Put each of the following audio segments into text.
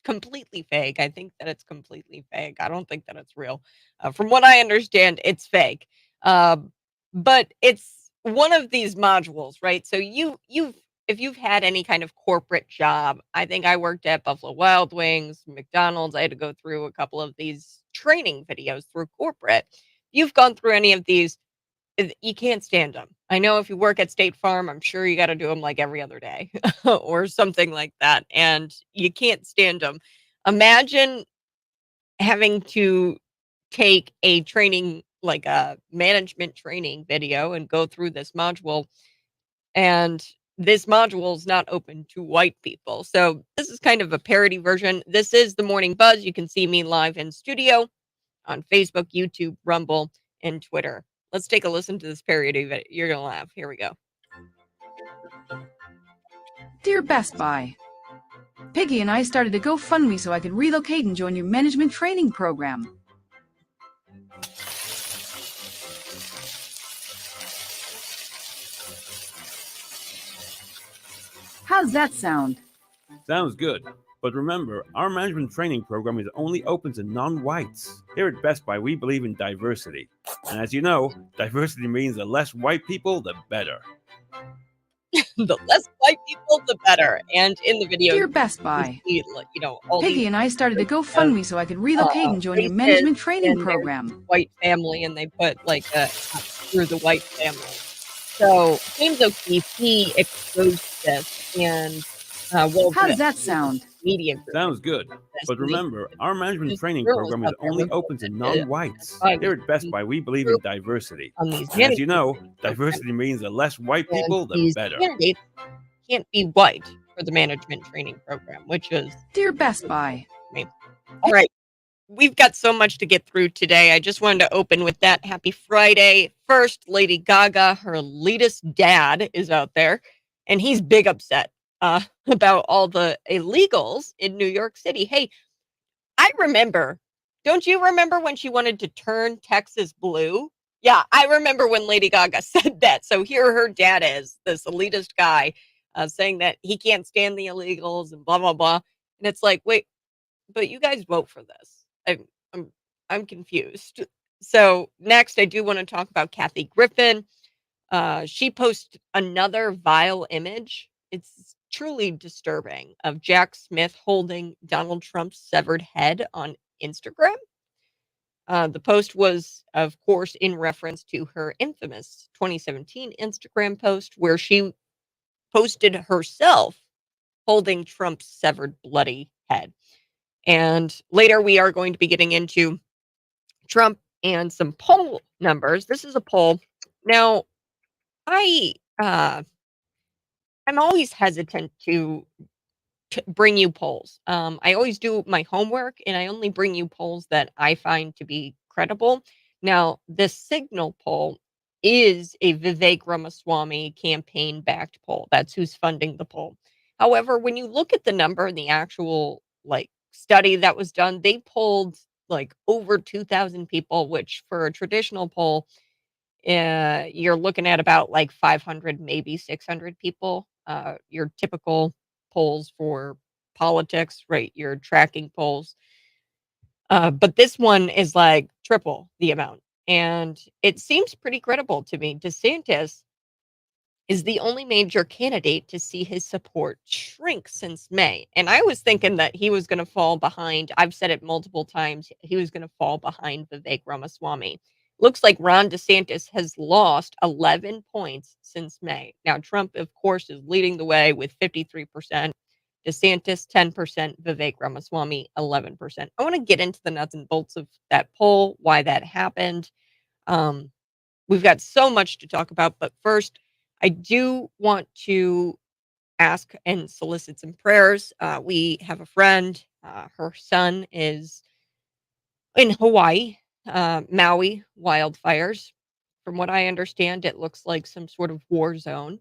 completely fake. I think that it's completely fake. I don't think that it's real. From what I understand, it's fake. Um, but it's one of these modules, right? So you've if you've had any kind of corporate job, I think I worked at Buffalo Wild Wings, McDonald's. I had to go through a couple of these training videos through corporate. You've gone through any of these, you can't stand them. I know if you work at State Farm, I'm sure you gotta do them like every other day or something like that, and you can't stand them. Imagine having to take a training, like a management training video and go through this module, and this module is not open to white people. So this is kind of a parody version. This is the Morning Buzz. You can see me live in studio on Facebook, YouTube, Rumble, and Twitter. Let's take a listen to this parody video. You're going to laugh. Here we go. Dear Best Buy, Piggy and I started a GoFundMe so I could relocate and join your management training program. How's that sound? Sounds good. But remember, our management training program is only open to non-whites. Here at Best Buy, we believe in diversity. And as you know, diversity means the less white people, the better. The less white people, the better. And in the video, Dear Best Buy, see, all Piggy and I started a GoFundMe so I could relocate and join your management training program. White family, and they put like through the white family. So James O'Keefe, he exposed this, and how does that sound? Media group. Sounds good. But remember, our management training program is only open to non-whites. Here at Best Buy, we believe in diversity. And as you know, diversity means the less white people, the better. Candidates can't be white for the management training program, which is Dear Best Buy. All right. We've got so much to get through today. I just wanted to open with that. Happy Friday. First, Lady Gaga, her elitist dad, is out there, and he's big upset about all the illegals in New York City. Hey, I remember. Don't you remember when she wanted to turn Texas blue? Yeah, I remember when Lady Gaga said that. So here her dad is, this elitist guy, saying that he can't stand the illegals and blah, blah, blah. And it's like, wait, but you guys vote for this. I'm confused. So next, I do want to talk about Kathy Griffin. She posted another vile image. It's truly disturbing, of Jack Smith holding Donald Trump's severed head on Instagram. The post was, of course, in reference to her infamous 2017 Instagram post where she posted herself holding Trump's severed bloody head. And later we are going to be getting into Trump and some poll numbers. This is a poll. Now, I'm always hesitant to bring you polls. I always do my homework, and I only bring you polls that I find to be credible. Now, the Cygnal poll is a Vivek Ramaswamy campaign-backed poll. That's who's funding the poll. However, when you look at the number and the actual study that was done, they polled over 2,000 people, which for a traditional poll, you're looking at about 500, maybe 600 people. Your typical polls for politics, right? Your tracking polls. But this one is triple the amount. And it seems pretty credible to me. DeSantis is the only major candidate to see his support shrink since May. And I was thinking that he was going to fall behind. I've said it multiple times. He was going to fall behind Vivek Ramaswamy. Looks like Ron DeSantis has lost 11 points since May. Now, Trump, of course, is leading the way with 53%. DeSantis, 10%. Vivek Ramaswamy, 11%. I want to get into the nuts and bolts of that poll, why that happened. We've got so much to talk about. But first, I do want to ask and solicit some prayers. We have a friend. Her son is in Hawaii. Maui wildfires. From what I understand, it looks like some sort of war zone.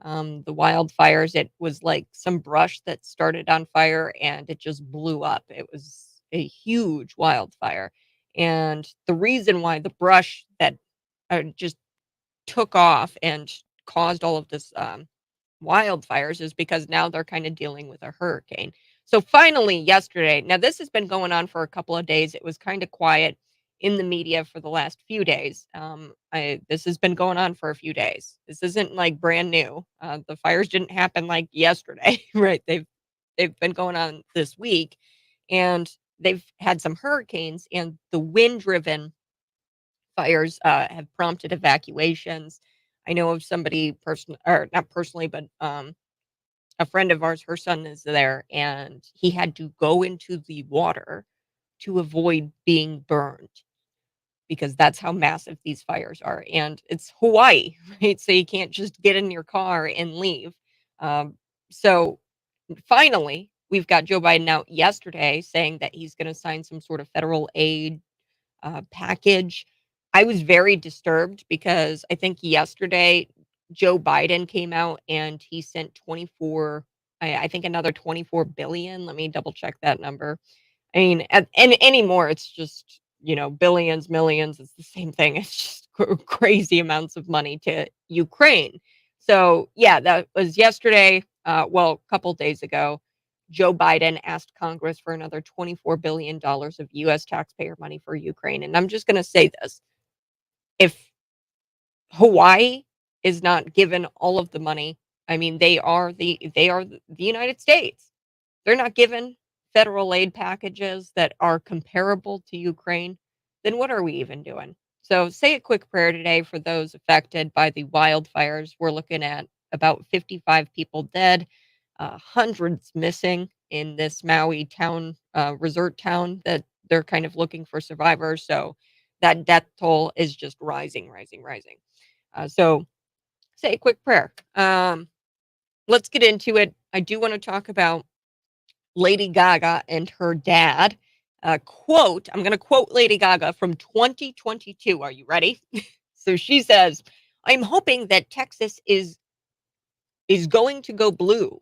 The wildfires, it was like some brush that started on fire and it just blew up. It was a huge wildfire. And the reason why the brush that just took off and caused all of this wildfires is because now they're kind of dealing with a hurricane. So finally, yesterday, now this has been going on for a couple of days. It was kind of quiet in the media for the last few days. This has been going on for a few days. This isn't like brand new. The fires didn't happen like yesterday, right? They've been going on this week, and they've had some hurricanes, and the wind-driven fires have prompted evacuations. I know of somebody or not personally, but a friend of ours, her son is there, and he had to go into the water to avoid being burned because that's how massive these fires are. And it's Hawaii, right? So you can't just get in your car and leave. So finally, we've got Joe Biden out yesterday saying that he's going to sign some sort of federal aid package. I was very disturbed because I think yesterday Joe Biden came out and he sent 24, I think another 24 billion. Let me double check that number. I mean, and anymore, it's just, billions, millions. It's the same thing. It's just crazy amounts of money to Ukraine. So, yeah, that was yesterday. Well, a couple days ago. Joe Biden asked Congress for another $24 billion of US taxpayer money for Ukraine. And I'm just going to say this. If Hawaii is not given all of the money, I mean, they are the United States. They're not given federal aid packages that are comparable to Ukraine, then what are we even doing? So say a quick prayer today for those affected by the wildfires. We're looking at about 55 people dead, hundreds missing in this Maui town, resort town that they're kind of looking for survivors. So that death toll is just rising, rising, rising. So say a quick prayer. Let's get into it. I do want to talk about Lady Gaga and her dad. Quote, I'm going to quote Lady Gaga from 2022. Are you ready? So she says, I'm hoping that Texas is going to go blue.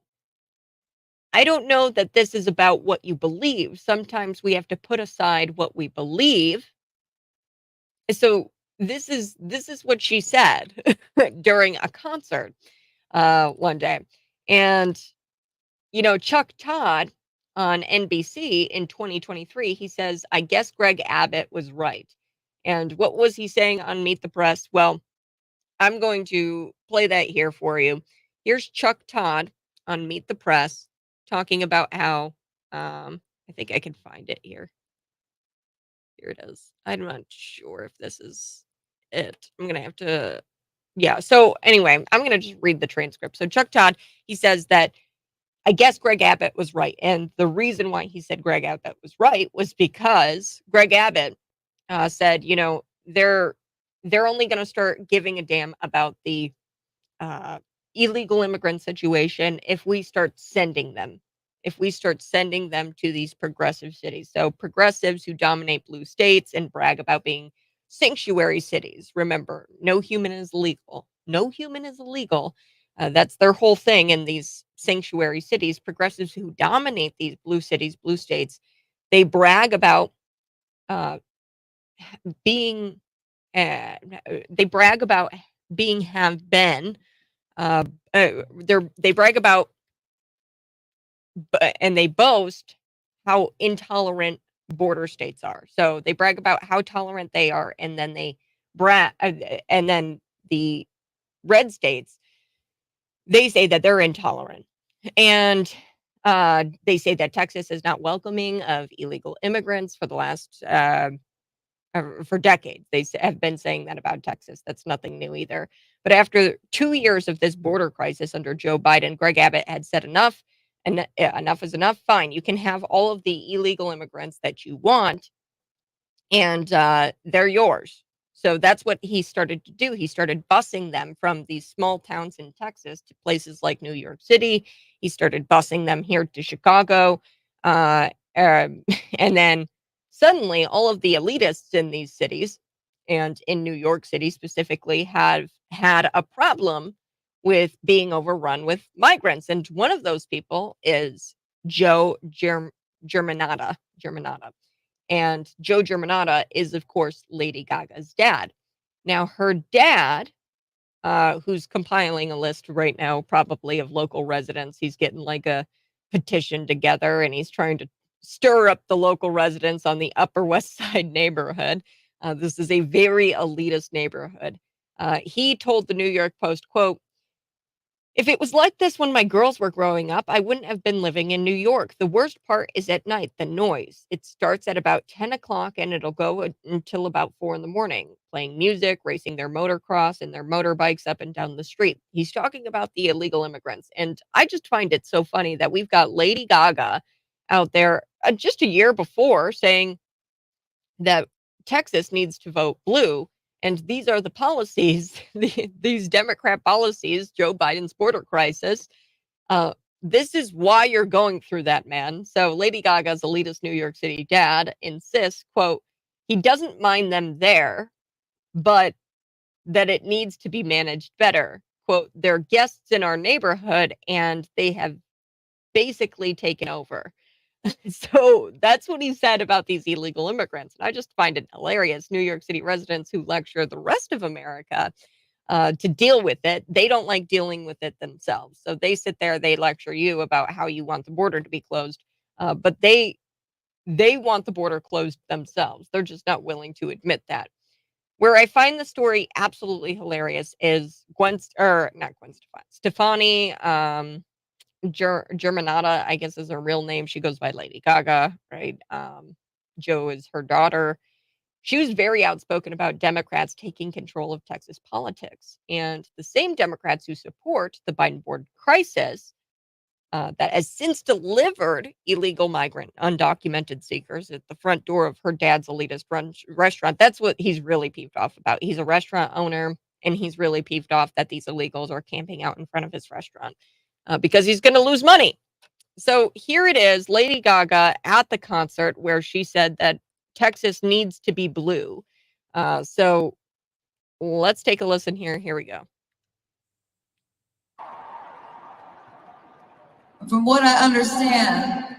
I don't know that this is about what you believe. Sometimes we have to put aside what we believe. So this is what she said during a concert one day. And Chuck Todd on NBC in 2023, he says, I guess Greg Abbott was right. And what was he saying on Meet the Press? Well, I'm going to play that here for you. Here's Chuck Todd on Meet the Press talking about how, I think I can find it here. Here it is. I'm not sure if this is it. I'm going to have to, yeah. So anyway, I'm going to just read the transcript. So Chuck Todd, he says that I guess Greg Abbott was right. And the reason why he said Greg Abbott was right was because Greg Abbott said, they're only going to start giving a damn about the uh, illegal immigrant situation if we start sending them. If we start sending them to these progressive cities. So progressives who dominate blue states and brag about being sanctuary cities. Remember, no human is illegal. No human is illegal. That's their whole thing in these sanctuary cities. Progressives who dominate these blue cities, blue states, they brag about uh, being, they brag about being, have been, uh, they brag about and they boast how intolerant border states are. So they brag about how tolerant they are, and then they brag, and then the red states, they say that they're intolerant, and they say that Texas is not welcoming of illegal immigrants for the last for decades. Have been saying that about Texas. That's nothing new either. But after 2 years of this border crisis under Joe Biden, Greg Abbott had said enough, and enough is enough. Fine, you can have all of the illegal immigrants that you want, and they're yours. So that's what he started to do. He started busing them from these small towns in Texas to places like New York City. He started busing them here to Chicago. Uh, um, and then suddenly, all of the elitists in these cities and in New York City specifically have had a problem with being overrun with migrants. And one of those people is Joe Germanata. And Joe Germanata is, of course, Lady Gaga's dad. Now, her dad, who's compiling a list right now, probably of local residents, he's getting like petition together, and he's trying to stir up the local residents on the Upper West Side neighborhood. This is a very elitist neighborhood. He told the New York Post, quote, "If it was like this when my girls were growing up, I wouldn't have been living in New York. The worst part is at night, the noise. It starts at about 10 o'clock and it'll go until about 4 in the morning, playing music, racing their motocross and their motorbikes up and down the street." He's talking about the illegal immigrants. And I just find it so funny that we've got Lady Gaga out there just a year before saying that Texas needs to vote blue. And these are the policies, these Democrat policies, Joe Biden's border crisis. This is why you're going through that, man. So Lady Gaga's elitist New York City dad insists, quote, he doesn't mind them there, but that it needs to be managed better. Quote, they're guests in our neighborhood and they have basically taken over. So that's what he said about these illegal immigrants. And I just find it hilarious. New York City residents who lecture the rest of America to deal with it, they don't like dealing with it themselves. So they sit there, they lecture you about how you want the border to be closed, but they want the border closed themselves. They're just not willing to admit that. Where I find the story absolutely hilarious is not Gwen Stefani, Germanata, I guess is her real name. She goes by Lady Gaga, right? Joe is her daughter. She was very outspoken about Democrats taking control of Texas politics. And the same Democrats who support the Biden border crisis that has since delivered illegal migrant undocumented seekers at the front door of her dad's elitist restaurant. That's what he's really peeved off about. He's a restaurant owner, and he's really peeved off that these illegals are camping out in front of his restaurant because he's going to lose money. So here it is, Lady Gaga at the concert where she said that Texas needs to be blue. So let's take a listen here. Here we go. From what I understand,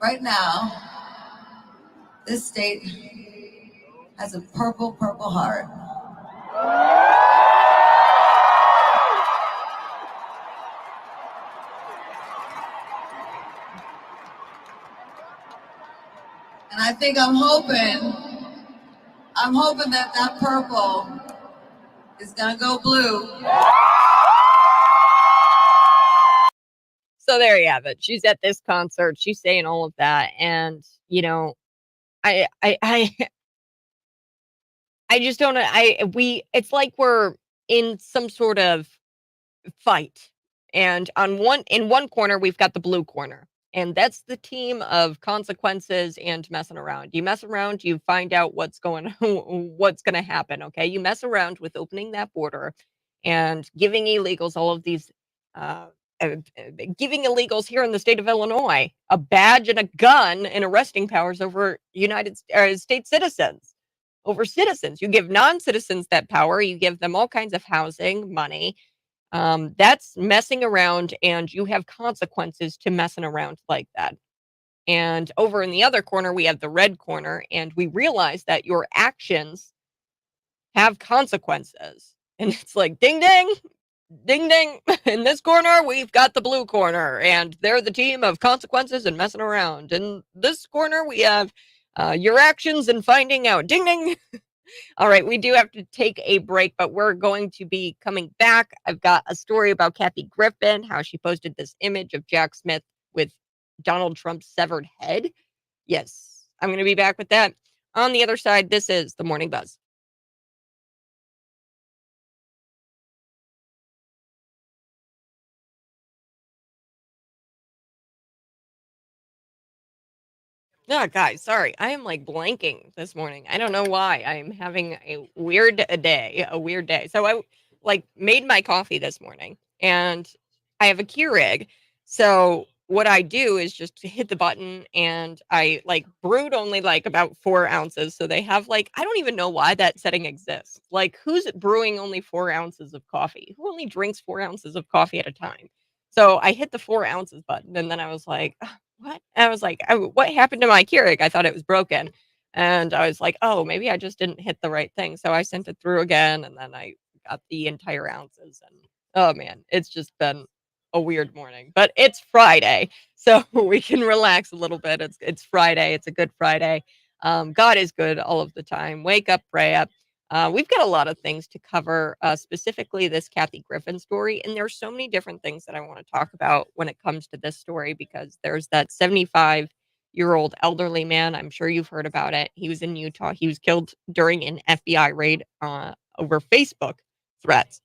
right now, this state has a purple heart. And I think I'm hoping that purple is gonna go blue. So there you have it. She's at this concert. She's saying all of that, and you know, I just don't know. It's like we're in some sort of fight, and in one corner we've got the blue corner, and that's the team of consequences and messing around. You mess around, you find out what's going to happen. Okay, you mess around with opening that border and giving illegals all of these. Giving illegals here in the state of Illinois a badge and a gun and arresting powers over United States citizens, over citizens. You give non-citizens that power. You give them all kinds of housing, money. That's messing around, and you have consequences to messing around like that. And over in the other corner, we have the red corner, and we realize that your actions have consequences. And it's like, ding, ding, ding, ding. In this corner, we've got the blue corner, and they're the team of consequences and messing around. In this corner, we have your actions and finding out. Ding, ding. All right, we do have to take a break, but we're going to be coming back. I've got a story about Kathy Griffin, how she posted this image of Jack Smith with Donald Trump's severed head. Yes, I'm going to be back with that. On the other side, this is the Morning Buzz. No, guys, sorry. I am like blanking this morning. I don't know why. I'm having a weird day. So I like made my coffee this morning, and I have a Keurig. So what I do is just hit the button, and I like brewed only like about 4 ounces. So they have like, I don't even know why that setting exists. Like, who's brewing only 4 ounces of coffee? Who only drinks 4 ounces of coffee at a time? So I hit the 4 ounces button, and then I was like, what? And I was like, what happened to my Keurig? I thought it was broken. And I was like, oh, maybe I just didn't hit the right thing. So I sent it through again, and then I got the entire ounces. And oh man, it's just been a weird morning, but it's Friday, so we can relax a little bit. It's Friday. It's a good Friday. God is good all of the time. Wake up, pray up. We've got a lot of things to cover, specifically this Kathy Griffin story, and there's so many different things that I want to talk about when it comes to this story because there's that 75-year-old elderly man. I'm sure you've heard about it. He was in Utah. He was killed during an FBI raid over Facebook threats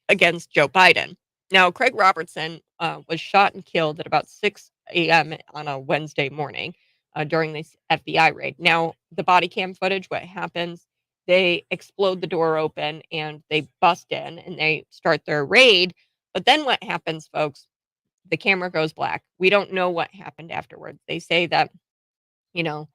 against Joe Biden. Now, Craig Robertson was shot and killed at about 6 a.m. on a Wednesday morning during this FBI raid. Now, the body cam footage, what happens, they explode the door open and they bust in and they start their raid. But then what happens, folks? The camera goes black. We don't know what happened afterwards. They say that, you know,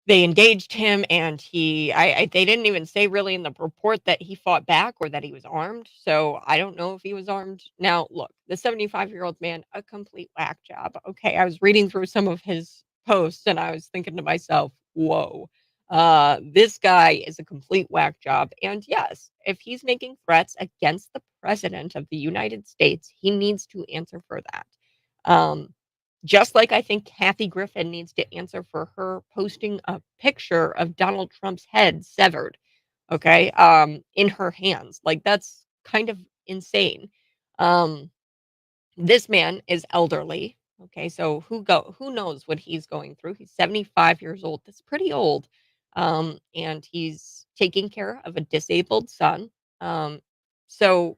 they engaged him and they didn't even say really in the report that he fought back or that he was armed. So I don't know if he was armed. Now, look, the 75-year-old man, a complete whack job. Okay, I was reading through some of his posts and I was thinking to myself, whoa, this guy is a complete whack job. And yes, if he's making threats against the president of the United States, he needs to answer for that. Just like I think Kathy Griffin needs to answer for her posting a picture of Donald Trump's head severed, okay, in her hands. Like, that's kind of insane. This man is elderly, okay, so who knows what he's going through? He's 75 years old. That's pretty old. And he's taking care of a disabled son. So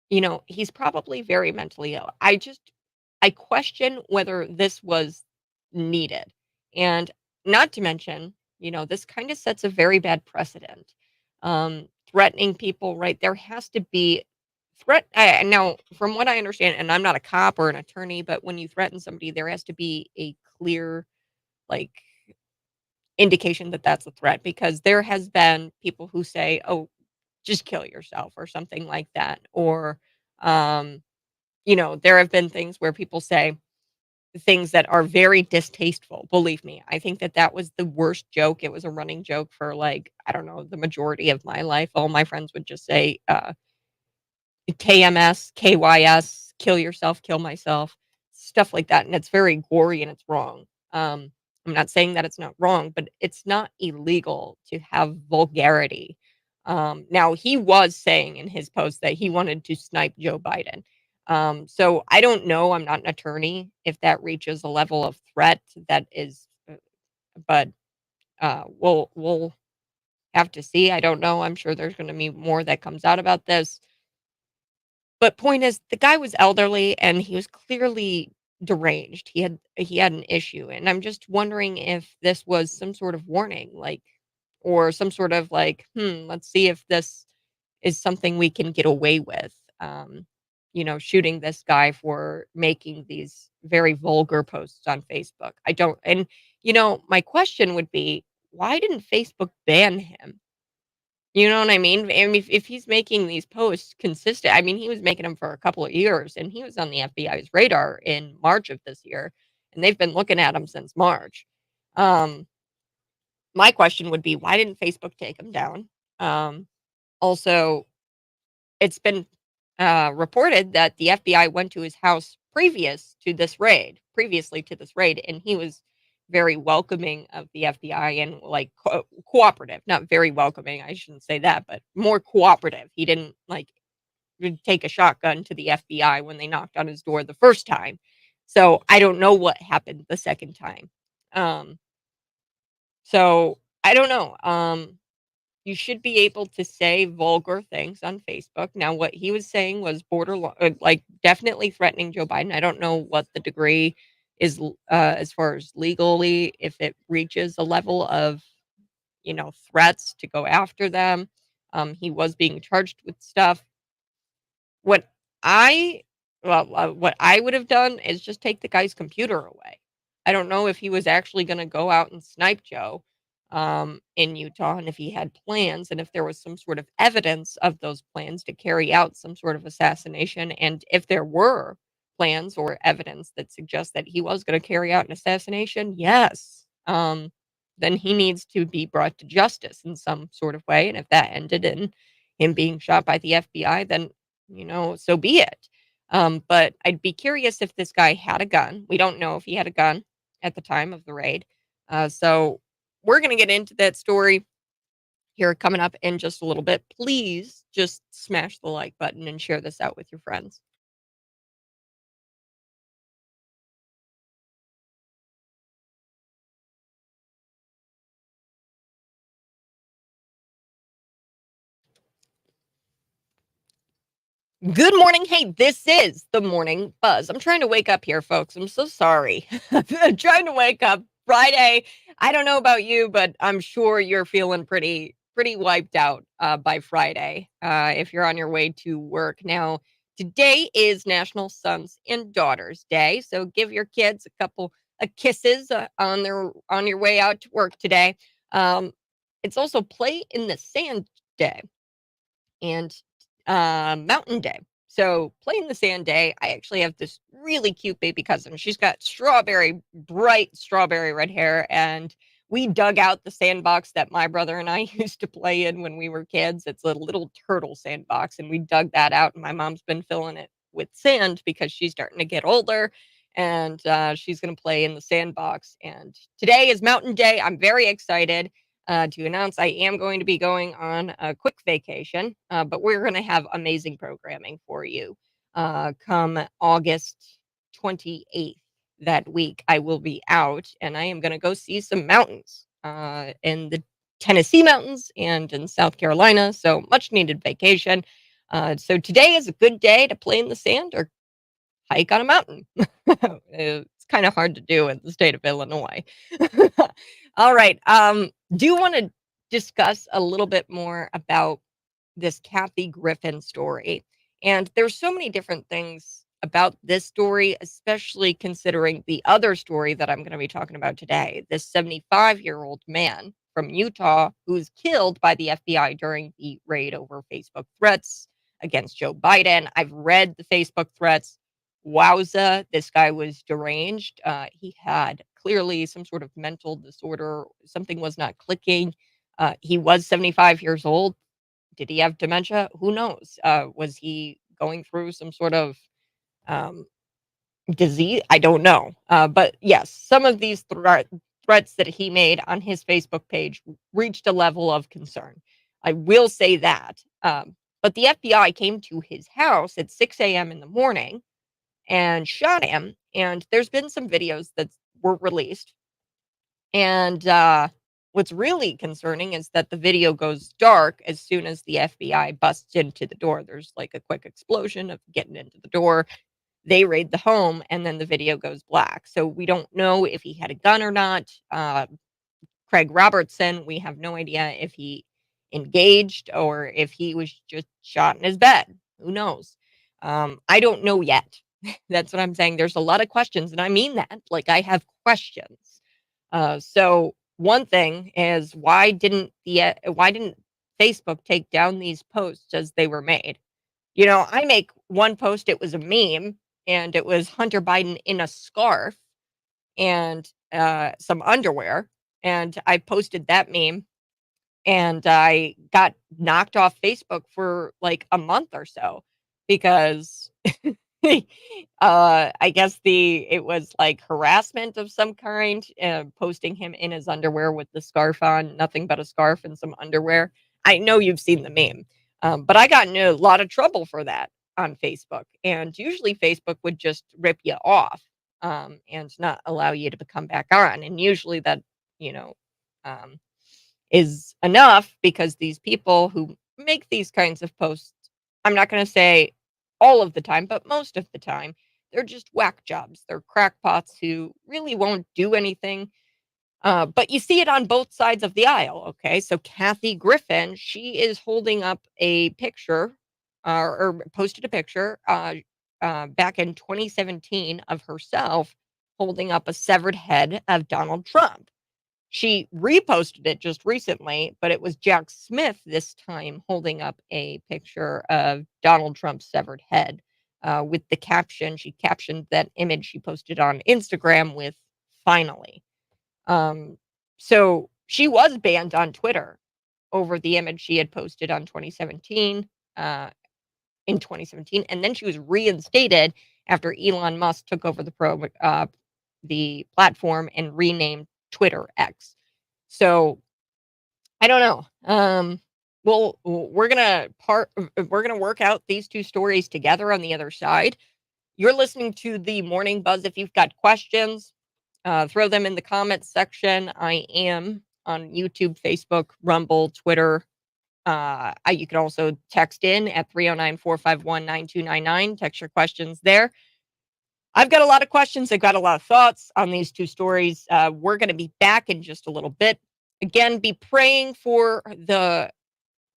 he's probably very mentally ill. I question whether this was needed. And not to mention, this kind of sets a very bad precedent. Threatening people, right? There has to be now, from what I understand, and I'm not a cop or an attorney, but when you threaten somebody, there has to be a clear, like, indication that that's a threat because there has been people who say, "Oh, just kill yourself," or something like that. Or, um, there have been things where people say things that are very distasteful. Believe me, I think that that was the worst joke. It was a running joke for, like, I don't know, the majority of my life. All my friends would just say, KMS, KYS, kill yourself, kill myself, stuff like that. And it's very gory and it's wrong. I'm not saying that it's not wrong, but it's not illegal to have vulgarity. Now, he was saying in his post that he wanted to snipe Joe Biden. So I don't know. I'm not an attorney if that reaches a level of threat that is, but we'll have to see. I don't know. I'm sure there's going to be more that comes out about this. But point is, the guy was elderly and he was clearly deranged. He had an issue, and I'm just wondering if this was some sort of warning, like, or some sort of like, let's see if this is something we can get away with. Shooting this guy for making these very vulgar posts on Facebook. I don't, and my question would be, why didn't Facebook ban him? You know what I mean? And if he's making these posts consistent, I mean, he was making them for a couple of years, and he was on the FBI's radar in March of this year, and they've been looking at him since March. My question would be, why didn't Facebook take him down? Also, it's been reported that the FBI went to his house previously to this raid, and he was very welcoming of the FBI and, like, cooperative. Not very welcoming, I shouldn't say that, but more cooperative. He didn't, like, take a shotgun to the FBI when they knocked on his door the first time. So I don't know what happened the second time. So I don't know. You should be able to say vulgar things on Facebook. Now, what he was saying was borderline, like, definitely threatening Joe Biden. I don't know what the degree is, as far as legally, if it reaches a level of, threats to go after them. He was being charged with stuff. What I what I would have done is just take the guy's computer away. I don't know if he was actually going to go out and snipe Joe in Utah, and if he had plans, and if there was some sort of evidence of those plans to carry out some sort of assassination, and if there were plans or evidence that suggests that he was going to carry out an assassination, yes, then he needs to be brought to justice in some sort of way. And if that ended in him being shot by the FBI, then so be it. But I'd be curious if this guy had a gun. We don't know if he had a gun at the time of the raid. So we're going to get into that story here coming up in just a little bit. Please just smash the like button and share this out with your friends. Good morning. Hey, this is the morning buzz. I'm trying to wake up here, folks. I'm so sorry. I'm trying to wake up Friday. I don't know about you, but I'm sure you're feeling pretty wiped out by Friday if you're on your way to work. Now, today is National Sons and Daughters Day, so give your kids a couple of kisses on your way out to work today. Um, it's also Play in the Sand Day and Mountain Day. So, Play in the Sand Day, I actually have this really cute baby cousin. She's got bright strawberry red hair, and we dug out the sandbox that my brother and I used to play in when we were kids. It's a little turtle sandbox, and we dug that out, and my mom's been filling it with sand because she's starting to get older, and she's going to play in the sandbox. And today is Mountain Day. I'm very excited to announce I am going to be going on a quick vacation, but we're going to have amazing programming for you come August 28th. That week, I will be out and I am going to go see some mountains in the Tennessee mountains and in South Carolina. So much needed vacation. So today is a good day to play in the sand or hike on a mountain. It's kind of hard to do in the state of Illinois. All right. Do want to discuss a little bit more about this Kathy Griffin story. And there's so many different things about this story, especially considering the other story that I'm going to be talking about today. This 75-year-old man from Utah who was killed by the FBI during the raid over Facebook threats against Joe Biden. I've read the Facebook threats. Wowza, this guy was deranged. He had clearly some sort of mental disorder. Something was not clicking. He was 75 years old. Did he have dementia? Who knows? Was he going through some sort of um, disease? I don't know. But yes, some of these threats that he made on his Facebook page reached a level of concern. I will say that. But the FBI came to his house at 6 a.m. in the morning and shot him. And there's been some videos that were released. And what's really concerning is that the video goes dark as soon as the FBI busts into the door. There's like a quick explosion of getting into the door. They raid the home, and then the video goes black. So we don't know if he had a gun or not. Craig Robertson, we have no idea if he engaged or if he was just shot in his bed. Who knows? I don't know yet. That's what I'm saying. There's a lot of questions, and I mean that. Like, I have questions. So one thing is why didn't Facebook take down these posts as they were made? You know, I make one post, it was a meme, and it was Hunter Biden in a scarf and some underwear, and I posted that meme, and I got knocked off Facebook for like a month or so because I guess it was like harassment of some kind, posting him in his underwear with the scarf on, nothing but a scarf and some underwear. I know you've seen the meme, but I got in a lot of trouble for that on Facebook. And usually Facebook would just rip you off and not allow you to come back on. And usually that, you know, um, is enough because these people who make these kinds of posts, I'm not going to say all of the time, but most of the time, they're just whack jobs. They're crackpots who really won't do anything. But you see it on both sides of the aisle. Okay. So Kathy Griffin, she is holding up a picture or posted a picture back in 2017 of herself holding up a severed head of Donald Trump. She reposted it just recently, but it was Jack Smith this time holding up a picture of Donald Trump's severed head with the caption. She captioned that image she posted on Instagram with finally. Um, so she was banned on Twitter over the image she had posted on 2017. Uh, in 2017, and then she was reinstated after Elon Musk took over the platform and renamed Twitter X. So I don't know. Well, we're gonna work out these two stories together on the other side. You're listening to the Morning Buzz. If you've got questions, throw them in the comments section. I am on YouTube, Facebook, Rumble, Twitter. You can also text in at 309-451-9299. Text your questions there. I've got a lot of questions. I've got a lot of thoughts on these two stories. We're going to be back in just a little bit. Again, be praying for the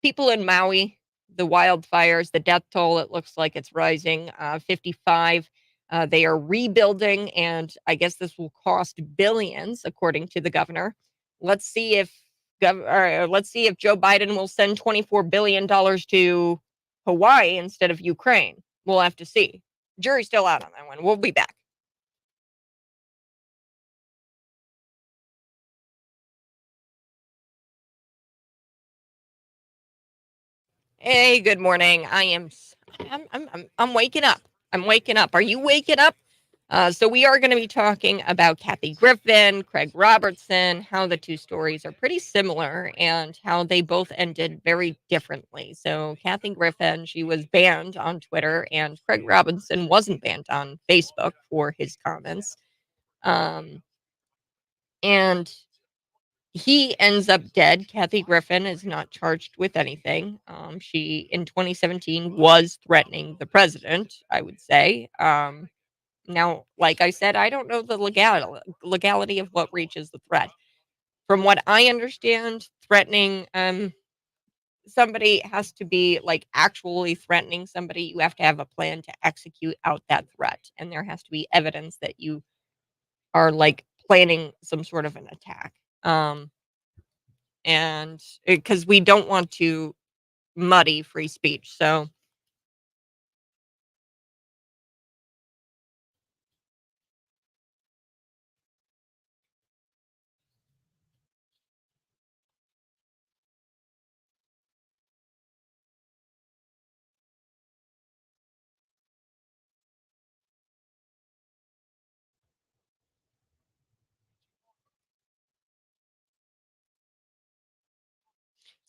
people in Maui, the wildfires, the death toll. It looks like it's rising, 55. They are rebuilding, and I guess this will cost billions, according to the governor. Let's see if let's see if Joe Biden will send $24 billion to Hawaii instead of Ukraine. We'll have to see. Jury's still out on that one. We'll be back. Hey, good morning. I'm waking up. I'm waking up. Are you waking up? So we are going to be talking about Kathy Griffin, Craig Robertson, how the two stories are pretty similar and how they both ended very differently. So Kathy Griffin, she was banned on Twitter, and Craig Robinson wasn't banned on Facebook for his comments. And he ends up dead. Kathy Griffin is not charged with anything. She, in 2017, was threatening the president, I would say. Now, like I said, I don't know the legality of what reaches the threat. From what I understand, threatening somebody has to be like actually threatening somebody. You have to have a plan to execute out that threat, and there has to be evidence that you are like planning some sort of an attack. And because we don't want to muddy free speech.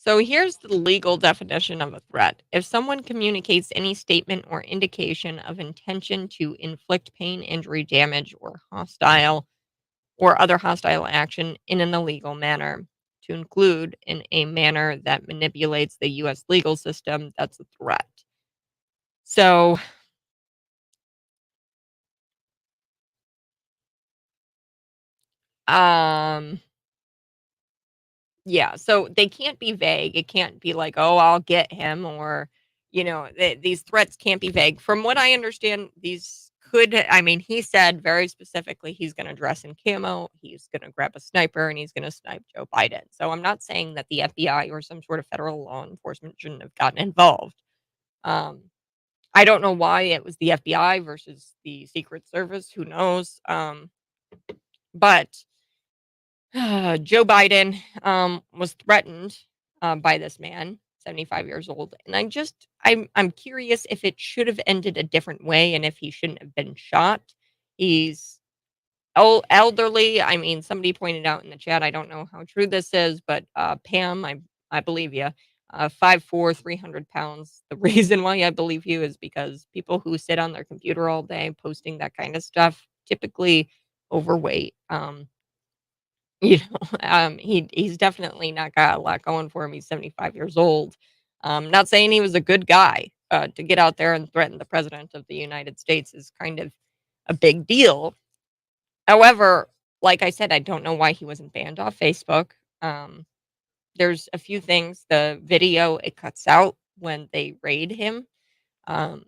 So here's the legal definition of a threat. If someone communicates any statement or indication of intention to inflict pain, injury, damage, or other hostile action in an illegal manner, to include in a manner that manipulates the US legal system, that's a threat. So um yeah, so they can't be vague. It can't be like, "Oh, I'll get him," or, these threats can't be vague. From what I understand, I mean, he said very specifically he's gonna dress in camo, he's gonna grab a sniper, and he's gonna snipe Joe Biden. So I'm not saying that the FBI or some sort of federal law enforcement shouldn't have gotten involved. Um, I don't know why it was the FBI versus the Secret Service, who knows? But Joe Biden was threatened by this man, 75 years old, and I'm curious if it should have ended a different way and if he shouldn't have been shot. He's elderly. I mean, somebody pointed out in the chat. I don't know how true this is, but Pam, I believe you. 5'4", 300 pounds. The reason why I believe you is because people who sit on their computer all day posting that kind of stuff typically overweight. He's definitely not got a lot going for him. He's 75 years old. Not saying he was a good guy. To get out there and threaten the president of the United States is kind of a big deal. However, like I said, I don't know why he wasn't banned off Facebook. There's a few things. The video, it cuts out when they raid him. Um,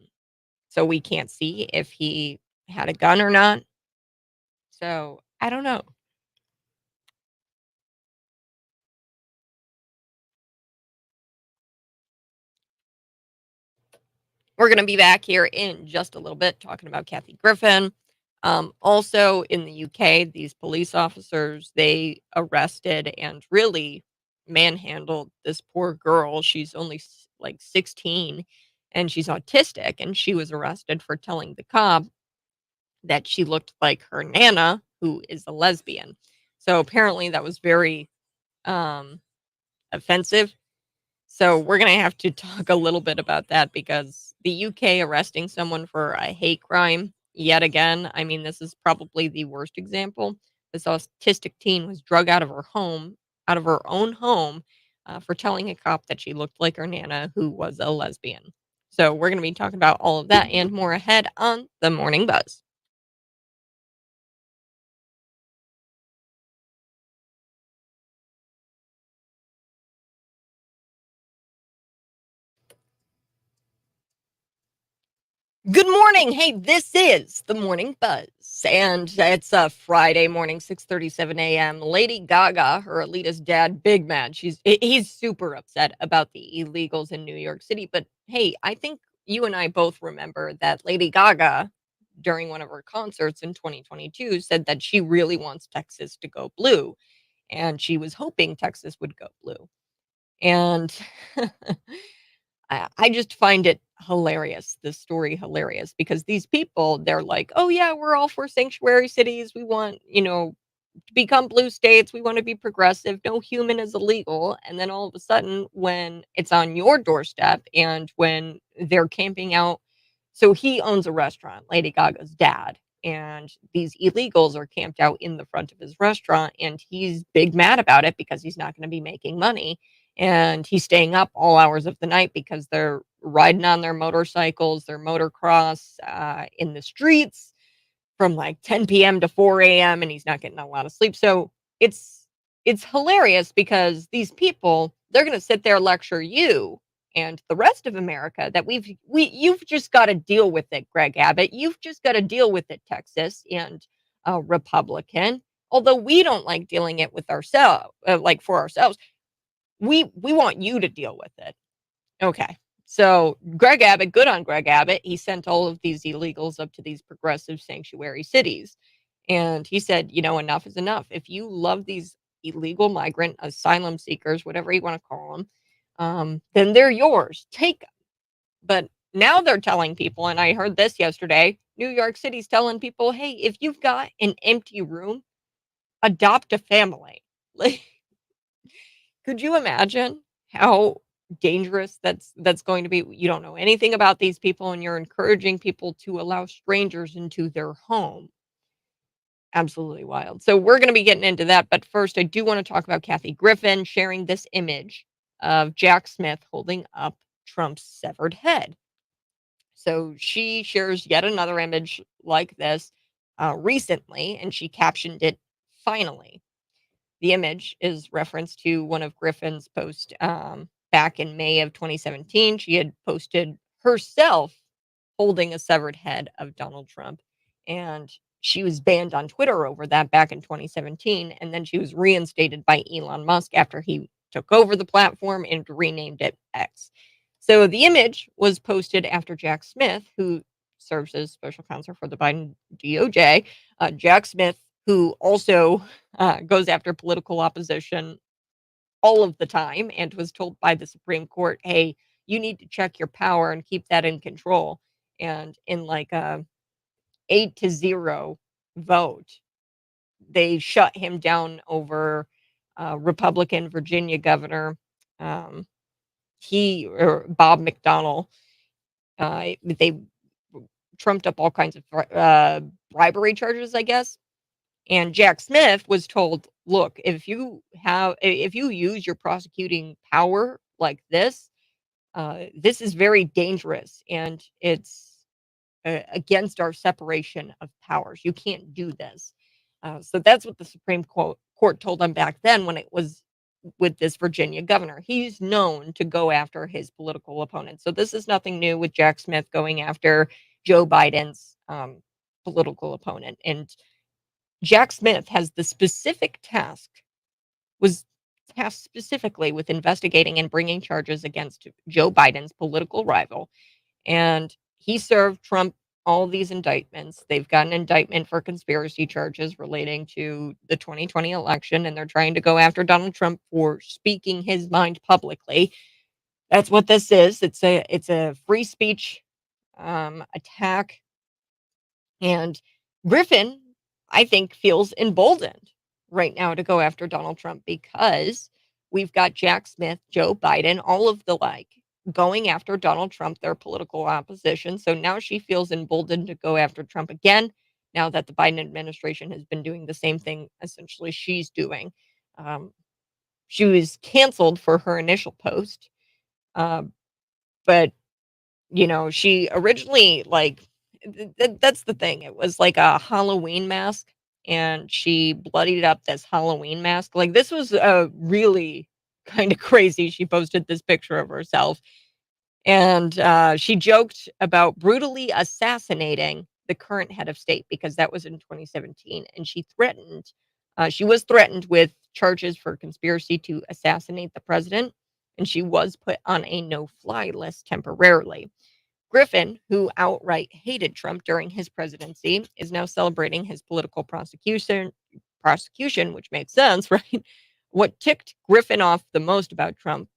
so we can't see if he had a gun or not. So I don't know. We're going to be back here in just a little bit talking about Kathy Griffin. Also in the UK, these police officers, they arrested and really manhandled this poor girl. She's only like 16, and she's autistic, and she was arrested for telling the cop that she looked like her nana, who is a lesbian. So apparently that was very um, offensive. So we're going to have to talk a little bit about that because the UK arresting someone for a hate crime yet again. I mean, this is probably the worst example. This autistic teen was drug out of her own home, for telling a cop that she looked like her nana, who was a lesbian. So we're going to be talking about all of that and more ahead on the Morning Buzz. Good morning. Hey, this is the Morning Buzz, and it's a Friday morning, 6:37 a.m. Lady Gaga, her elitist dad, big mad. He's super upset about the illegals in New York City. But hey, I think you and I both remember that Lady Gaga, during one of her concerts in 2022, said that she really wants Texas to go blue, and she was hoping Texas would go blue. And I just find it hilarious, this story hilarious, because these people, they're like, "Oh, yeah, we're all for sanctuary cities. We want, to become blue states. We want to be progressive. No human is illegal." And then all of a sudden, when it's on your doorstep and when they're camping out, so he owns a restaurant, Lady Gaga's dad, and these illegals are camped out in the front of his restaurant, and he's big mad about it because he's not going to be making money. And he's staying up all hours of the night because they're riding on their motorcycles, their motocross, in the streets from like 10 p.m. to 4 a.m., and he's not getting a lot of sleep. So it's it's hilarious because these people, they're going to sit there lecture you and the rest of America that you've just got to deal with it, Greg Abbott. You've just got to deal with it, Texas and Republican. Although we don't like dealing it with ourselves, like for ourselves, we want you to deal with it. Okay. So Greg Abbott, good on Greg Abbott. He sent all of these illegals up to these progressive sanctuary cities. And he said, enough is enough. If you love these illegal migrant asylum seekers, whatever you want to call them, then they're yours. Take them. But now they're telling people, and I heard this yesterday, New York City's telling people, hey, if you've got an empty room, adopt a family. Like, could you imagine how dangerous that's going to be? You don't know anything about these people, and you're encouraging people to allow strangers into their home. Absolutely wild. So we're going to be getting into that, but first I do want to talk about Kathy Griffin sharing this image of Jack Smith holding up Trump's severed head. So she shares yet another image like this recently, and she captioned it, "Finally." The image is reference to one of Griffin's posts, back in May of 2017. She had posted herself holding a severed head of Donald Trump, and she was banned on Twitter over that back in 2017, and then she was reinstated by Elon Musk after he took over the platform and renamed it X. So the image was posted after Jack Smith, who serves as special counsel for the Biden DOJ, Jack Smith, who also goes after political opposition all of the time and was told by the Supreme Court, hey, you need to check your power and keep that in control. And in like a 8-0 vote, they shut him down over Republican Virginia governor. He or Bob McDonnell. They trumped up all kinds of bribery charges, I guess. And Jack Smith was told, look, if you use your prosecuting power like this is very dangerous and it's against our separation of powers. You can't do this. So that's what the Supreme Court told him back then when it was with this Virginia governor. He's known to go after his political opponents. So this is nothing new with Jack Smith going after Joe Biden's political opponent. And Jack Smith has the specific was tasked specifically with investigating and bringing charges against Joe Biden's political rival. And he served Trump all these indictments. They've got an indictment for conspiracy charges relating to the 2020 election, and they're trying to go after Donald Trump for speaking his mind publicly. That's what this is. It's a free speech attack, and Griffin, I think, feels emboldened right now to go after Donald Trump because we've got Jack Smith, Joe Biden, all of the like going after Donald Trump, their political opposition. So now she feels emboldened to go after Trump again. Now that the Biden administration has been doing the same thing, essentially, she's doing. Um, she was canceled for her initial post, uh, but she originally, like, that's the thing. It was like a Halloween mask, and she bloodied up this Halloween mask. Like, this was really kind of crazy. She posted this picture of herself, and she joked about brutally assassinating the current head of state because that was in 2017, and she was threatened with charges for conspiracy to assassinate the president, and she was put on a no-fly list temporarily. Griffin, who outright hated Trump during his presidency, is now celebrating his political prosecution, which makes sense, right? What ticked Griffin off the most about Trump,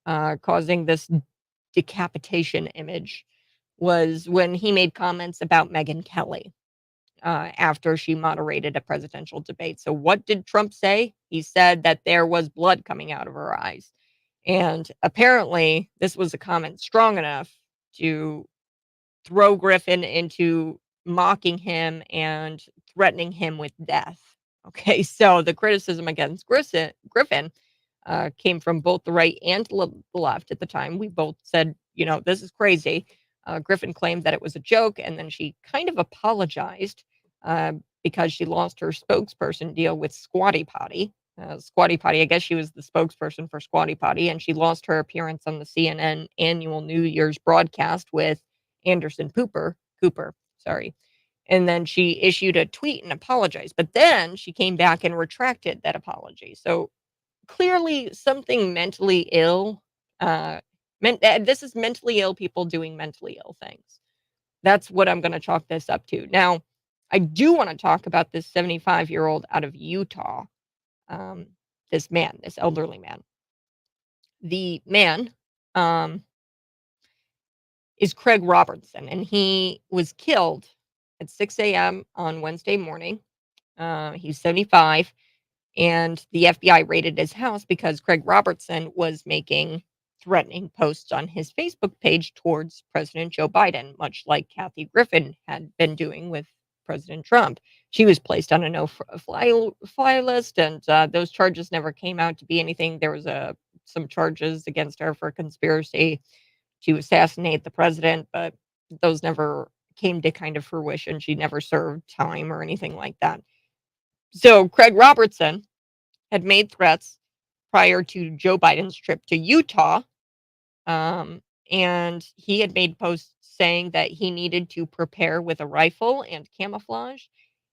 causing this decapitation image, was when he made comments about Megyn Kelly after she moderated a presidential debate. So, what did Trump say? He said that there was blood coming out of her eyes. And apparently, this was a comment strong enough to throw Griffin into mocking him and threatening him with death. Okay, so the criticism against Griffin came from both the right and the left at the time. We both said, this is crazy. Griffin claimed that it was a joke, and then she kind of apologized uh, because she lost her spokesperson deal with Squatty Potty. Squatty Potty, I guess she was the spokesperson for Squatty Potty, and she lost her appearance on the CNN annual New Year's broadcast with Anderson Cooper, sorry. And then she issued a tweet and apologized, but then she came back and retracted that apology. So clearly something mentally ill, this is mentally ill people doing mentally ill things. That's what I'm going to chalk this up to. Now, I do want to talk about this 75-year-old out of Utah. This elderly man. The man, is Craig Robertson, and he was killed at 6 a.m. on Wednesday morning. He's 75, and the FBI raided his house because Craig Robertson was making threatening posts on his Facebook page towards President Joe Biden, much like Kathy Griffin had been doing with President Trump. She was placed on a no-fly list, and those charges never came out to be anything. There was some charges against her for conspiracy to assassinate the president, but those never came to kind of fruition. She never served time or anything like that. So Craig Robertson had made threats prior to Joe Biden's trip to Utah, and he had made posts saying that he needed to prepare with a rifle and camouflage.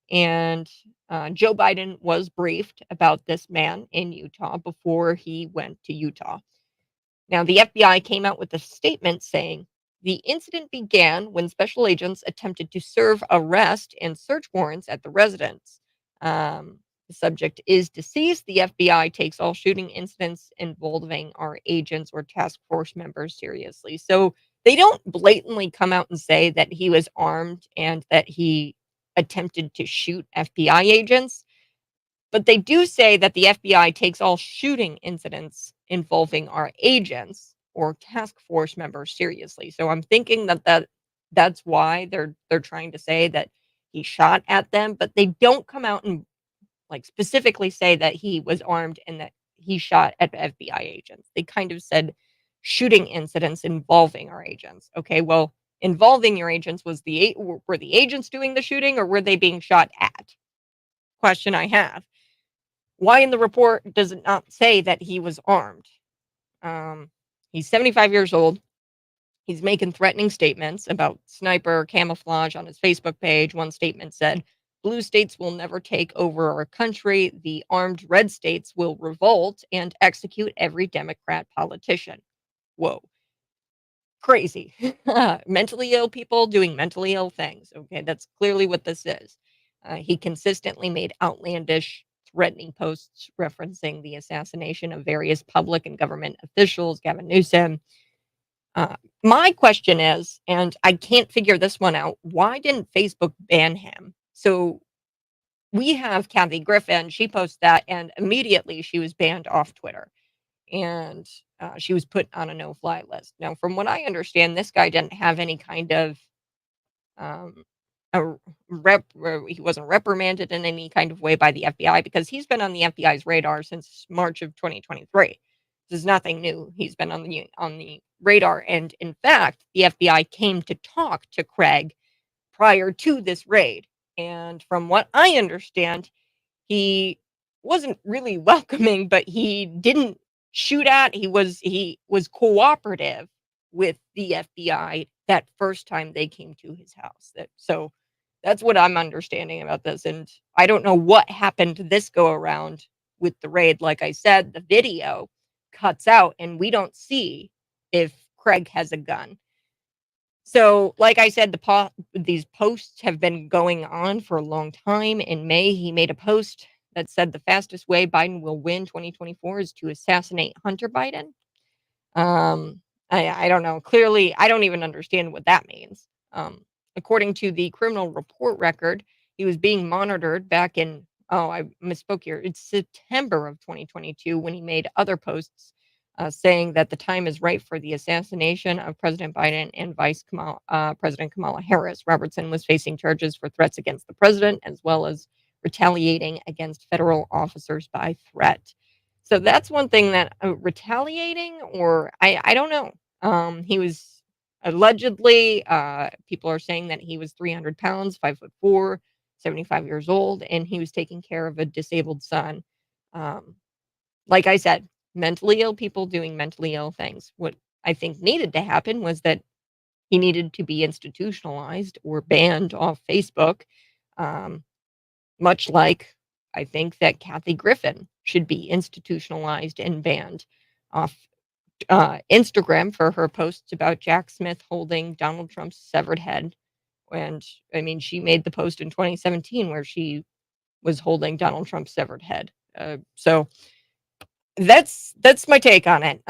And Joe Biden was briefed about this man in Utah before he went to Utah. Now, the FBI came out with a statement saying the incident began when special agents attempted to serve arrest and search warrants at the residence. The subject is deceased. The FBI takes all shooting incidents involving our agents or task force members seriously. So they don't blatantly come out and say that he was armed and that he attempted to shoot FBI agents. But they do say that the FBI takes all shooting incidents involving our agents or task force members seriously. So I'm thinking that's why they're trying to say that he shot at them, but they don't come out and like specifically say that he was armed and that he shot at FBI agents. They kind of said shooting incidents involving our agents. Okay, well, involving your agents were the agents doing the shooting or were they being shot at? Question I have. Why in the report does it not say that he was armed? He's 75 years old. He's making threatening statements about sniper camouflage on his Facebook page. One statement said, "Blue states will never take over our country. The armed red states will revolt and execute every Democrat politician." Whoa. Crazy. Mentally ill people doing mentally ill things. Okay, that's clearly what this is. He consistently made outlandish threatening posts referencing the assassination of various public and government officials, Gavin Newsom. My question is, and I can't figure this one out, why didn't Facebook ban him? So we have Kathy Griffin. She posts that, and immediately she was banned off Twitter, and she was put on a no-fly list. Now, from what I understand, this guy didn't have any kind of um, he wasn't reprimanded in any kind of way by the FBI because he's been on the FBI's radar since March of 2023. This is nothing new. He's been on the radar, and in fact, the FBI came to talk to Craig prior to this raid. And from what I understand, he wasn't really welcoming, but he didn't shoot at. He was cooperative with the FBI that first time they came to his house. So that's what I'm understanding about this. And I don't know what happened this go around with the raid. Like I said, the video cuts out and we don't see if Craig has a gun. So, like I said, these posts have been going on for a long time. In May, he made a post that said the fastest way Biden will win 2024 is to assassinate Hunter Biden. I don't know. Clearly, I don't even understand what that means. According to the criminal report record, he was being monitored back in, oh, I misspoke here. It's September of 2022 when he made other posts saying that the time is right for the assassination of President Biden and President Kamala Harris. Robertson was facing charges for threats against the president as well as retaliating against federal officers by threat. So that's one thing that retaliating, or I don't know. He was allegedly, people are saying that he was 300 pounds, 5'4", 75 years old, and he was taking care of a disabled son. Like I said, mentally ill people doing mentally ill things. What I think needed to happen was that he needed to be institutionalized or banned off Facebook, much like I think that Kathy Griffin should be institutionalized and banned off Instagram for her posts about Jack Smith holding Donald Trump's severed head. And I mean, she made the post in 2017 where she was holding Donald Trump's severed head. So that's my take on it.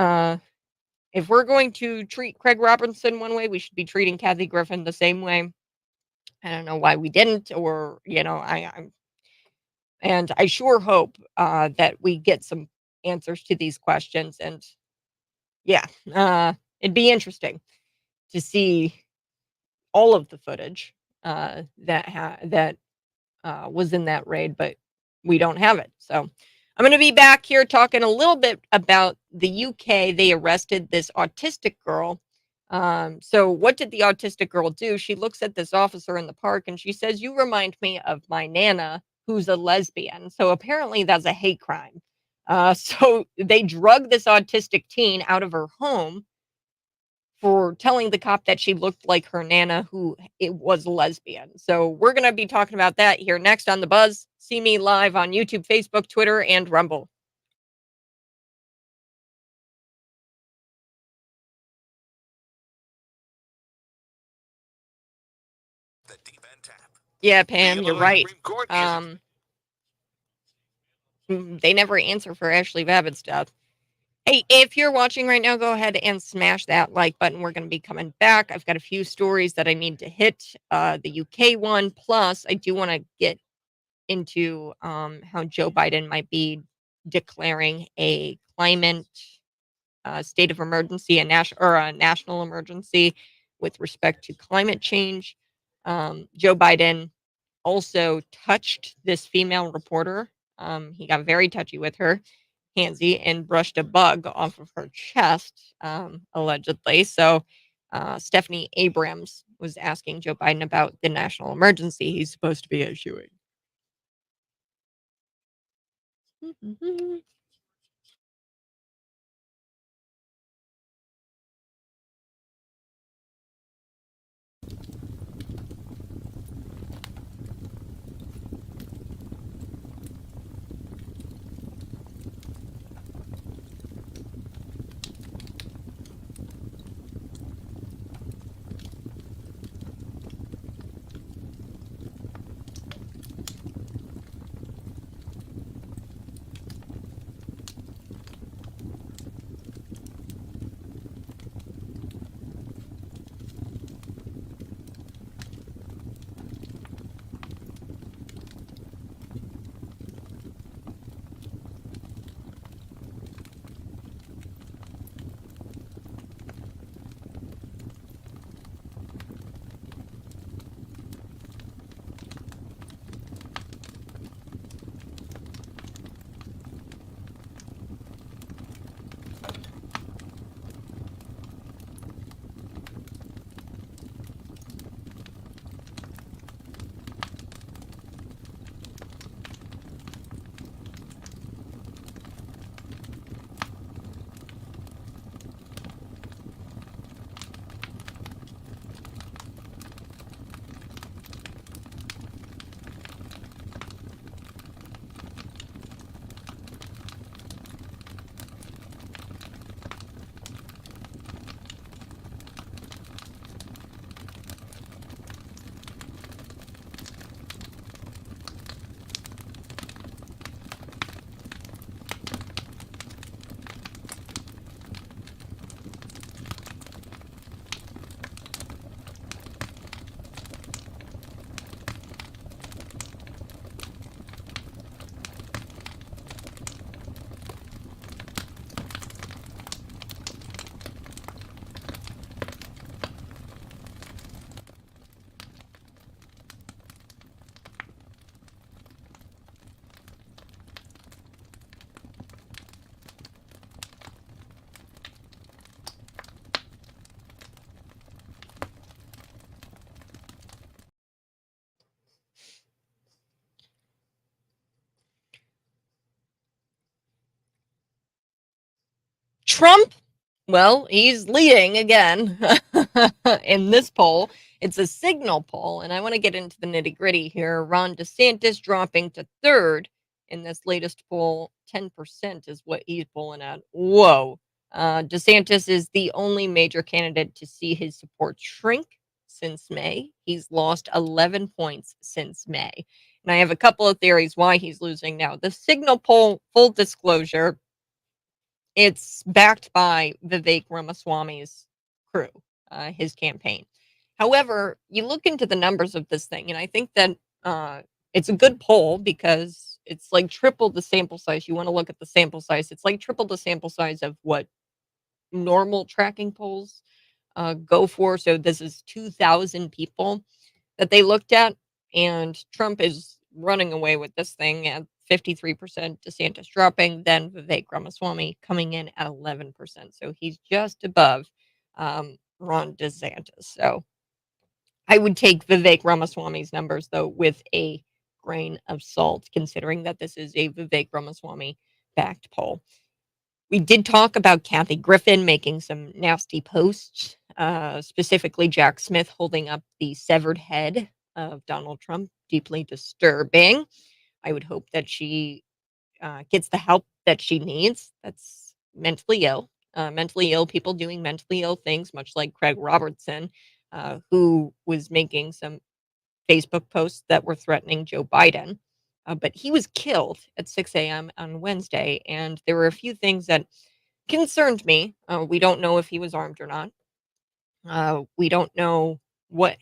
If we're going to treat Craig Robinson one way, we should be treating Kathy Griffin the same way. I don't know why we didn't, or and I sure hope that we get some answers to these questions. And yeah, it'd be interesting to see all of the footage that was in that raid, but we don't have it. So I'm going to be back here talking a little bit about the UK. They arrested this autistic girl. So what did the autistic girl do? She looks at this officer in the park and she says, "You remind me of my Nana, who's a lesbian." So apparently that's a hate crime. So they drug this autistic teen out of her home for telling the cop that she looked like her Nana, who it was a lesbian. So we're going to be talking about that here next on The Buzz. See me live on YouTube, Facebook, Twitter, and Rumble. Yeah, Pam, you're right. They never answer for Ashley Babbitt's death. Hey, if you're watching right now, go ahead and smash that like button. We're going to be coming back. I've got a few stories that I need to hit. The UK one, plus I do want to get into how Joe Biden might be declaring a climate state of emergency, a national emergency with respect to climate change. Joe Biden also touched this female reporter. He got very touchy with her, handsy, and brushed a bug off of her chest, allegedly. So Stephanie Abrams was asking Joe Biden about the national emergency he's supposed to be issuing. Trump, well, he's leading again in this poll. It's a Cygnal poll, and I want to get into the nitty gritty here. Ron DeSantis dropping to third in this latest poll. 10% is what he's polling at. Whoa. DeSantis is the only major candidate to see his support shrink since May. He's lost 11 points since May. And I have a couple of theories why he's losing now. The Cygnal poll, full disclosure, it's backed by Vivek Ramaswamy's crew, his campaign. However, you look into the numbers of this thing, and I think that it's a good poll because it's like triple the sample size. You want to look at the sample size. It's like triple the sample size of what normal tracking polls go for. So this is 2,000 people that they looked at, and Trump is running away with this thing at 53%, DeSantis dropping, then Vivek Ramaswamy coming in at 11%. So he's just above Ron DeSantis. So I would take Vivek Ramaswamy's numbers, though, with a grain of salt, considering that this is a Vivek Ramaswamy backed poll. We did talk about Kathy Griffin making some nasty posts, specifically Jack Smith holding up the severed head of Donald Trump. Deeply disturbing. I would hope that she gets the help that she needs. That's mentally ill. Mentally ill people doing mentally ill things, much like Craig Robertson, who was making some Facebook posts that were threatening Joe Biden. But he was killed at 6 a.m. on Wednesday, and there were a few things that concerned me. We don't know if he was armed or not. We don't know what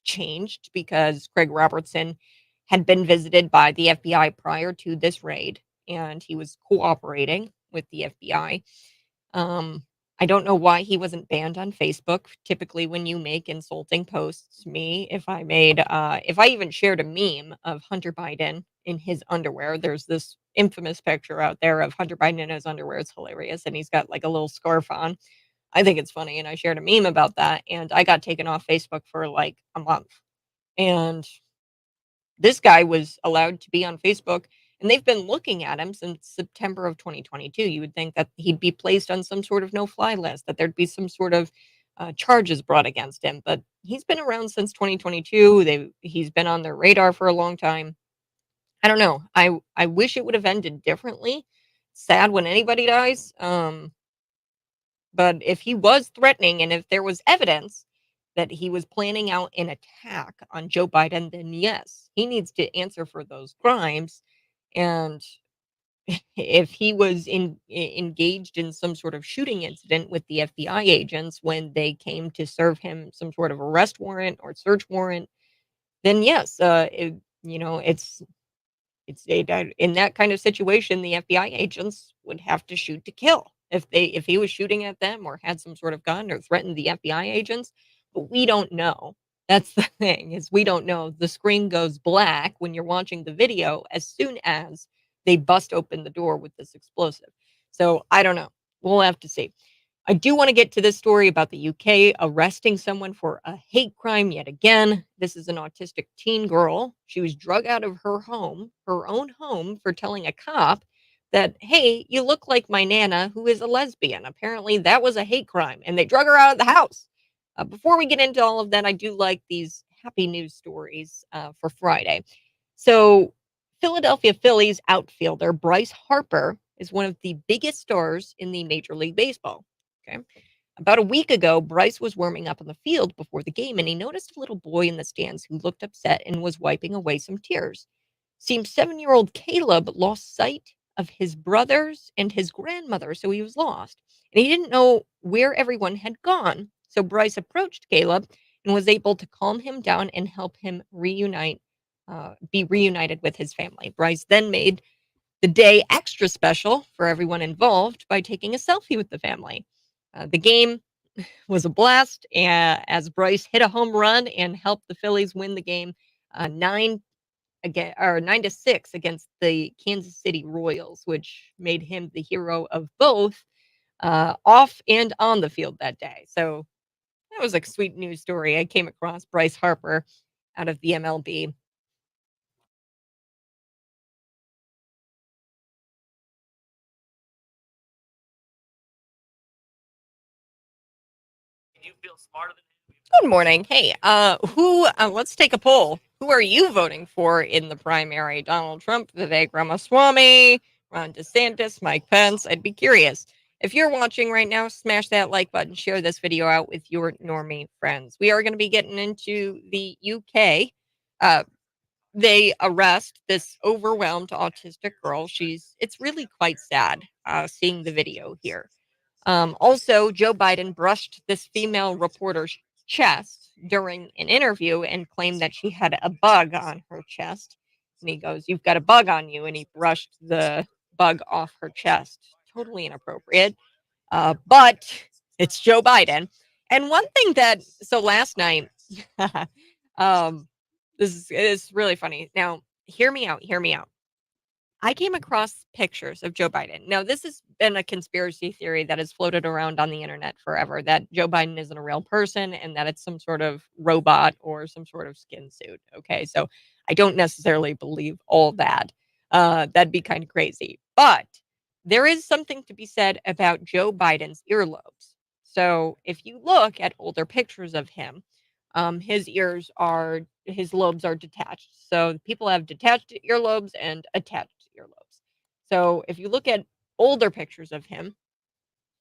changed because Craig Robertson had been visited by the FBI prior to this raid, and he was cooperating with the FBI. I don't know why he wasn't banned on Facebook. Typically, when you make insulting posts, if I even shared a meme of Hunter Biden in his underwear, there's this infamous picture out there of Hunter Biden in his underwear. It's hilarious, and he's got like a little scarf on. I think it's funny, and I shared a meme about that, and I got taken off Facebook for like a month. And this guy was allowed to be on Facebook, and they've been looking at him since September of 2022. You would think that he'd be placed on some sort of no-fly list, that there'd be some sort of charges brought against him. But he's been around since 2022. He's been on their radar for a long time. I don't know. I wish it would have ended differently. Sad when anybody dies. But if he was threatening, and if there was evidence that he was planning out an attack on Joe Biden, then yes, he needs to answer for those crimes. And if he was engaged in some sort of shooting incident with the FBI agents when they came to serve him some sort of arrest warrant or search warrant, then yes, in that kind of situation, the FBI agents would have to shoot to kill if he was shooting at them or had some sort of gun or threatened the FBI agents. But we don't know. That's the thing, is we don't know. The screen goes black when you're watching the video as soon as they bust open the door with this explosive. So I don't know. We'll have to see. I do want to get to this story about the UK arresting someone for a hate crime yet again. This is an autistic teen girl. She was drug out of her own home, for telling a cop that, hey, you look like my Nana, who is a lesbian. Apparently, that was a hate crime, and they drug her out of the house. Before we get into all of that, I do like these happy news stories for Friday. So, Philadelphia Phillies outfielder Bryce Harper is one of the biggest stars in the Major League Baseball. Okay. About a week ago, Bryce was warming up on the field before the game, and he noticed a little boy in the stands who looked upset and was wiping away some tears. Seems 7-year-old Caleb lost sight of his brothers and his grandmother, so he was lost. And he didn't know where everyone had gone. So Bryce approached Caleb and was able to calm him down and help him be reunited with his family. Bryce then made the day extra special for everyone involved by taking a selfie with the family. The game was a blast as Bryce hit a home run and helped the Phillies win the game 9-6 against the Kansas City Royals, which made him the hero of both off and on the field that day. So that was a sweet news story. I came across Bryce Harper out of the MLB. Good morning. Hey, let's take a poll. Who are you voting for in the primary? Donald Trump, Vivek Ramaswamy, Ron DeSantis, Mike Pence? I'd be curious. If you're watching right now, smash that like button, share this video out with your normie friends. We are going to be getting into the UK. They arrest this overwhelmed autistic girl. It's really quite sad seeing the video here. Also, Joe Biden brushed this female reporter's chest during an interview and claimed that she had a bug on her chest. And he goes, "You've got a bug on you." And he brushed the bug off her chest. Totally inappropriate. But it's Joe Biden. And one thing so last night, um, this is really funny. Now, hear me out. Hear me out. I came across pictures of Joe Biden. Now, this has been a conspiracy theory that has floated around on the internet forever, that Joe Biden isn't a real person and that it's some sort of robot or some sort of skin suit. Okay. So I don't necessarily believe all that. That'd be kind of crazy. But there is something to be said about Joe Biden's earlobes. So if you look at older pictures of him, his lobes are detached. So people have detached earlobes and attached earlobes. So if you look at older pictures of him,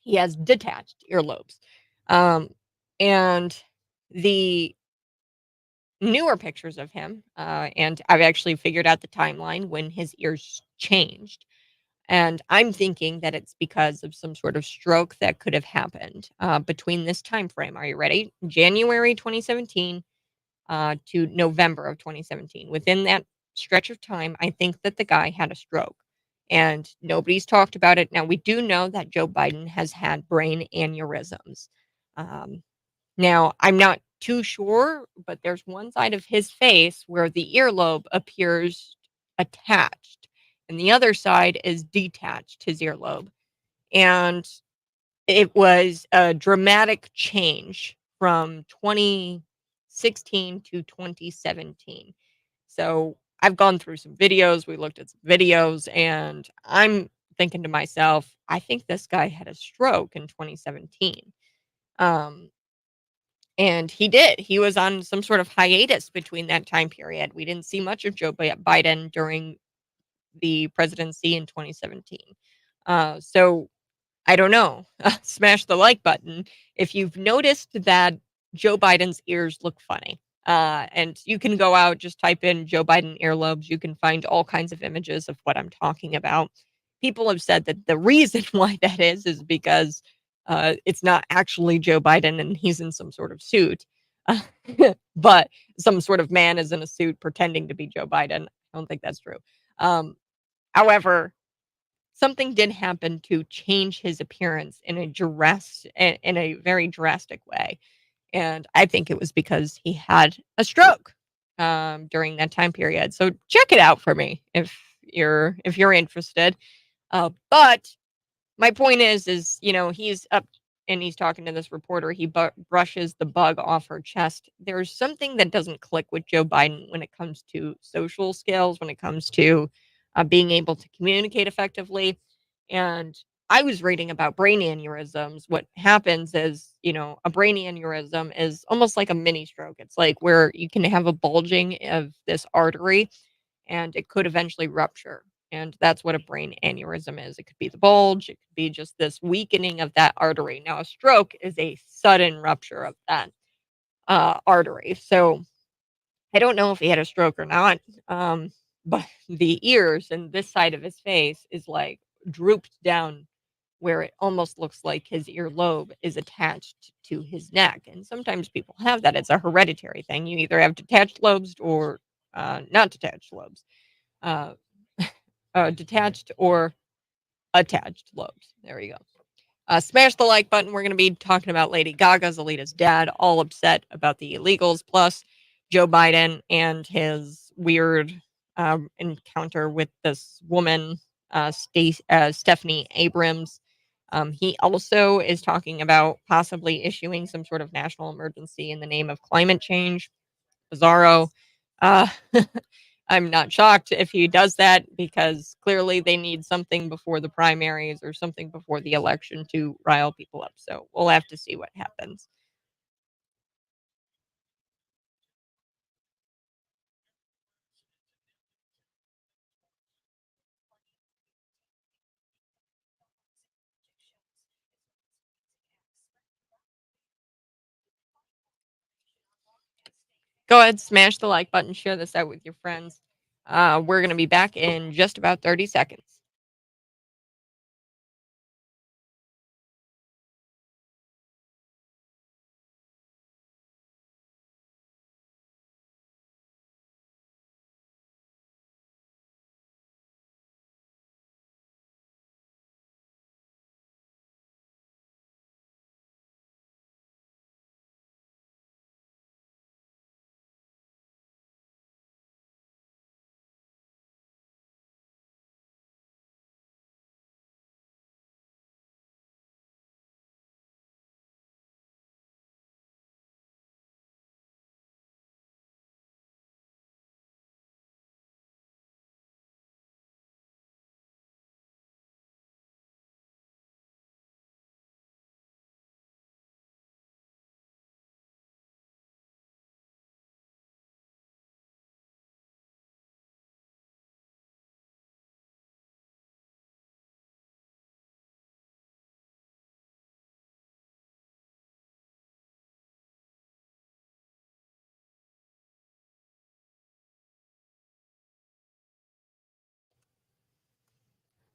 he has detached earlobes. And the newer pictures of him, and I've actually figured out the timeline when his ears changed. And I'm thinking that it's because of some sort of stroke that could have happened between this time frame. Are you ready? January 2017 to November of 2017. Within that stretch of time, I think that the guy had a stroke and nobody's talked about it. Now, we do know that Joe Biden has had brain aneurysms. Um, Now, I'm not too sure, but there's one side of his face where the earlobe appears attached and the other side is detached, his earlobe. And it was a dramatic change from 2016 to 2017. So I've gone through some videos. We looked at some videos, and I'm thinking to myself, I think this guy had a stroke in 2017. Um, and he did. He was on some sort of hiatus between that time period. We didn't see much of Joe Biden during the presidency in 2017. So I don't know. Smash the like button if you've noticed that Joe Biden's ears look funny. And you can go out, just type in Joe Biden earlobes. You can find all kinds of images of what I'm talking about. People have said that the reason why that is because it's not actually Joe Biden and he's in some sort of suit. Uh, but some sort of man is in a suit pretending to be Joe Biden. I don't think that's true. However, something did happen to change his appearance in a very drastic way, and I think it was because he had a stroke during that time period. So check it out for me if you're interested. But my point is he's up and he's talking to this reporter. He brushes the bug off her chest. There's something that doesn't click with Joe Biden when it comes to social skills, when it comes to being able to communicate effectively. And I was reading about brain aneurysms. What happens is, a brain aneurysm is almost like a mini stroke. It's like where you can have a bulging of this artery and it could eventually rupture. And that's what a brain aneurysm is. It could be the bulge, it could be just this weakening of that artery. Now, a stroke is a sudden rupture of that artery. So I don't know if he had a stroke or not, but the ears and this side of his face is like drooped down where it almost looks like his earlobe is attached to his neck. And sometimes people have that. It's a hereditary thing. You either have detached lobes or not detached lobes. Uh, Detached or attached lobes. There you go. Smash the like button. We're going to be talking about Lady Gaga's Elitist dad, all upset about the illegals, plus Joe Biden and his weird encounter with this woman, Stephanie Abrams. He also is talking about possibly issuing some sort of national emergency in the name of climate change. Bizarro. Uh, I'm not shocked if he does that because clearly they need something before the primaries or something before the election to rile people up. So we'll have to see what happens. Go ahead, smash the like button, share this out with your friends. We're going to be back in just about 30 seconds.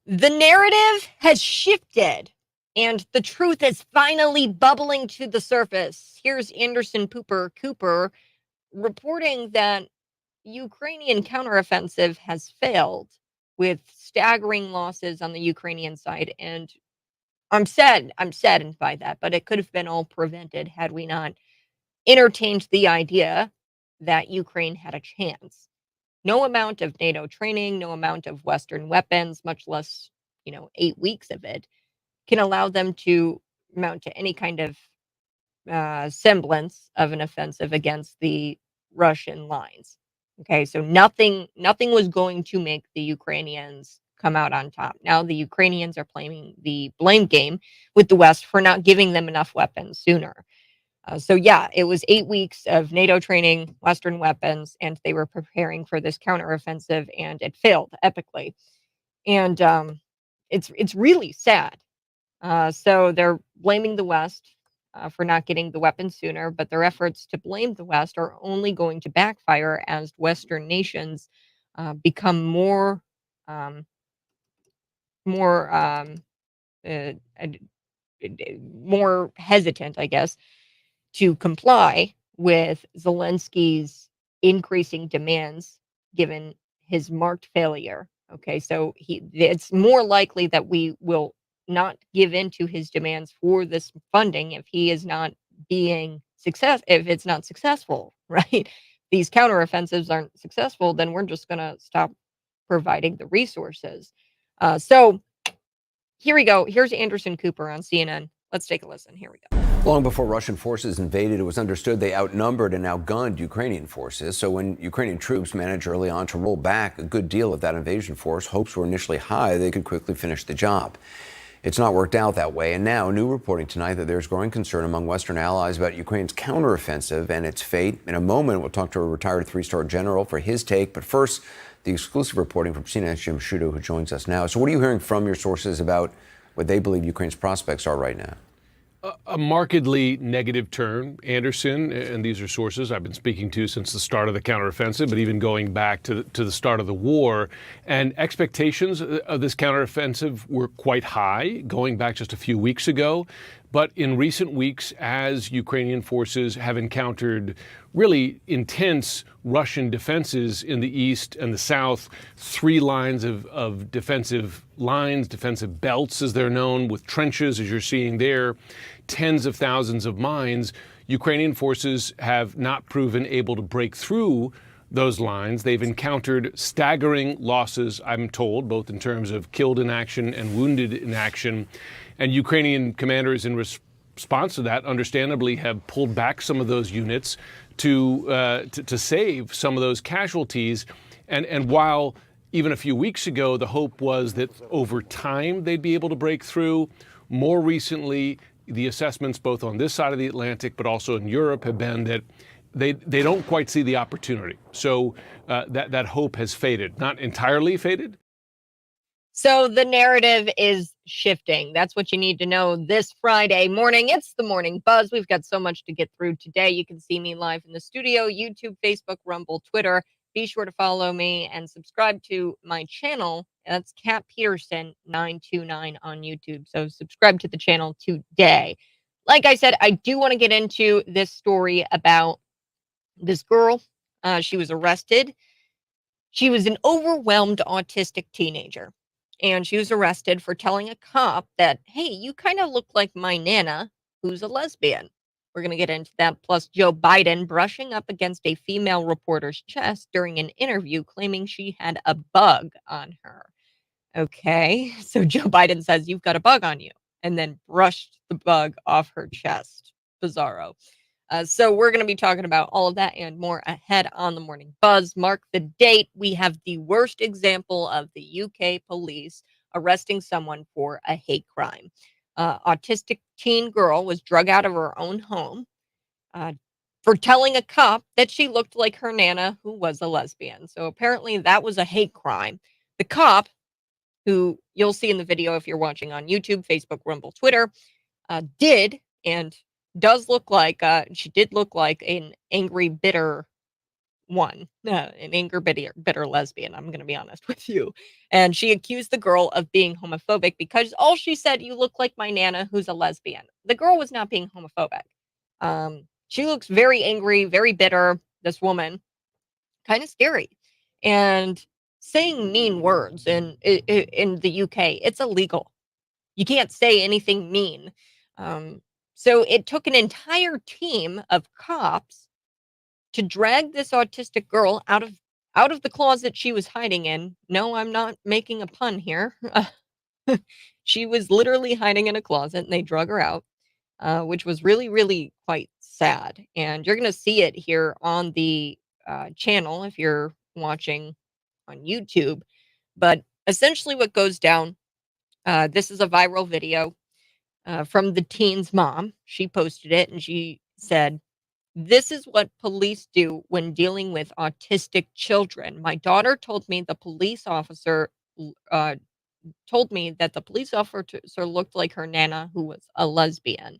The narrative has shifted, and the truth is finally bubbling to the surface. Here's Anderson Cooper reporting that Ukrainian counteroffensive has failed with staggering losses on the Ukrainian side. And I'm saddened by that, but it could have been all prevented had we not entertained the idea that Ukraine had a chance. No amount of NATO training, no amount of Western weapons, much less, 8 weeks of it, can allow them to mount to any kind of semblance of an offensive against the Russian lines. Okay, so nothing was going to make the Ukrainians come out on top. Now the Ukrainians are playing the blame game with the West for not giving them enough weapons sooner. So yeah, it was 8 weeks of NATO training, Western weapons, and they were preparing for this counteroffensive, and it failed epically. And it's really sad. So they're blaming the West for not getting the weapons sooner, but their efforts to blame the West are only going to backfire as Western nations become um, more, uh, ad- more hesitant, I guess, to comply with Zelensky's increasing demands given his marked failure. Okay, so it's more likely that we will not give in to his demands for this funding if he is not if it's not successful, right? These counteroffensives aren't successful, then we're just going to stop providing the resources. So here we go. Here's Anderson Cooper on CNN. Let's take a listen. Here we go. Long before Russian forces invaded, it was understood they outnumbered and outgunned Ukrainian forces. So when Ukrainian troops managed early on to roll back a good deal of that invasion force, hopes were initially high they could quickly finish the job. It's not worked out that way. And now, new reporting tonight that there's growing concern among Western allies about Ukraine's counteroffensive and its fate. In a moment, we'll talk to a retired three-star general for his take. But first, the exclusive reporting from CNN's Jim Sciutto, who joins us now. So what are you hearing from your sources about what they believe Ukraine's prospects are right now? A markedly negative turn, Anderson, and these are sources I've been speaking to since the start of the counteroffensive, but even going back to the start of the war. And expectations of this counteroffensive were quite high, going back just a few weeks ago. But in recent weeks, as Ukrainian forces have encountered really intense Russian defenses in the east and the south, 3 lines of defensive lines, defensive belts as they're known, with trenches, as you're seeing there, tens of thousands of mines, Ukrainian forces have not proven able to break through those lines. They've encountered staggering losses, I'm told, both in terms of killed in action and wounded in action. And Ukrainian commanders, in response to that, understandably have pulled back some of those units to save some of those casualties. And while even a few weeks ago the hope was that over time they'd be able to break through, more recently the assessments both on this side of the Atlantic but also in Europe have been that they don't quite see the opportunity. So that hope has faded, not entirely faded. So the narrative is shifting. That's what you need to know this Friday morning. It's the Morning Buzz. We've got so much to get through today. You can see me live in the studio, YouTube, Facebook, Rumble, Twitter. Be sure to follow me and subscribe to my channel. That's Kat Peterson 929 on YouTube. So subscribe to the channel today. Like I said, I do want to get into this story about this girl. She was arrested. She was an overwhelmed autistic teenager, and she was arrested for telling a cop that, hey, you kind of look like my Nana, who's a lesbian. We're going to get into that. Plus, Joe Biden brushing up against a female reporter's chest during an interview, claiming she had a bug on her. Okay, so Joe Biden says, you've got a bug on you, and then brushed the bug off her chest. Bizarro. So we're going to be talking about all of that and more ahead on the Morning Buzz. Mark the date. We have the worst example of the UK police arresting someone for a hate crime. Autistic teen girl was drug out of her own home uh, for telling a cop that she looked like her Nana, who was a lesbian. So apparently that was a hate crime. The cop, who you'll see in the video if you're watching on YouTube, Facebook, Rumble, Twitter, did and does look like she did look like an angry, bitter one, an angry, bitter lesbian. I'm going to be honest with you. And she accused the girl of being homophobic because all she said, you look like my Nana, who's a lesbian. The girl was not being homophobic. She looks very angry, very bitter. This woman, kind of scary, and saying mean words in the UK, it's illegal. You can't say anything mean. So it took an entire team of cops to drag this autistic girl out of the closet she was hiding in. No, I'm not making a pun here. She was literally hiding in a closet, and they drug her out, which was really, really quite sad. And you're going to see it here on the channel if you're watching on YouTube. But essentially, what goes down, this is a viral video from the teen's mom. She posted it and she said, this is what police do when dealing with autistic children. My daughter told me the police officer uh, told me that the police officer looked like her Nana, who was a lesbian.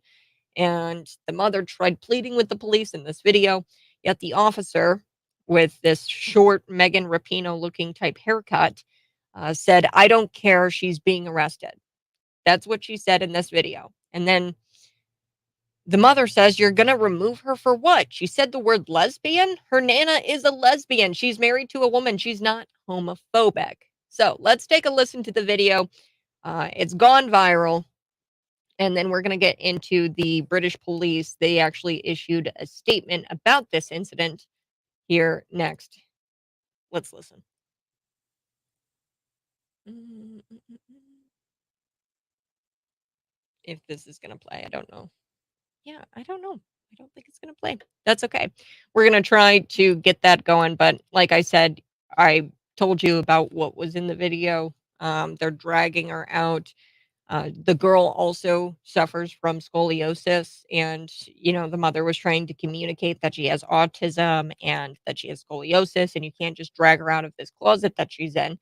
And the mother tried pleading with the police in this video, yet the officer, with this short Megan Rapinoe looking type haircut, said, I don't care, she's being arrested. That's what she said in this video. And then the mother says, you're going to remove her for what? She said the word lesbian. Her Nana is a lesbian. She's married to a woman. She's not homophobic. So let's take a listen to the video. It's gone viral. And then we're going to get into the British police. They actually issued a statement about this incident here next. Let's listen. If this is going to play, I don't know. Yeah, I don't know. I don't think it's going to play. That's okay. We're going to try to get that going. But like I said, I told you about what was in the video. They're dragging her out. The girl also suffers from scoliosis. And, you know, the mother was trying to communicate that she has autism and that she has scoliosis. And you can't just drag her out of this closet that she's in.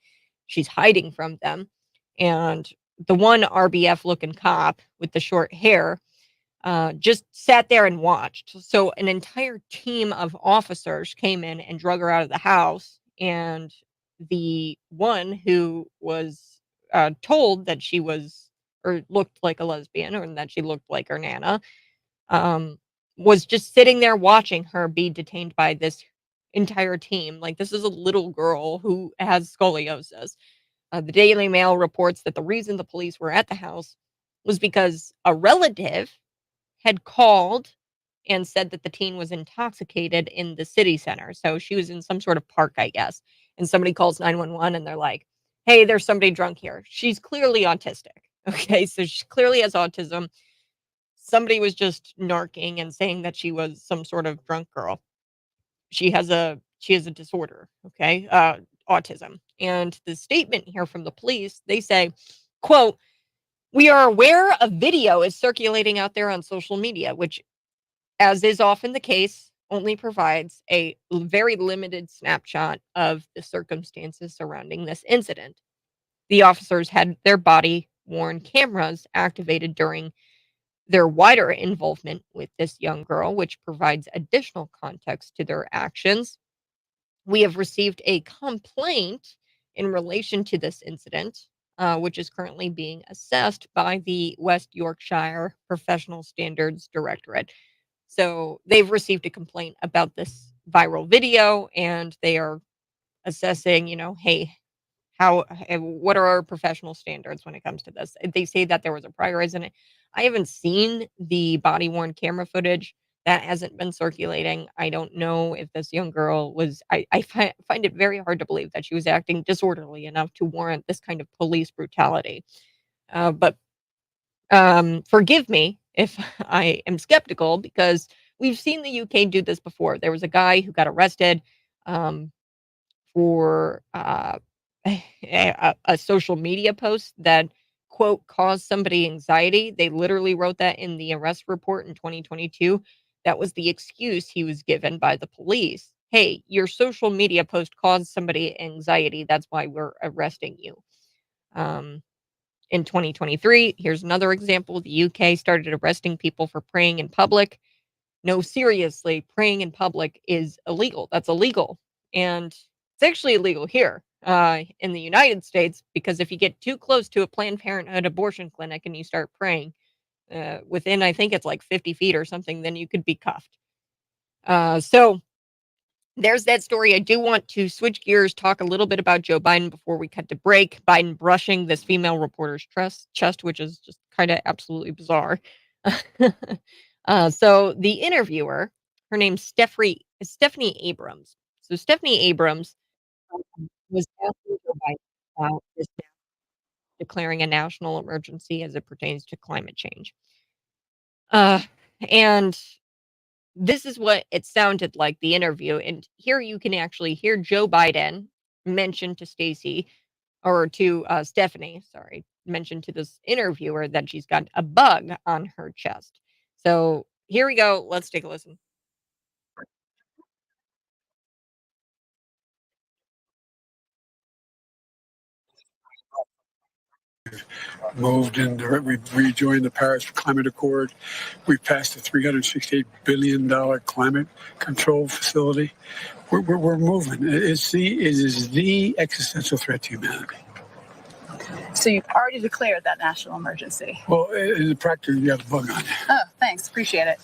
She's hiding from them. And the one RBF looking cop with the short hair just sat there and watched. So an entire team of officers came in and drug her out of the house. And the one who was told that she was or looked like a lesbian or that she looked like her Nana was just sitting there watching her be detained by this entire team. Like, this is a little girl who has scoliosis. The Daily Mail reports that the reason the police were at the house was because a relative had called and said that the teen was intoxicated in the city center. So she was in some sort of park, I guess. And somebody calls 911 and they're like, hey, there's somebody drunk here. She's clearly autistic. Okay. So she clearly has autism. Somebody was just narking and saying that she was some sort of drunk girl. She has a disorder. Okay. Autism. And the statement here from the police, they say, quote, we are aware a video is circulating out there on social media, which, as is often the case, only provides a very limited snapshot of the circumstances surrounding this incident. The officers had their body-worn cameras activated during their wider involvement with this young girl, which provides additional context to their actions. We have received a complaint in relation to this incident, which is currently being assessed by the West Yorkshire Professional Standards Directorate. So they've received a complaint about this viral video and they are assessing, hey, what are our professional standards when it comes to this? They say that there was a prior incident. I haven't seen the body worn camera footage. That hasn't been circulating. I don't know if this young girl was. I find it very hard to believe that she was acting disorderly enough to warrant this kind of police brutality. But forgive me if I am skeptical because we've seen the UK do this before. There was a guy who got arrested um, for a social media post that quote caused somebody anxiety. They literally wrote that in the arrest report in 2022. That was the excuse he was given by the police. Hey, your social media post caused somebody anxiety. That's why we're arresting you. Um, in 2023, here's another example. The UK started arresting people for praying in public. No, seriously, praying in public is illegal. That's illegal. And it's actually illegal here in the United States because if you get too close to a Planned Parenthood abortion clinic and you start praying within, I think it's like 50 feet or something, then you could be cuffed. So there's that story. I do want to switch gears, talk a little bit about Joe Biden before we cut to break. Biden brushing this female reporter's chest, which is just kind of absolutely bizarre. So the interviewer, her name's Stephanie Abrams. So Stephanie Abrams was asking Joe Biden about this declaring a national emergency as it pertains to climate change. Uh, and this is what it sounded like, the interview, and here you can actually hear Joe Biden mention to Stephanie, sorry, mention to this interviewer that she's got a bug on her chest. So here we go. Let's take a listen. Moved and we rejoined the Paris Climate Accord. We passed a $368 billion climate control facility. We're moving. It is the existential threat to humanity. So you've already declared that national emergency? Well, in practice, you got a bug on it. Oh, thanks. Appreciate it.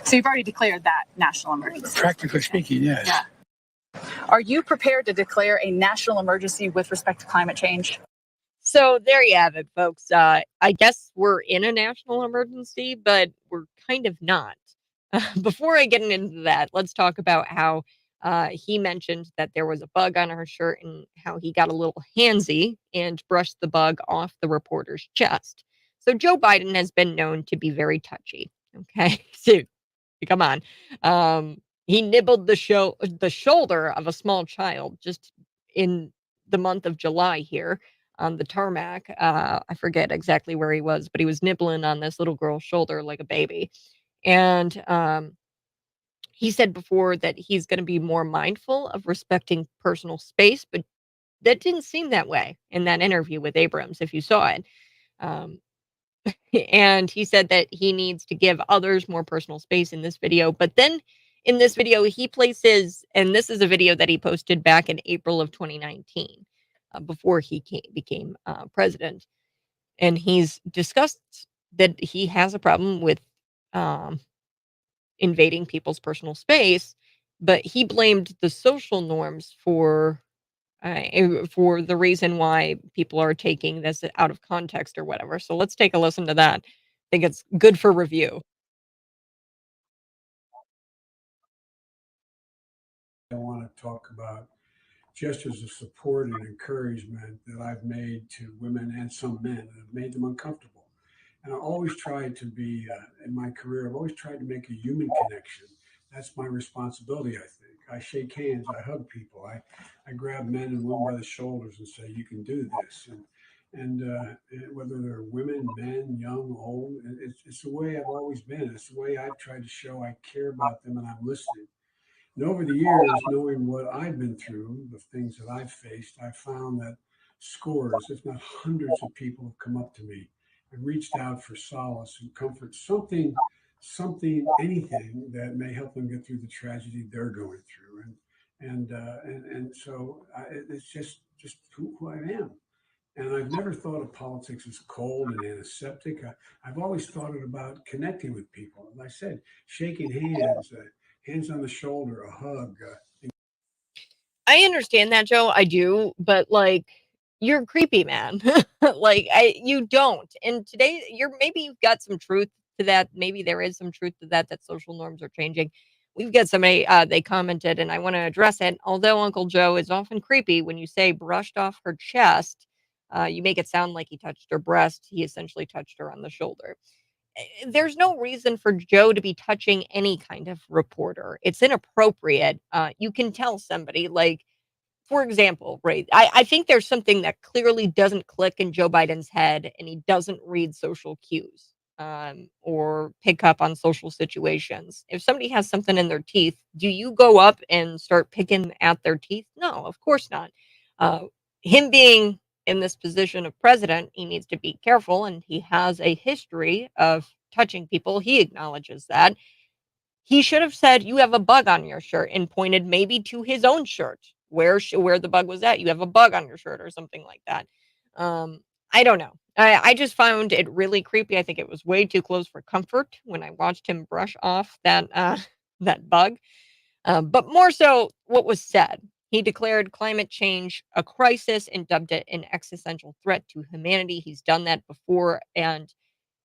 So you've already declared that national emergency? Practically speaking, yes. Yeah. Are you prepared to declare a national emergency with respect to climate change? So there you have it, folks. I guess we're in a national emergency, but we're kind of not. Before I get into that, let's talk about how he mentioned that there was a bug on her shirt and how he got a little handsy and brushed the bug off the reporter's chest. So Joe Biden has been known to be very touchy. Okay, so come on. He nibbled the shoulder of a small child just in the month of July here on the tarmac. I forget exactly where he was, but he was nibbling on this little girl's shoulder like a baby. And he said before that he's going to be more mindful of respecting personal space, but that didn't seem that way in that interview with Abrams, if you saw it. Um, and he said that he needs to give others more personal space in this video. But then in this video, he places, and this is a video that he posted back in April of 2019, before he became president. And he's discussed that he has a problem with um, invading people's personal space, but he blamed the social norms for the reason why people are taking this out of context or whatever. So let's take a listen to that. I think it's good for review. I want to talk about gestures of support and encouragement that I've made to women and some men that have made them uncomfortable. And I always tried to be, in my career, I've always tried to make a human connection. That's my responsibility, I think. I shake hands, I hug people, I grab men and women by the shoulders and say, you can do this. And whether they're women, men, young, old, it's the way I've always been. It's the way I've tried to show I care about them and I'm listening. And over the years, knowing what I've been through, the things that I've faced, I found that scores, if not hundreds of people have come up to me and reached out for solace and comfort, anything that may help them get through the tragedy they're going through. And so it's just who I am. And I've never thought of politics as cold and antiseptic. I've always thought it about connecting with people. As I said, shaking hands, hands on the shoulder, a hug. I understand that, Joe. I do, but like you're creepy, man. Like you don't. And today maybe you've got some truth to that. Maybe there is some truth to that social norms are changing. We've got somebody they commented and I want to address it. Although Uncle Joe is often creepy when you say brushed off her chest, you make it sound like he touched her breast. He essentially touched her on the shoulder. There's no reason for Joe to be touching any kind of reporter. It's inappropriate. You can tell somebody, like, for example, right? I think there's something that clearly doesn't click in Joe Biden's head, and he doesn't read social cues or pick up on social situations. If somebody has something in their teeth, do you go up and start picking at their teeth? No, of course not. Uh, him being in this position of president, he needs to be careful, and he has a history of touching people. He acknowledges that. He should have said, "You have a bug on your shirt," and pointed maybe to his own shirt where the bug was at. "You have a bug on your shirt," or something like that. I don't know. I just found it really creepy. I think it was way too close for comfort when I watched him brush off that that bug. But more so, what was said. He declared climate change a crisis and dubbed it an existential threat to humanity. He's done that before, and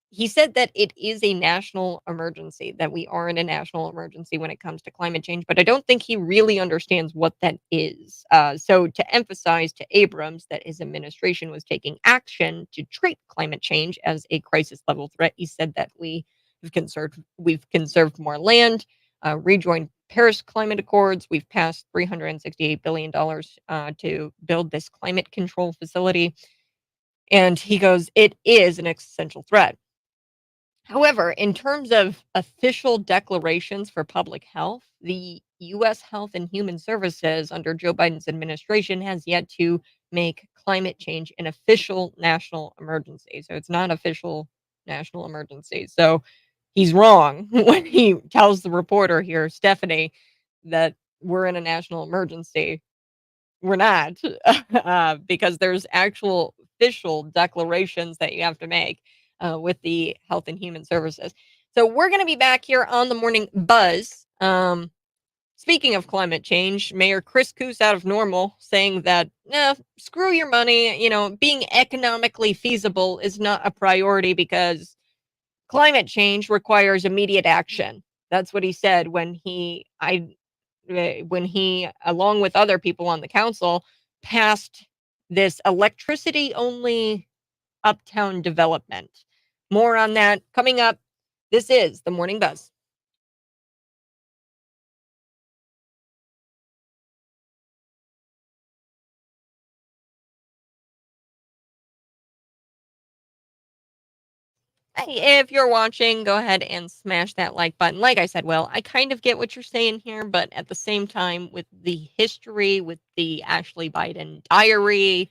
he said that it is a national emergency, that we are in a national emergency when it comes to climate change, but I don't think he really understands what that is. So to emphasize to Abrams that his administration was taking action to treat climate change as a crisis level threat, he said that we've conserved more land, rejoined Paris climate accords, we've passed $368 billion to build this climate control facility. And he goes, it is an existential threat. However, in terms of official declarations for public health, the U.S. Health and Human Services under Joe Biden's administration has yet to make climate change an official national emergency. So it's not official national emergency. So he's wrong when he tells the reporter here, Stephanie, that we're in a national emergency. We're not, because there's actual official declarations that you have to make with the Health and Human Services. So we're going to be back here on the Morning Buzz. Speaking of climate change, Mayor Chris Coos out of Normal saying that, screw your money. Being economically feasible is not a priority because climate change requires immediate action. That's what he said when he, along with other people on the council, passed this electricity only uptown development. More on that coming up. This is the Morning Buzz. Hey, if you're watching, go ahead and smash that like button. Like I said, Will, I kind of get what you're saying here, but at the same time, with the history, with the Ashley Biden diary,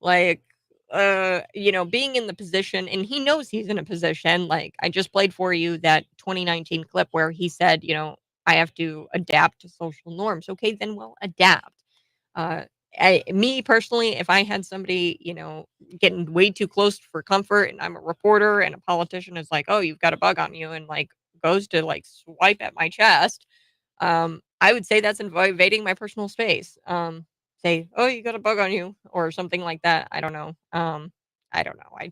like, being in the position, and he knows he's in a position. Like, I just played for you that 2019 clip where he said, I have to adapt to social norms. Okay, then we'll adapt. Uh, me personally, if I had somebody, getting way too close for comfort, and I'm a reporter and a politician is like, "Oh, you've got a bug on you," and like goes to like swipe at my chest, I would say that's invading my personal space. Say, "Oh, you got a bug on you," or something like that. I don't know. I don't know.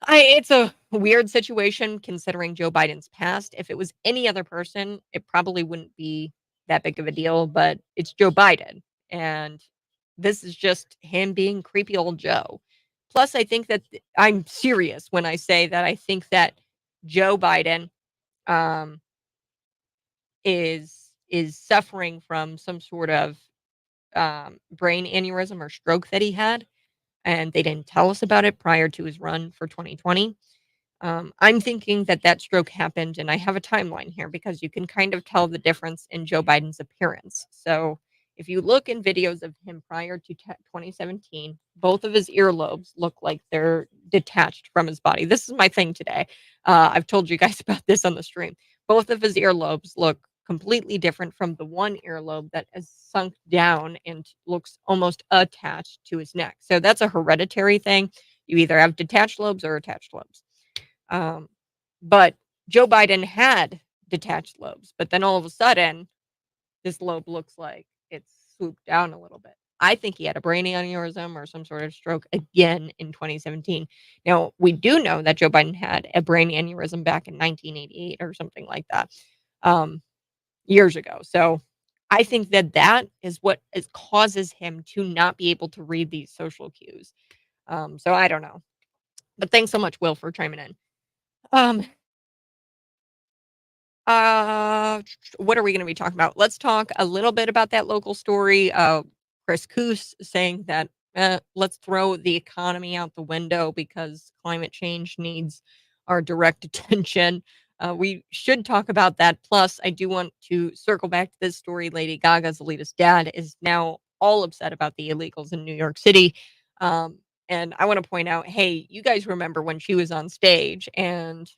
It's a weird situation considering Joe Biden's past. If it was any other person, it probably wouldn't be that big of a deal, but it's Joe Biden. And this is just him being creepy old Joe. Plus, I think that I'm serious when I say that I think that Joe Biden um, is suffering from some sort of brain aneurysm or stroke that he had, and they didn't tell us about it prior to his run for 2020. I'm thinking that stroke happened, and I have a timeline here because you can kind of tell the difference in Joe Biden's appearance. So If you look in videos of him prior to 2017, both of his earlobes look like they're detached from his body. This is my thing today. I've told you guys about this on the stream. Both of his earlobes look completely different from the one earlobe that is sunk down and looks almost attached to his neck. So that's a hereditary thing. You either have detached lobes or attached lobes. But Joe Biden had detached lobes, but then all of a sudden, this lobe looks like it's swooped down a little bit. I think he had a brain aneurysm or some sort of stroke again in 2017. Now, we do know that Joe Biden had a brain aneurysm back in 1988 or something like that, years ago. So I think that that is what causes him to not be able to read these social cues. So I don't know. But thanks so much, Will, for chiming in. Um, what are we going to be talking about? Let's talk a little bit about that local story. Chris Coos saying that let's throw the economy out the window because climate change needs our direct attention. We should talk about that. Plus, I do want to circle back to this story. Lady Gaga's elitist dad is now all upset about the illegals in New York City. And I want to point out, hey, you guys remember when she was on stage and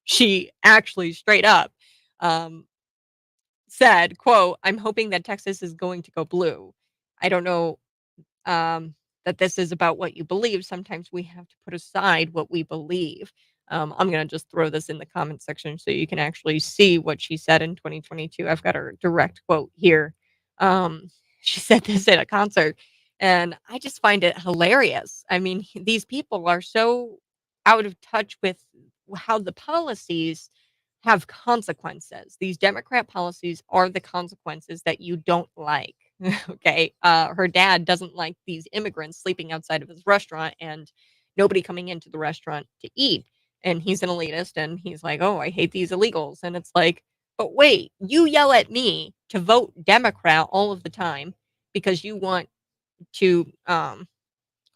she actually straight up um, said, quote, "I'm hoping that Texas is going to go blue. I don't know um, that this is about what you believe. Sometimes we have to put aside what we believe." I'm going to just throw this in the comment section so you can actually see what she said in 2022. I've got her direct quote here. Um, she said this at a concert, and I just find it hilarious. I mean, these people are so out of touch with how the policies have consequences. These Democrat policies are the consequences that you don't like. Okay. Her dad doesn't like these immigrants sleeping outside of his restaurant and nobody coming into the restaurant to eat. And he's an elitist and he's like, oh, I hate these illegals. And it's like, but wait, you yell at me to vote Democrat all of the time because you want to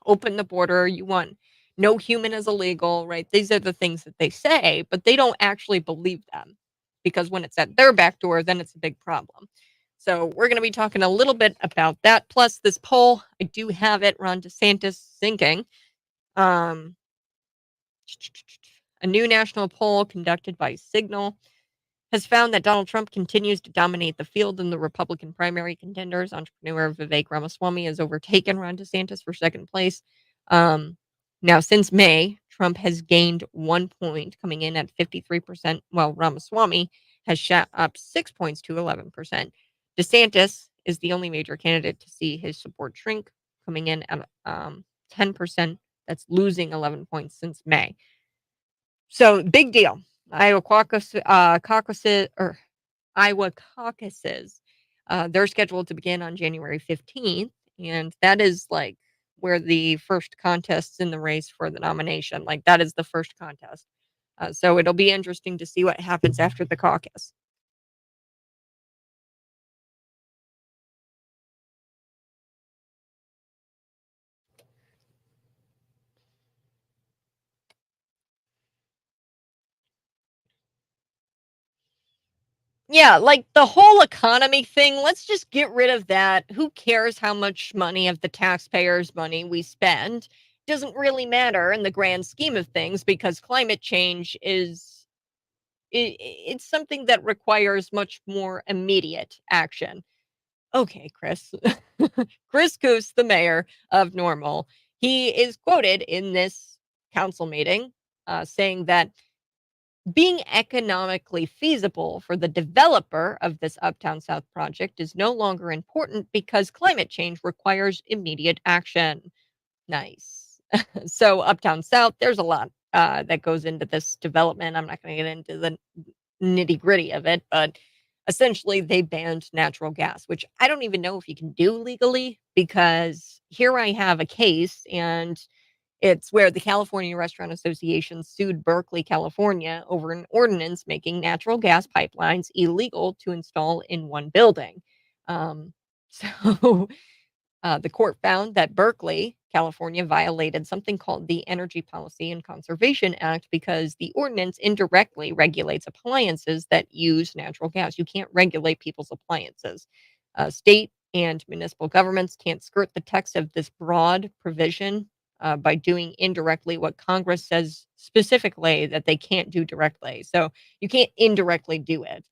open the border. You want no human is illegal, right? These are the things that they say, but they don't actually believe them because when it's at their back door, then it's a big problem. So we're going to be talking a little bit about that. Plus, this poll, I do have it. Ron DeSantis sinking. Um, a new national poll conducted by Cygnal has found that Donald Trump continues to dominate the field in the Republican primary contenders. Entrepreneur Vivek Ramaswamy has overtaken Ron DeSantis for second place. Um, Now, since May, Trump has gained 1 point, coming in at 53%, while Ramaswamy has shot up 6 points to 11%. DeSantis is the only major candidate to see his support shrink, coming in at 10%. That's losing 11 points since May. So big deal. Iowa Iowa caucuses. They're scheduled to begin on January 15th, and that is like where the first contests in the race for the nomination. Like that is the first contest. So it'll be interesting to see what happens after the caucus. Yeah, like the whole economy thing, let's just get rid of that. Who cares how much money of the taxpayers' money we spend? Doesn't really matter in the grand scheme of things because climate change is it's something that requires much more immediate action. Okay, Chris. Chris Coos, the mayor of Normal, he is quoted in this council meeting saying that being economically feasible for the developer of this Uptown South project is no longer important because climate change requires immediate action. Nice. So, Uptown South, there's a lot that goes into this development. I'm not going to get into the nitty gritty of it, but essentially they banned natural gas, which I don't even know if you can do legally because here I have a case and it's where the California Restaurant Association sued Berkeley, California over an ordinance making natural gas pipelines illegal to install in one building. So the court found that Berkeley, California, violated something called the Energy Policy and Conservation Act because the ordinance indirectly regulates appliances that use natural gas. You can't regulate people's appliances. State and municipal governments can't skirt the text of this broad provision by doing indirectly what Congress says specifically that they can't do directly. So you can't indirectly do it.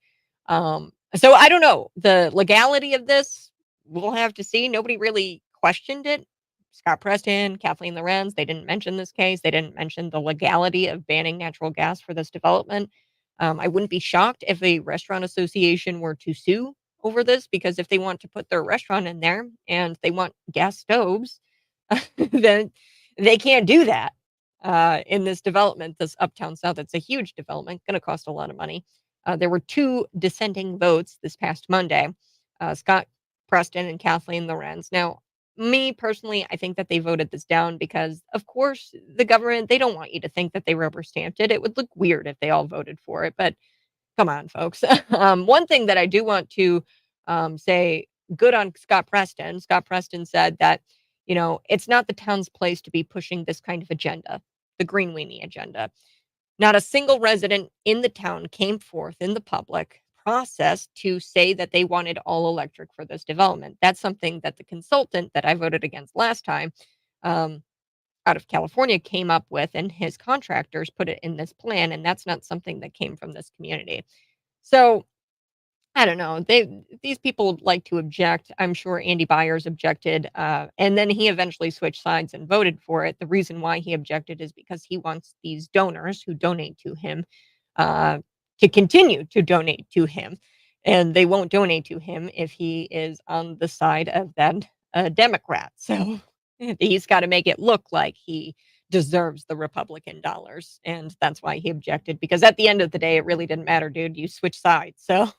So I don't know. The legality of this, we'll have to see. Nobody really questioned it. Scott Preston, Kathleen Lorenz, they didn't mention this case. They didn't mention the legality of banning natural gas for this development. I wouldn't be shocked if a restaurant association were to sue over this, because if they want to put their restaurant in there and they want gas stoves, then they can't do that in this development, this Uptown South. It's a huge development, going to cost a lot of money. There were two dissenting votes this past Monday, Scott Preston and Kathleen Lorenz. Now, me personally, I think that they voted this down because, of course, the government, they don't want you to think that they rubber stamped it. It would look weird if they all voted for it, but come on, folks. One thing that I do want to say good on Scott Preston. Scott Preston said that, it's not the town's place to be pushing this kind of agenda, the green weenie agenda. Not a single resident in the town came forth in the public process to say that they wanted all electric for this development. That's something that the consultant that I voted against last time, um, out of California, came up with, and his contractors put it in this plan, and that's not something that came from this community. So I don't know. These people like to object. I'm sure Andy Byers objected, and then he eventually switched sides and voted for it. The reason why he objected is because he wants these donors who donate to him uh, to continue to donate to him, and they won't donate to him if he is on the side of that Democrat. So he's got to make it look like he deserves the Republican dollars, and that's why he objected. Because at the end of the day, it really didn't matter, dude. You switch sides, so.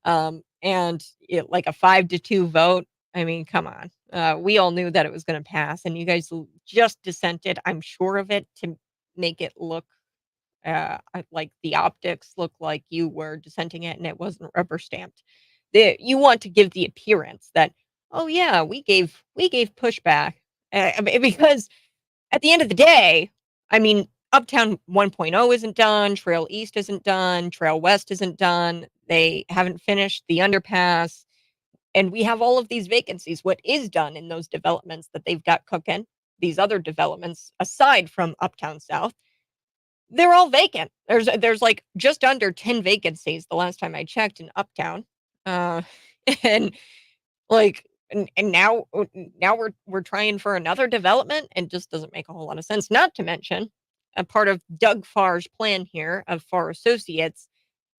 And like a 5-2 vote. I mean, come on. We all knew that it was going to pass, and you guys just dissented. I'm sure of it, to make it look like the optics look like you were dissenting it and it wasn't rubber stamped. You want to give the appearance that, oh yeah, we gave pushback, because at the end of the day, I mean, Uptown 1.0 isn't done, Trail East isn't done, Trail West isn't done. They haven't finished the underpass, and we have all of these vacancies. What is done in those developments that they've got cooking, these other developments aside from Uptown South, they're all vacant. There's like just under 10 vacancies the last time I checked in Uptown. Uh, and like and now we're trying for another development, and just doesn't make a whole lot of sense. Not to mention, a part of Doug Farr's plan here of Farr Associates,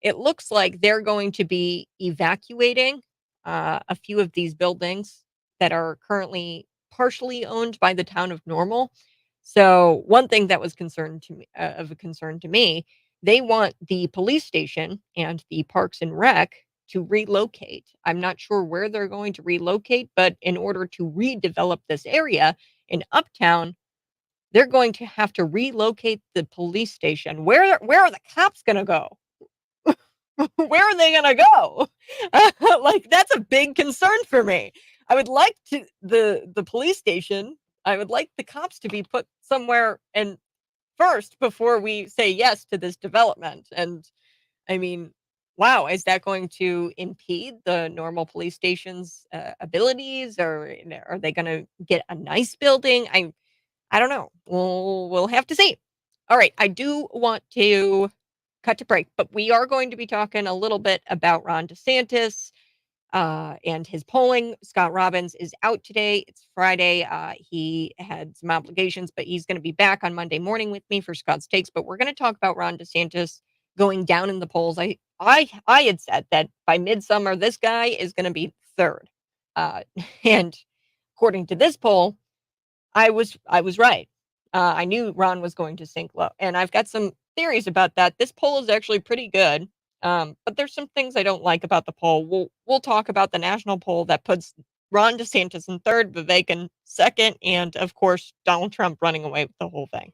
it looks like they're going to be evacuating a few of these buildings that are currently partially owned by the town of Normal. So one thing that was of a concern to me, they want the police station and the Parks and Rec to relocate. I'm not sure where they're going to relocate, but in order to redevelop this area in Uptown, they're going to have to relocate the police station. Where are the cops going to go? Where are they going to go? Like, that's a big concern for me. I would like the police station. I would like the cops to be put somewhere and first before we say yes to this development. And I mean, wow, is that going to impede the Normal police station's abilities, or are they going to get a nice building? I don't know. We'll have to see. All right, I do want to cut to break, but we are going to be talking a little bit about Ron DeSantis and his polling. Scott Robbins is out today. It's Friday. He had some obligations, but he's going to be back on Monday morning with me for Scott's Takes. But we're going to talk about Ron DeSantis going down in the polls. I had said that by midsummer, this guy is going to be third. And according to this poll, I was right. I knew Ron was going to sink low, and I've got some theories about that. This poll is actually pretty good, but there's some things I don't like about the poll. We'll talk about the national poll that puts Ron DeSantis in third, Vivek in second, and of course Donald Trump running away with the whole thing.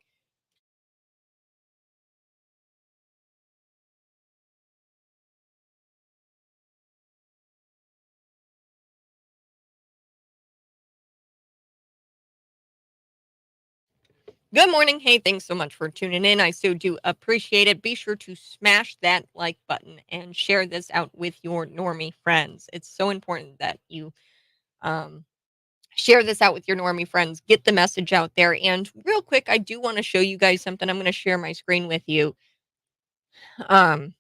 Good morning. Hey, thanks so much for tuning in. I so do appreciate it. Be sure to smash that like button and share this out with your normie friends. It's so important that you Um, Share this out with your normie friends. Get the message out there. And real quick, I do want to show you guys something. I'm going to share my screen with you. Um,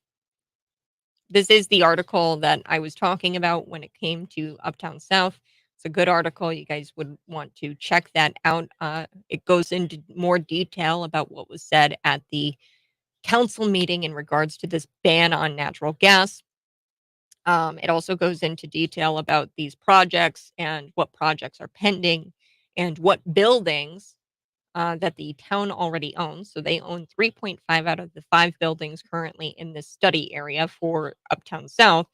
this is the article that I was talking about when it came to Uptown South. It's a good article. You guys would want to check that out. It goes into more detail about what was said at the council meeting in regards to this ban on natural gas. It also goes into detail about these projects and what projects are pending and what buildings that the town already owns. So they own 3.5 out of the 5 buildings currently in this study area for Uptown South.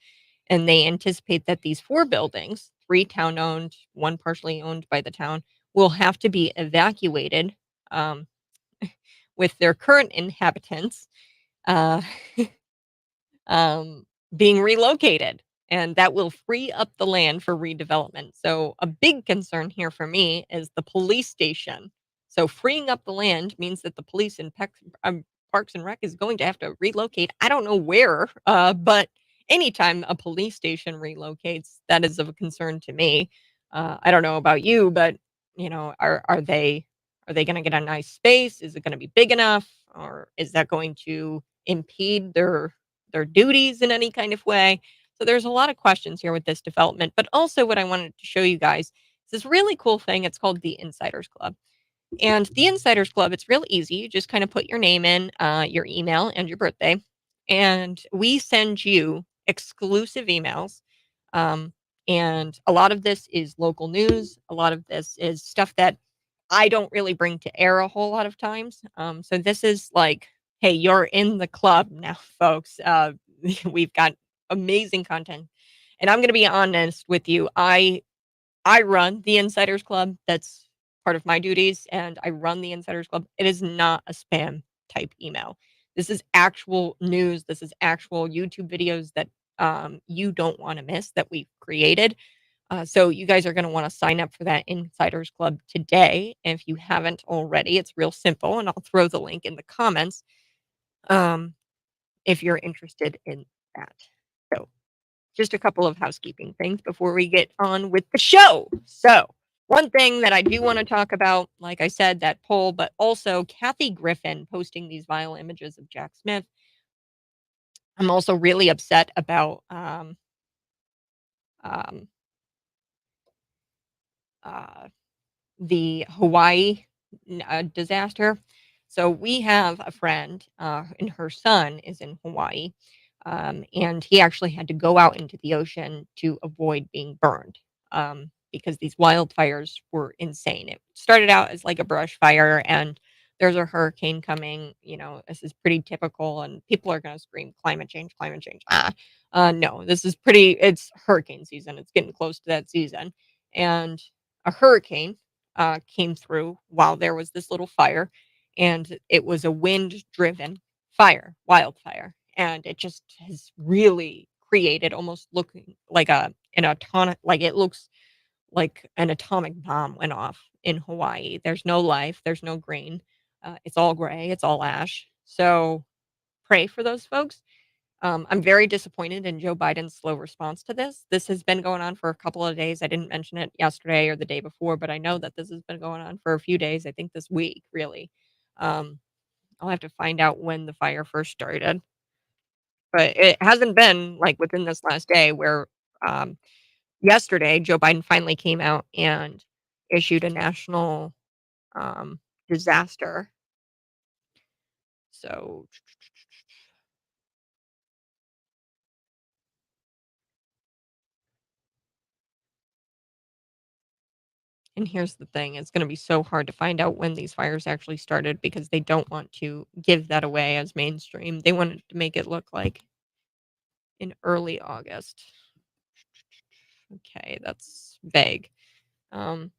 And they anticipate that these 4 buildings, 3 town owned, 1 partially owned by the town, will have to be evacuated um, with their current inhabitants. Uh, um, being relocated, and that will free up the land for redevelopment. So, a big concern here for me is the police station. So, freeing up the land means that the police in Parks and Rec is going to have to relocate. I don't know where, but anytime a police station relocates, that is of a concern to me. I don't know about you, but are they going to get a nice space? Is it going to be big enough, or is that going to impede their duties in any kind of way? So there's a lot of questions here with this development, but also what I wanted to show you guys is this really cool thing. It's called the Insiders Club. And the Insiders Club, it's real easy. You just kind of put your name in, your email, and your birthday, and we send you exclusive emails. Um, and a lot of this is local news. A lot of this is stuff that I don't really bring to air a whole lot of times. So this is like, hey, you're in the club now, folks. We've got amazing content, and I'm going to be honest with you. I run the Insiders Club. That's part of my duties, and I run the Insiders Club. It is not a spam type email. This is actual news. This is actual YouTube videos that you don't want to miss that we've created. So you guys are going to want to sign up for that Insiders Club today. If you haven't already, it's real simple, and I'll throw the link in the comments um, if you're interested in that. So just a couple of housekeeping things before we get on with the show. So one thing that I do want to talk about, like I said, that poll, but also Kathy Griffin posting these vile images of Jack Smith. I'm also really upset about um, uh, the Hawaii disaster. So we have a friend, and her son is in Hawaii, and he actually had to go out into the ocean to avoid being burned because these wildfires were insane. It started out as like a brush fire, and there's a hurricane coming. This is pretty typical, and people are going to scream climate change, climate change. No, this is pretty. It's hurricane season. It's getting close to that season, and a hurricane came through while there was this little fire, and it was a wind-driven wildfire, and it just has really created almost looking like an atomic, like it looks like an atomic bomb went off in Hawaii. There's no life, there's no green, it's all gray, it's all ash. So pray for those folks. I'm very disappointed in Joe Biden's slow response to this. This has been going on for a couple of days. I didn't mention it yesterday or the day before, but I know that this has been going on for a few days. I think this week, really. Um, I'll have to find out when the fire first started, but it hasn't been like within this last day where um, yesterday Joe Biden finally came out and issued a national disaster. So and here's the thing, it's gonna be so hard to find out when these fires actually started because they don't want to give that away as mainstream. They wanted to make it look like in early August. Okay, that's vague. Um,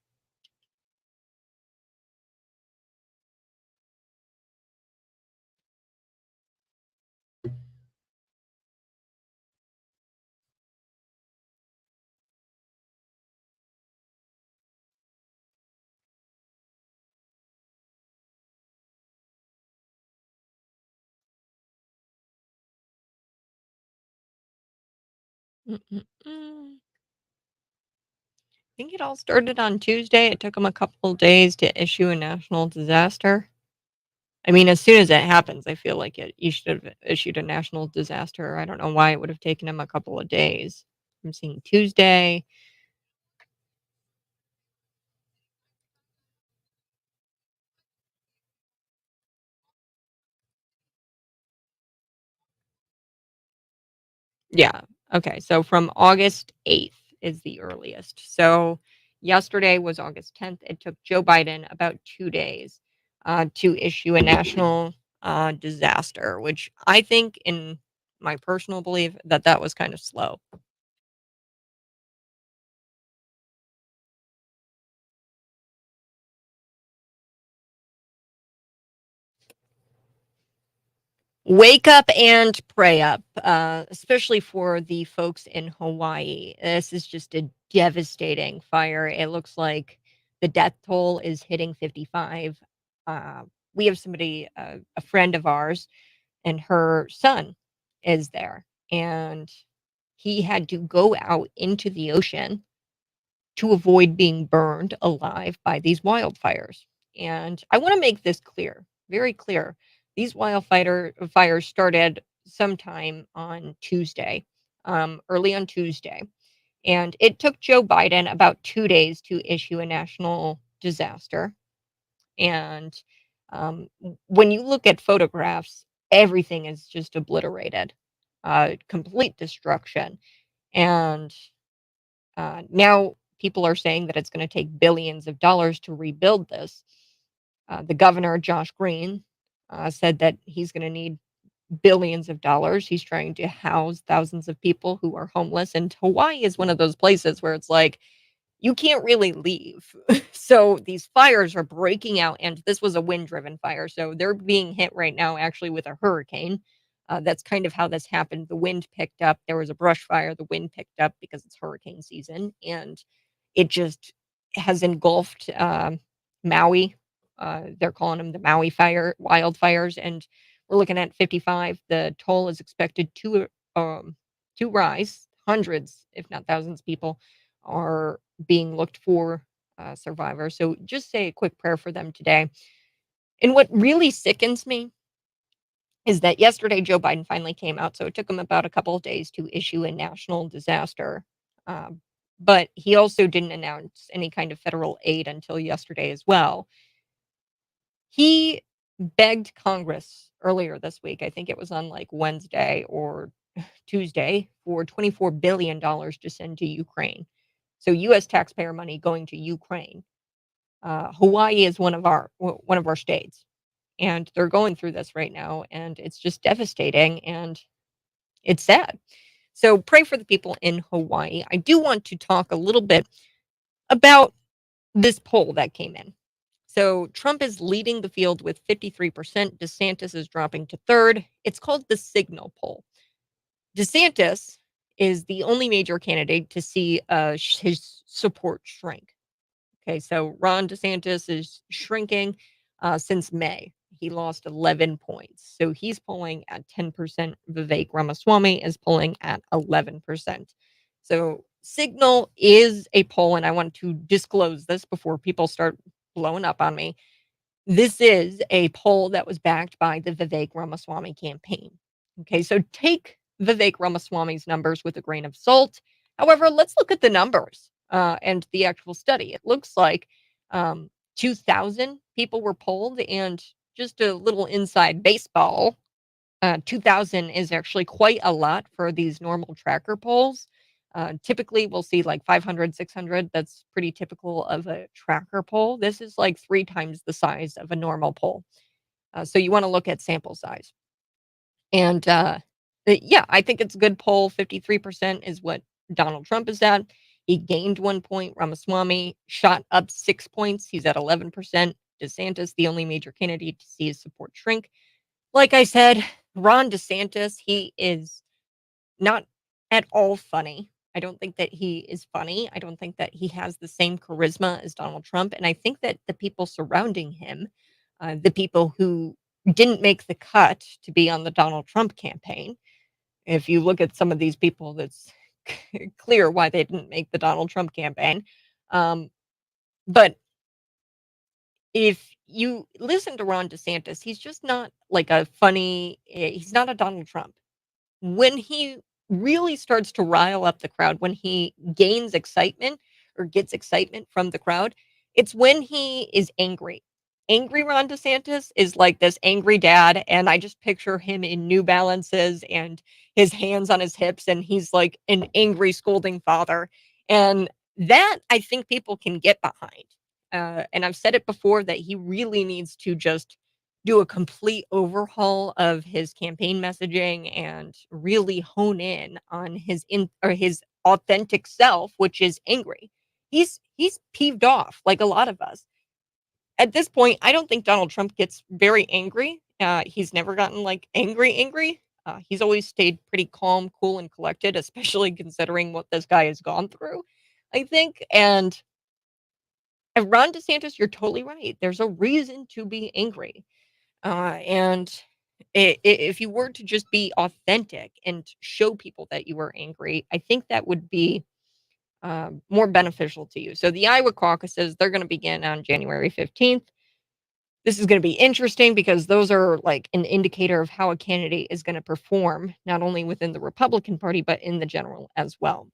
mm, mm, mm. think it all started on Tuesday. It took them a couple days to issue a national disaster. I mean, as soon as it happens, I feel like you should have issued a national disaster. I don't know why it would have taken him a couple of days. I'm seeing Tuesday. Yeah. Okay. So from August 8th is the earliest. So yesterday was August 10th. It took Joe Biden about 2 days to issue a national disaster, which I think, in my personal belief, that was kind of slow. Wake up and pray up, especially for the folks in Hawaii. This is just a devastating fire. It looks like the death toll is hitting 55. Uh, we have somebody, a friend of ours, and her son is there, and he had to go out into the ocean to avoid being burned alive by these wildfires. And I want to make this clear, very clear. These wildfire fires started sometime on Tuesday, early on Tuesday. And it took Joe Biden about 2 days to issue a national disaster. And when you look at photographs, everything is just obliterated, complete destruction. And now people are saying that it's going to take billions of dollars to rebuild this. The governor, Josh Green, said that he's going to need billions of dollars. He's trying to house thousands of people who are homeless. And Hawaii is one of those places where it's like, you can't really leave. So these fires are breaking out, and this was a wind driven fire. So they're being hit right now, actually, with a hurricane. That's kind of how this happened. The wind picked up. There was a brush fire. The wind picked up because it's hurricane season, and it just has engulfed Maui. They're calling them the Maui fire wildfires, and we're looking at 55. The toll is expected to rise. Hundreds, if not thousands, of people are being looked for, survivors. So just say a quick prayer for them today. And what really sickens me is that yesterday Joe Biden finally came out. So it took him about a couple of days to issue a national disaster. Um, but he also didn't announce any kind of federal aid until yesterday as well. He begged Congress earlier this week, I think it was on like Wednesday or Tuesday, for $24 billion to send to Ukraine. So U.S. taxpayer money going to Ukraine. Hawaii is one of our states, and they're going through this right now, and it's just devastating, and it's sad. So pray for the people in Hawaii. I do want to talk a little bit about this poll that came in. So Trump is leading the field with 53%. DeSantis is dropping to third. It's called the Cygnal poll. DeSantis is the only major candidate to see his support shrink. Okay, so Ron DeSantis is shrinking since May. He lost 11 points. So he's polling at 10%. Vivek Ramaswamy is polling at 11%. So Signal is a poll, and I want to disclose this before people start blowing up on me. This is a poll that was backed by the Vivek Ramaswamy campaign. Okay, so take Vivek Ramaswamy's numbers with a grain of salt. However, let's look at the numbers and the actual study. It looks like 2,000 people were polled, and just a little inside baseball, 2,000 is actually quite a lot for these normal tracker polls. Typically, we'll see like 500, 600. That's pretty typical of a tracker poll. This is like 3 times the size of a normal poll. So you want to look at sample size. And yeah, I think it's a good poll. 53% is what Donald Trump is at. He gained 1 point. Ramaswamy shot up 6 points. He's at 11%. DeSantis, the only major candidate to see his support shrink. Like I said, Ron DeSantis, he is not at all funny. I don't think that he is funny. I don't think that he has the same charisma as Donald Trump. And I think that the people surrounding him, the people who didn't make the cut to be on the Donald Trump campaign, if you look at some of these people, that's clear why they didn't make the Donald Trump campaign. Um, but if you listen to Ron DeSantis, he's just not like a funny, he's not a Donald Trump. When he really starts to rile up the crowd, when he gains excitement or gets excitement from the crowd, it's when he is angry. Angry Ron DeSantis is like this angry dad, and I just picture him in New Balances and his hands on his hips, and he's like an angry, scolding father. And that I think people can get behind. And I've said it before that he really needs to just do a complete overhaul of his campaign messaging and really hone in on his authentic self, which is angry. He's peeved off like a lot of us. At this point, I don't think Donald Trump gets very angry. He's never gotten like angry. He's always stayed pretty calm, cool, and collected, especially considering what this guy has gone through, I think. And Ron DeSantis, you're totally right. There's a reason to be angry. And if you were to just be authentic and show people that you were angry, I think that would be more beneficial to you. So the Iowa caucuses, they're going to begin on January 15th. This is going to be interesting because those are like an indicator of how a candidate is going to perform, not only within the Republican Party, but in the general as well.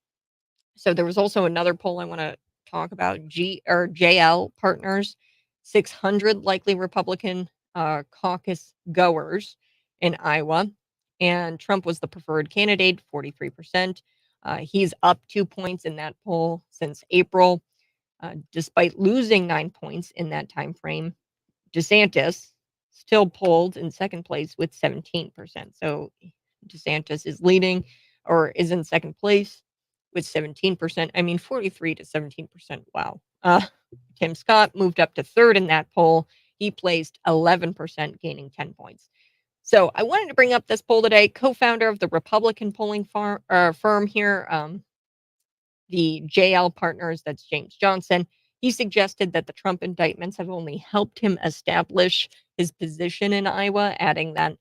So there was also another poll I want to talk about, JL Partners, 600 likely Republican caucus goers in Iowa, and Trump was the preferred candidate, 43%. He's up 2 points in that poll since April, despite losing 9 points in that time frame. DeSantis still polled in second place with 17%. So DeSantis is leading or is in second place with 17%. I mean, 43 to 17%. Wow. Tim Scott moved up to third in that poll. He placed 11%, gaining 10 points. So I wanted to bring up this poll today. Co-founder of the Republican polling firm here, the JL Partners, that's James Johnson. He suggested that the Trump indictments have only helped him establish his position in Iowa, adding that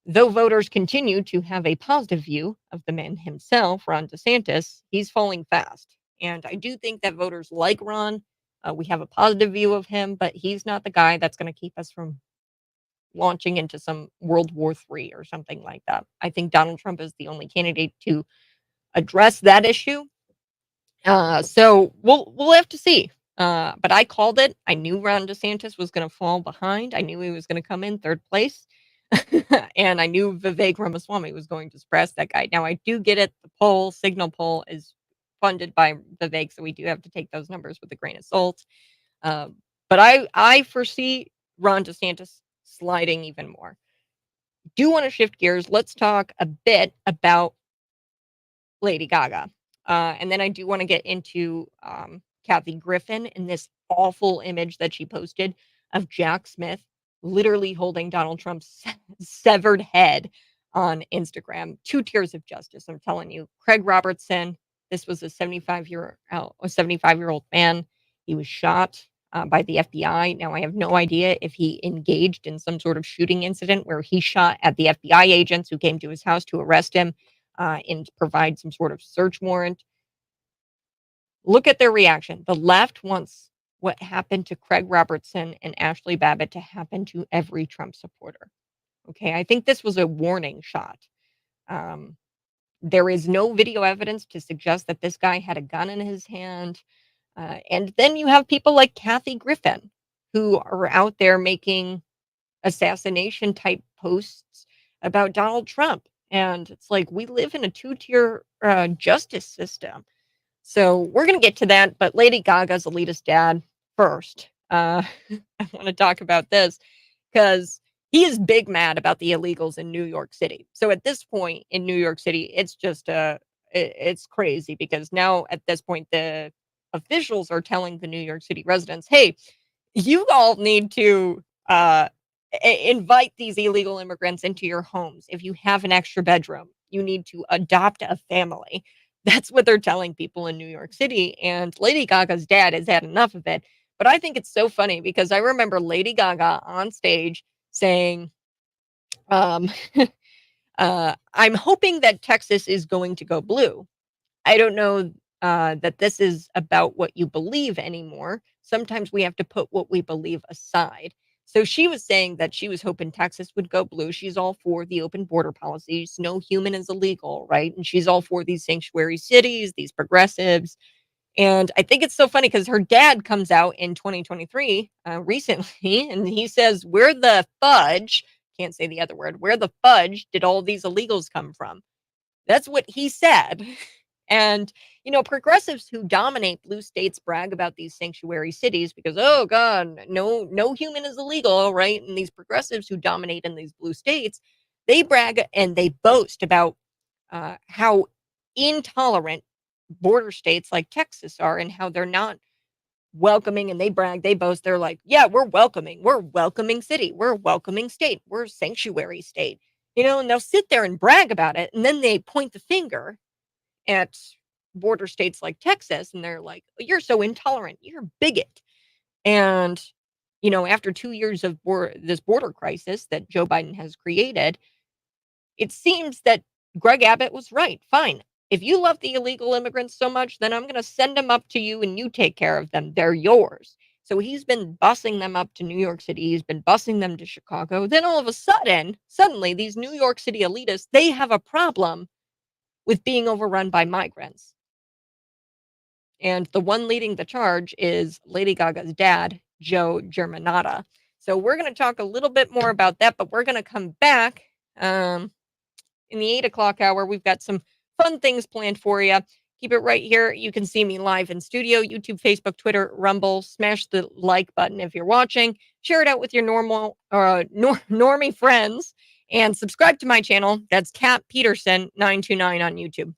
though voters continue to have a positive view of the man himself, Ron DeSantis, he's falling fast. And I do think that voters like Ron. We have a positive view of him, but he's not the guy that's going to keep us from launching into some World War III or something like that. I think Donald Trump is the only candidate to address that issue. So we'll have to see. But I called it. I knew Ron DeSantis was going to fall behind. I knew he was going to come in third place. And I knew Vivek Ramaswamy was going to suppress that guy. Now, I do get it. The poll, Cygnal poll, is funded by Vivek, so we do have to take those numbers with a grain of salt. But I foresee Ron DeSantis sliding even more. Do want to shift gears. Let's talk a bit about Lady Gaga. And then I do want to get into Kathy Griffin and this awful image that she posted of Jack Smith literally holding Donald Trump's severed head on Instagram. 2 tiers of justice, I'm telling you. Craig Robertson, this was a 75-year-old man. He was shot by the FBI. Now, I have no idea if he engaged in some sort of shooting incident where he shot at the FBI agents who came to his house to arrest him and provide some sort of search warrant. Look at their reaction. The left wants what happened to Craig Robertson and Ashley Babbitt to happen to every Trump supporter. Okay, I think this was a warning shot. There is no video evidence to suggest that this guy had a gun in his hand. And then you have people like Kathy Griffin who are out there making assassination type posts about Donald Trump. And it's like we live in a 2-tier justice system. So we're going to get to that. But Lady Gaga's elitist dad first. I want to talk about this because he is big mad about the illegals in New York City. So at this point in New York City, it's just it's crazy because now at this point, the officials are telling the New York City residents, hey, you all need to invite these illegal immigrants into your homes. If you have an extra bedroom, you need to adopt a family. That's what they're telling people in New York City. And Lady Gaga's dad has had enough of it. But I think it's so funny because I remember Lady Gaga on stage saying, I'm hoping that Texas is going to go blue. I don't know that this is about what you believe anymore. Sometimes we have to put what we believe aside. So she was saying that she was hoping Texas would go blue. She's all for the open border policies. No human is illegal, right? And she's all for these sanctuary cities, these progressives. And I think it's so funny because her dad comes out in 2023 recently, and he says, "Where the fudge," can't say the other word, "where the fudge did all these illegals come from?" That's what he said. And, progressives who dominate blue states brag about these sanctuary cities because, oh God, no human is illegal, right? And these progressives who dominate in these blue states, they brag and they boast about how intolerant border states like Texas are and how they're not welcoming, and they brag, they boast, they're like, yeah, we're welcoming. We're a welcoming city. We're a welcoming state. We're a sanctuary state. And they'll sit there and brag about it. And then they point the finger at border states like Texas and they're like, you're so intolerant. You're a bigot. And, after 2 years of this border crisis that Joe Biden has created, it seems that Greg Abbott was right. Fine. If you love the illegal immigrants so much, then I'm going to send them up to you and you take care of them. They're yours. So he's been busing them up to New York City. He's been busing them to Chicago. Then all of a suddenly, these New York City elitists, they have a problem with being overrun by migrants. And the one leading the charge is Lady Gaga's dad, Joe Germanotta. So we're going to talk a little bit more about that, but we're going to come back in the 8 o'clock hour. We've got some fun things planned for you. Keep it right here. You can see me live in studio, YouTube, Facebook, Twitter, Rumble. Smash the like button if you're watching. Share it out with your normie friends. And subscribe to my channel. That's Kat Peterson 929 on YouTube.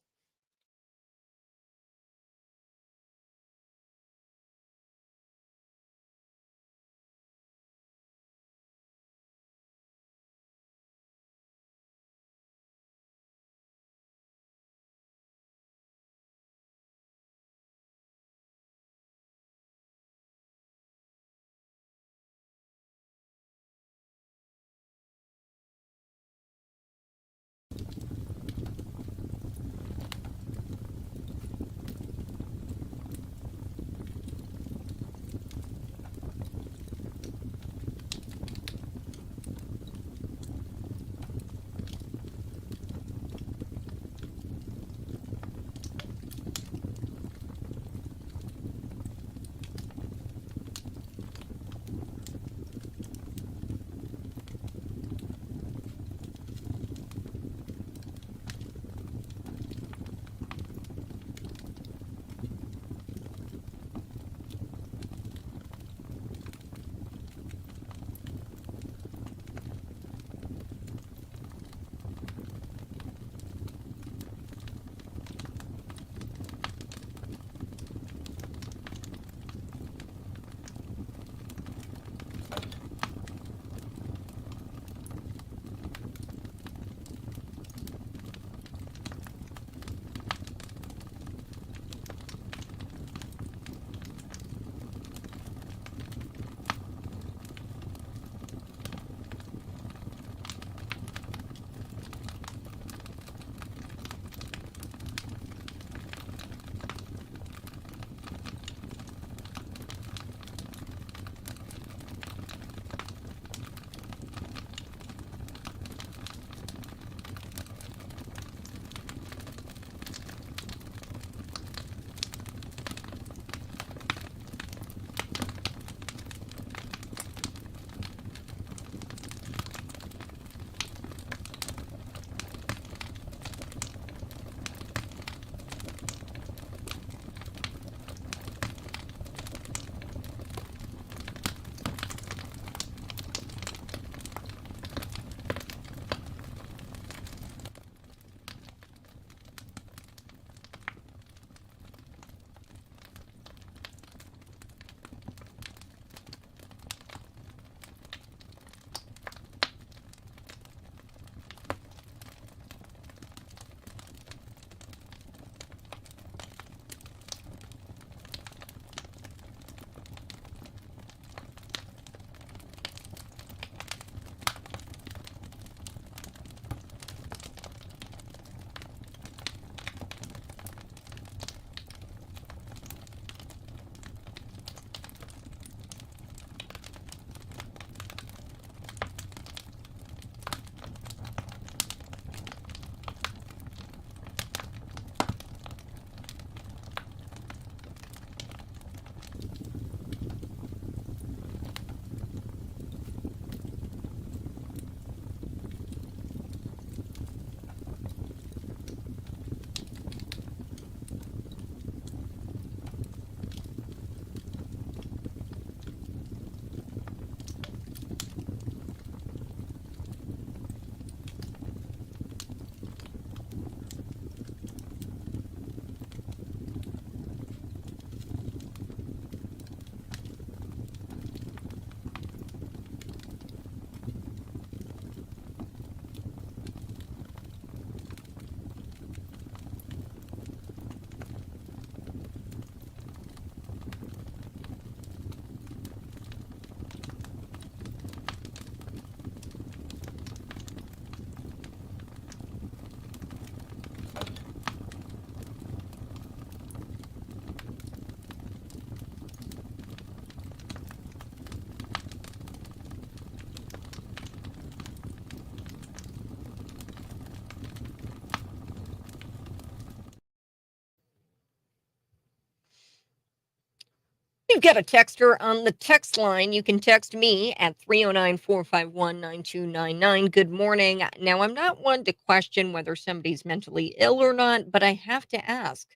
We've got a texter on the text line. You can text me at 309-451-9299. Good morning. Now, I'm not one to question whether somebody's mentally ill or not, but I have to ask,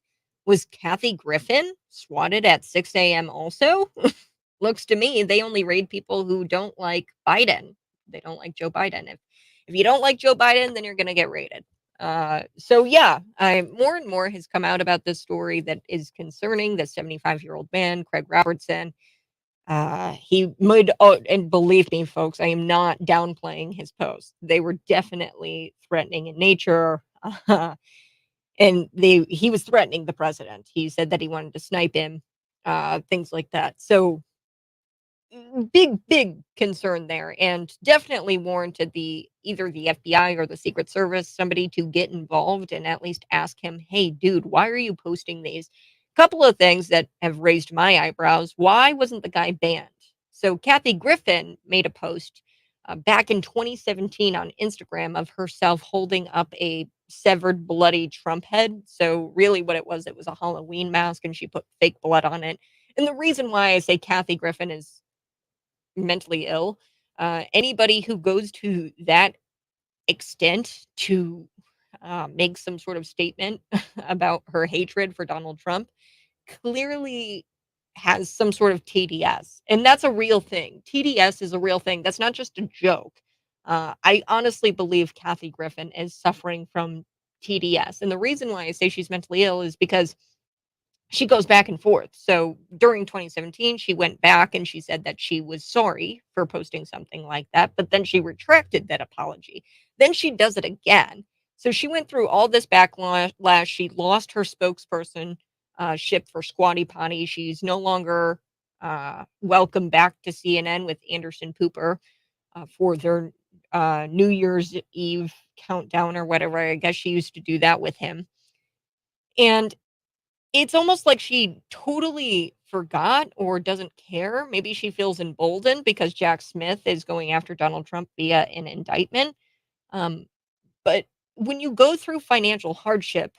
was Kathy Griffin swatted at 6 a.m. also? Looks to me they only raid people who don't like Biden. They don't like Joe Biden. If you don't like Joe Biden, then you're going to get raided. So yeah, more and more has come out about this story that is concerning the 75-year-old man, Craig Robertson. He made, and believe me, folks, I am not downplaying his posts. They were definitely threatening in nature. And he was threatening the president. He said that he wanted to snipe him, things like that. So big concern there, and definitely warranted either the FBI or the Secret Service, somebody to get involved and at least ask him, hey dude, why are you posting these? Couple of things that have raised my eyebrows. Why wasn't the guy banned? So Kathy Griffin made a post back in 2017 on Instagram of herself holding up a severed bloody Trump head. So really what it was a Halloween mask, and she put fake blood on it. And the reason why I say Kathy Griffin is mentally ill. Anybody who goes to that extent to make some sort of statement about her hatred for Donald Trump clearly has some sort of TDS. And that's a real thing. TDS is a real thing. That's not just a joke. I honestly believe Kathy Griffin is suffering from TDS. And the reason why I say she's mentally ill is because she goes back and forth. So during 2017, she went back and she said that she was sorry for posting something like that, but then she retracted that apology. Then she does it again. So she went through all this backlash. She lost her spokesperson ship for Squatty Potty. She's no longer welcome back to CNN with Anderson Cooper for their New Year's Eve countdown or whatever. I guess she used to do that with him. And it's almost like she totally forgot or doesn't care. Maybe she feels emboldened because Jack Smith is going after Donald Trump via an indictment. But when you go through financial hardship,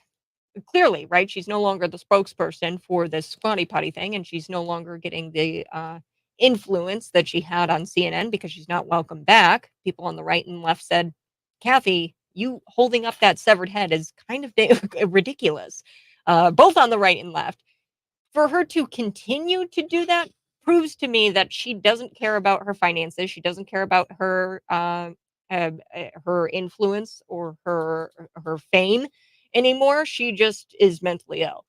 clearly, right, she's no longer the spokesperson for this Squatty Potty thing, and she's no longer getting the influence that she had on CNN because she's not welcome back. People on the right and left said, Kathy, you holding up that severed head is kind of ridiculous. Both on the right and left. For her to continue to do that proves to me that she doesn't care about her finances. She doesn't care about her influence or her fame anymore. She just is mentally ill.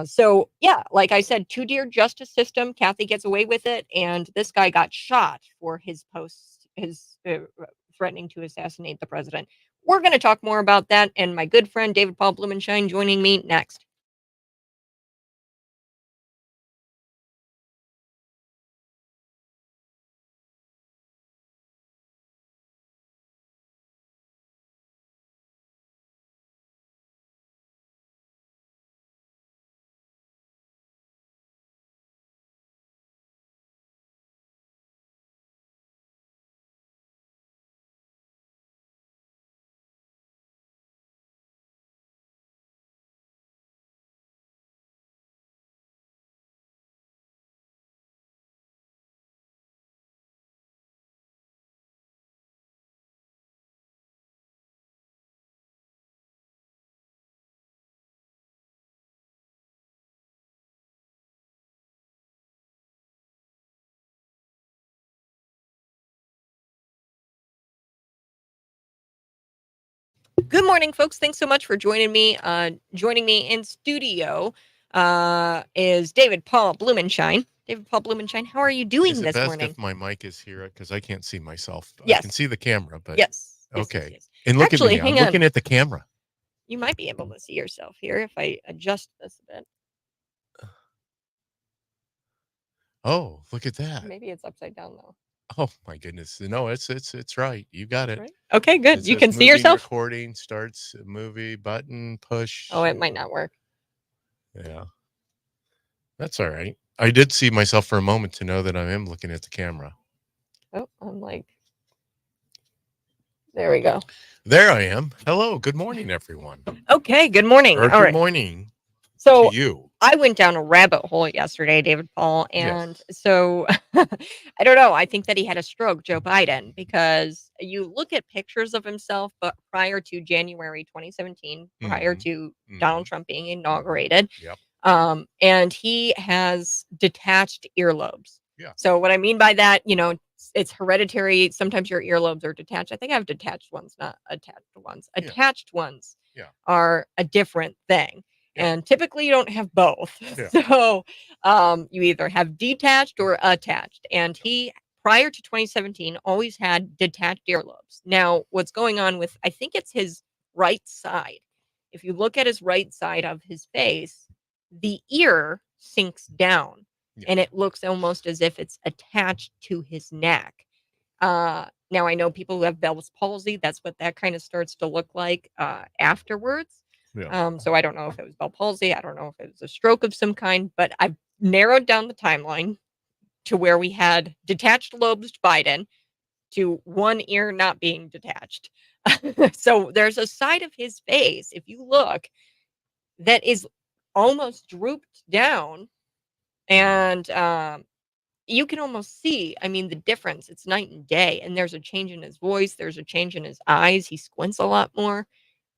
So yeah, like I said, two-tier justice system. Kathy gets away with it, and this guy got shot for his posts, his threatening to assassinate the president. We're going to talk more about that, and my good friend David Paul Blumenshine joining me next. Good morning, folks. Thanks so much for joining me. Joining me in studio is David Paul Blumenshine. David Paul Blumenshine, how are you doing Is it this best morning? if my mic is here? Because I can't see myself. I Yes. can see the camera, but Yes. okay. Yes. And look Actually, at me. I'm hang on. looking at the camera. You might be able to see yourself here if I adjust this a bit. Oh, look at that. Maybe it's upside down though. Oh my goodness. No, it's right. You got it. Right? Okay, good. It You says can see moving yourself? Recording starts movie button push. Oh, it might not work. Yeah. That's all right. I did see myself for a moment to know that I am looking at the camera. Oh, I'm like, there we go. There I am. Hello. Good morning, everyone. Okay, good morning. Or All good right. morning So to you. I went down a rabbit hole yesterday, David Paul, and Yes. so I don't know. I think that he had a stroke, Joe Biden, because you look at pictures of himself, but prior to January 2017, prior Mm-hmm. to Mm-hmm. Donald Trump being inaugurated, Yep. and he has detached earlobes. Yeah. So what I mean by that, it's hereditary. Sometimes your earlobes are detached. I think I have detached ones, not attached ones. Yeah. Attached ones Yeah. are a different thing. Yeah. And typically you don't have both. Yeah. So you either have detached or attached. And he, prior to 2017, always had detached earlobes. Now, what's going on with, I think it's his right side. If you look at his right side of his face, the ear sinks down Yeah. and it looks almost as if it's attached to his neck. Now I know people who have Bell's palsy. That's what that kind of starts to look like afterwards. Yeah. So I don't know if it was Bell palsy. I don't know if it was a stroke of some kind, but I've narrowed down the timeline to where we had detached lobes Biden to one ear not being detached. So there's a side of his face, if you look, that is almost drooped down, and you can almost see, I mean, the difference. It's night and day, and there's a change in his voice. There's a change in his eyes. He squints a lot more.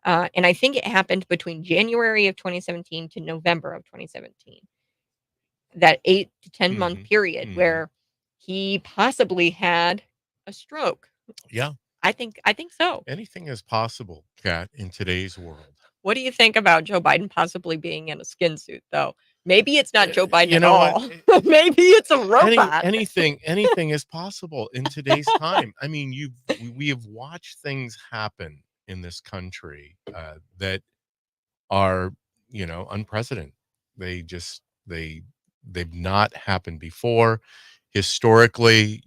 And I think it happened between January of 2017 to November of 2017. That 8 to 10 month Mm-hmm. period Mm-hmm. where he possibly had a stroke. Yeah. I think so. Anything is possible, Kat, in today's world. What do you think about Joe Biden possibly being in a skin suit, though? Maybe it's not Joe Biden You at know what? all. Maybe it's a robot. Anything is possible in today's time. I mean, we have watched things happen in this country that are, unprecedented. They just they've not happened before. Historically,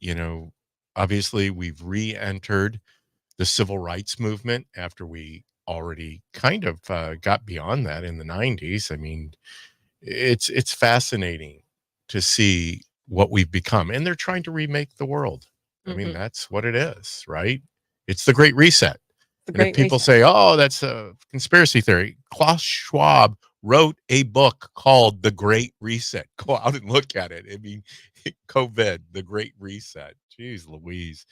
obviously we've re-entered the civil rights movement after we already kind of got beyond that in the 90s. I mean, it's fascinating to see what we've become, and they're trying to remake the world. I mean, Mhm. that's what it is, right? It's the Great Reset. The And if Great people Reset. say, "Oh, that's a conspiracy theory," Klaus Schwab wrote a book called The Great Reset. Go out and look at it. I mean, COVID, The Great Reset. Jeez Louise.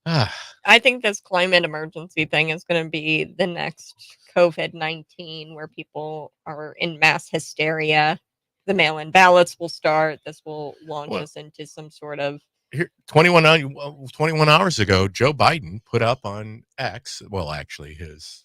Ah, I think this climate emergency thing is going to be the next COVID-19, where people are in mass hysteria. The mail in ballots will start. This will launch well, us into some sort of. here 21 hours ago, Joe Biden put up on X, well, actually his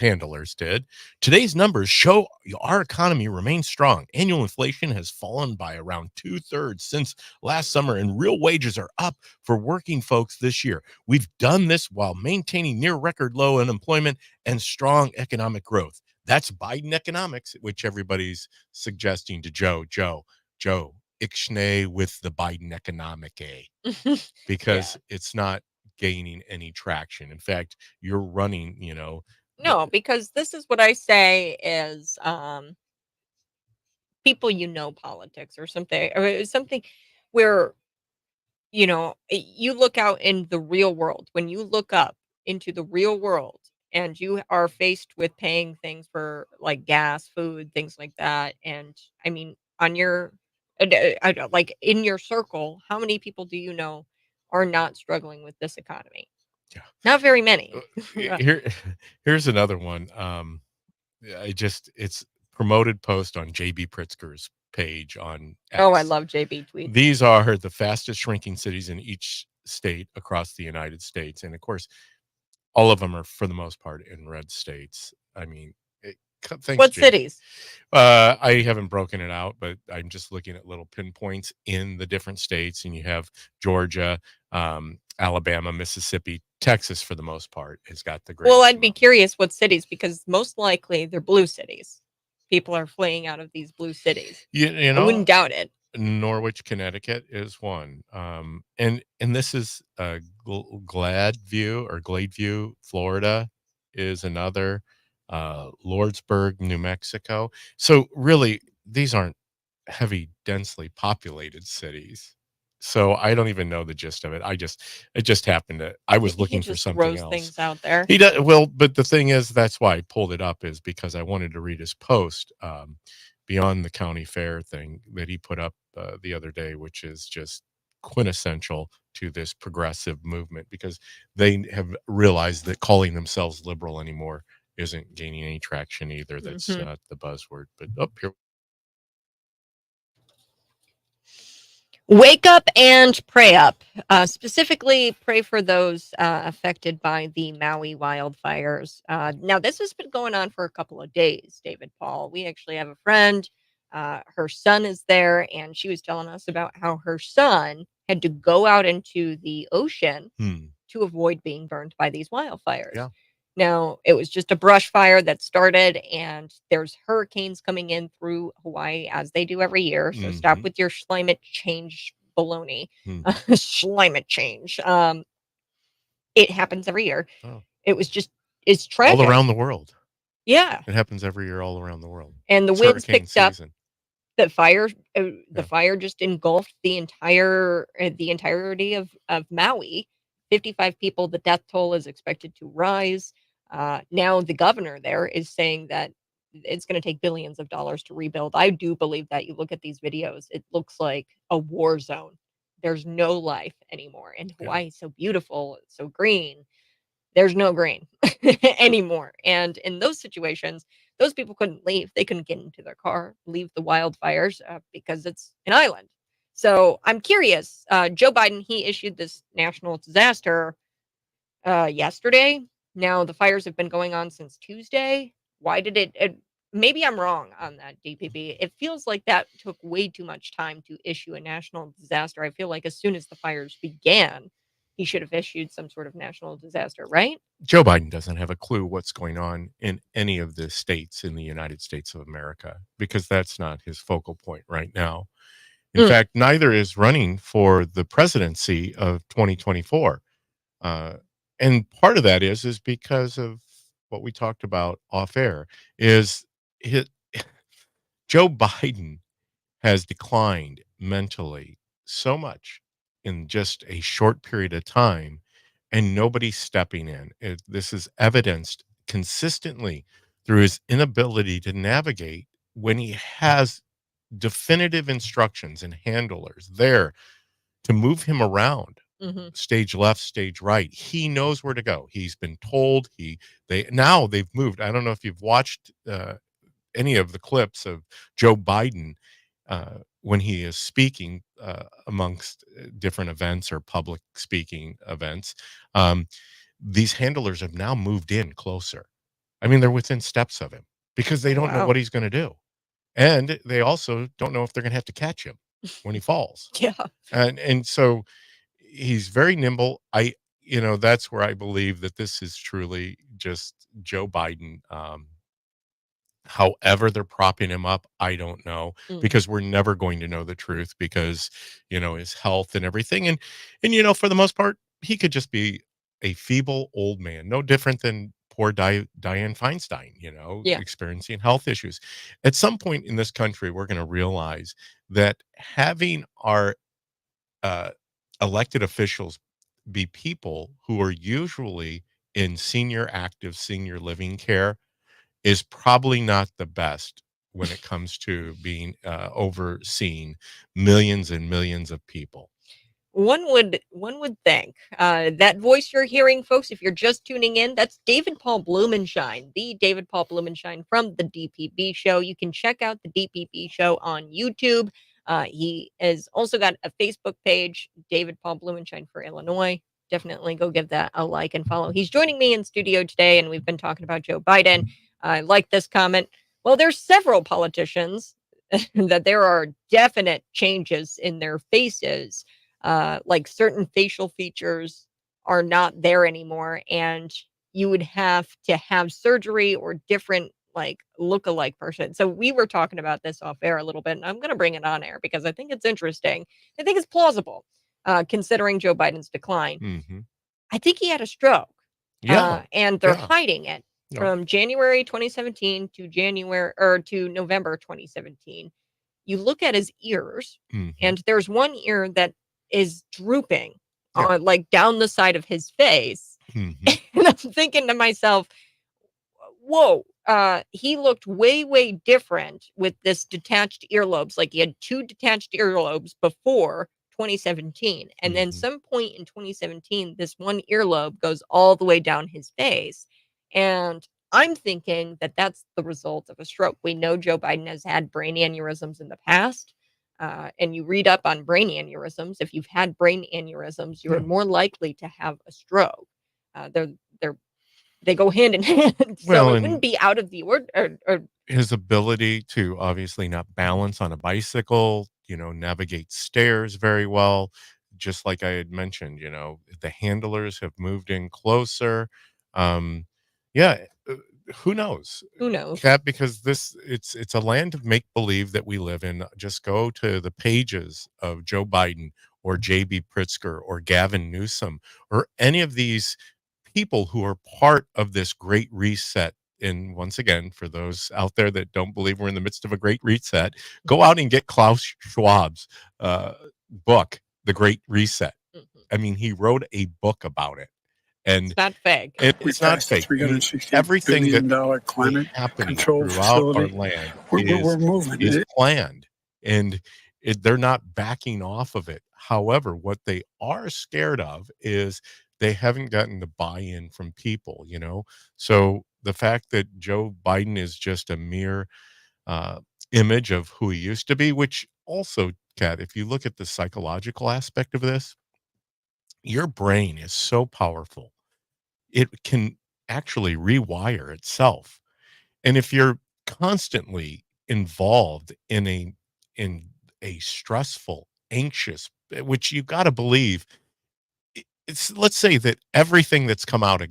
handlers did, today's numbers show our economy remains strong. Annual inflation has fallen by around 2/3 since last summer, and real wages are up for working folks this year. We've done this while maintaining near record low unemployment and strong economic growth. That's Biden economics, which everybody's suggesting to Joe, ixnay with the Biden economic Yeah. because it's not gaining any traction. In fact, you're running, the, No, because this is what I say is people, politics or something where, you look out in the real world. When you look up into the real world and you are faced with paying things for like gas, food, things like that. And I mean, on your, I don't- like in your circle, how many people do you know are not struggling with this economy? yeah. Not very many. Here, here's another one. It's promoted post on JB Pritzker's page on Oh, I X. love JB tweets. These are the fastest shrinking cities in each state across the United States. And of course, all of them are, for the most part, in red states. I mean, thanks, What Jay. cities? I haven't broken it out, but I'm just looking at little pinpoints in the different states. And you have Georgia, Alabama, Mississippi, Texas, for the most part, has got the greatest Well, I'd be amount. curious what cities, because most likely they're blue cities. People are fleeing out of these blue cities. You I wouldn't know, doubt it. Norwich, Connecticut is one. And this is Gladeview, Florida is another. Lordsburg, New Mexico. So really, these aren't heavy, densely populated cities. So I don't even know the gist of it. It just happened to, I was He looking for just something throws else. things out there. He does well, but the thing is, that's why I pulled it up, is because I wanted to read his post, beyond the county fair thing that he put up the other day, which is just quintessential to this progressive movement, because they have realized that calling themselves liberal anymore isn't gaining any traction either. That's Mhm. the buzzword. But up here. Wake up and pray up. Specifically, pray for those affected by the Maui wildfires. Now, this has been going on for a couple of days, David Paul. We actually have a friend. Her son is there, and she was telling us about how her son had to go out into the ocean to avoid being burned by these wildfires. Yeah. Now, it was just a brush fire that started, and there's hurricanes coming in through Hawaii as they do every year. So stop with your climate change baloney. Climate change. It happens every year. Oh. It was just, it's tragic. All around the world. Yeah. It happens every year all around the world. And the It's winds hurricane picked up. season. The fire, Yeah. fire just engulfed the entirety of Maui. 55 people. The death toll is expected to rise. Now the governor there is saying that it's going to take billions of dollars to rebuild. I do believe that. You look at these videos, it looks like a war zone. There's no life anymore. And Hawaii is so beautiful, it's so green. There's no green anymore. And in those situations, those people couldn't leave. They couldn't get into their car, leave the wildfires because it's an island. So I'm curious. Joe Biden, he issued this national disaster yesterday. Now the fires have been going on since Tuesday. Why did it maybe I'm wrong on that, DPP. It feels like that took way too much time to issue a national disaster. I feel like as soon as the fires began, he should have issued some sort of national disaster, right? Joe Biden doesn't have a clue what's going on in any of the states in the United States of America, because that's not his focal point right now. In fact, neither is running for the presidency of 2024. And part of that is because of what we talked about off air, is Joe Biden has declined mentally so much in just a short period of time, and nobody's stepping in. This is evidenced consistently through his inability to navigate when he has definitive instructions and handlers there to move him around. Stage left, stage right. He knows where to go. He's been told. They've moved. I don't know if you've watched any of the clips of Joe Biden when he is speaking amongst different events or public speaking events. These handlers have now moved in closer. I mean, they're within steps of him because they don't know what he's going to do. And they also don't know if they're going to have to catch him when he falls. Yeah. And so he's very nimble. That's where I believe that this is truly just Joe Biden. However they're propping him up, I don't know, because we're never going to know the truth, because, his health and everything. And for the most part, he could just be a feeble old man, no different than poor Dianne Feinstein, experiencing health issues. At some point in this country, we're going to realize that having our elected officials be people who are usually in active senior living care is probably not the best when it comes to being overseeing millions and millions of people. One would think that voice you're hearing, folks, if you're just tuning in, that's David Paul Blumenshine, the David Paul Blumenshine from the DPP Show. You can check out the DPP Show on YouTube. He has also got a Facebook page, David Paul Blumenshine for Illinois. Definitely go give that a like and follow. He's joining me in studio today, and we've been talking about Joe Biden. I like this comment. Well, there's several politicians that there are definite changes in their faces. Like certain facial features are not there anymore, and you would have to have surgery or different look-alike person. So we were talking about this off air a little bit, and I'm going to bring it on air because I think it's interesting. I think it's plausible, considering Joe Biden's decline. I think he had a stroke. And they're hiding it from January 2017 to November 2017. You look at his ears, and there's one ear that is drooping down the side of his face. And I'm thinking to myself, whoa, he looked way, way different with this detached earlobes. Like he had 2 detached earlobes before 2017. And then Mhm. some point in 2017, this one earlobe goes all the way down his face. And I'm thinking that that's the result of a stroke. We know Joe Biden has had brain aneurysms in the past. And you read up on brain aneurysms. If you've had brain aneurysms, you're Yeah. more likely to have a stroke. They're they go hand in hand, so Well, it wouldn't and be out of the ord or his ability to obviously not balance on a bicycle, navigate stairs very well. Just like I had mentioned, the handlers have moved in closer. Um, yeah, who knows? who knows? Cat, because it's a land of make believe that we live in. Just go to the pages of Joe Biden or JB Pritzker or Gavin Newsom or any of these people who are part of this great reset. And once again, for those out there that don't believe we're in the midst of a great reset, go out and get Klaus Schwab's uh, book, The Great Reset. Mhm. I mean, he wrote a book about it, It's and not fake. it's not passed a fake. I mean, $360 everything that billion is climate happening control throughout our facility. land We're moving. is planned, and they're not backing off of it. However, what they are scared of is they haven't gotten the buy-in from people. So the fact that Joe Biden is just a mere uh, image of who he used to be, which also, Kat, if you look at the psychological aspect of this, your brain is so powerful it can actually rewire itself. And if you're constantly involved in a stressful, anxious, which you got to believe, it's let's say that everything that's come out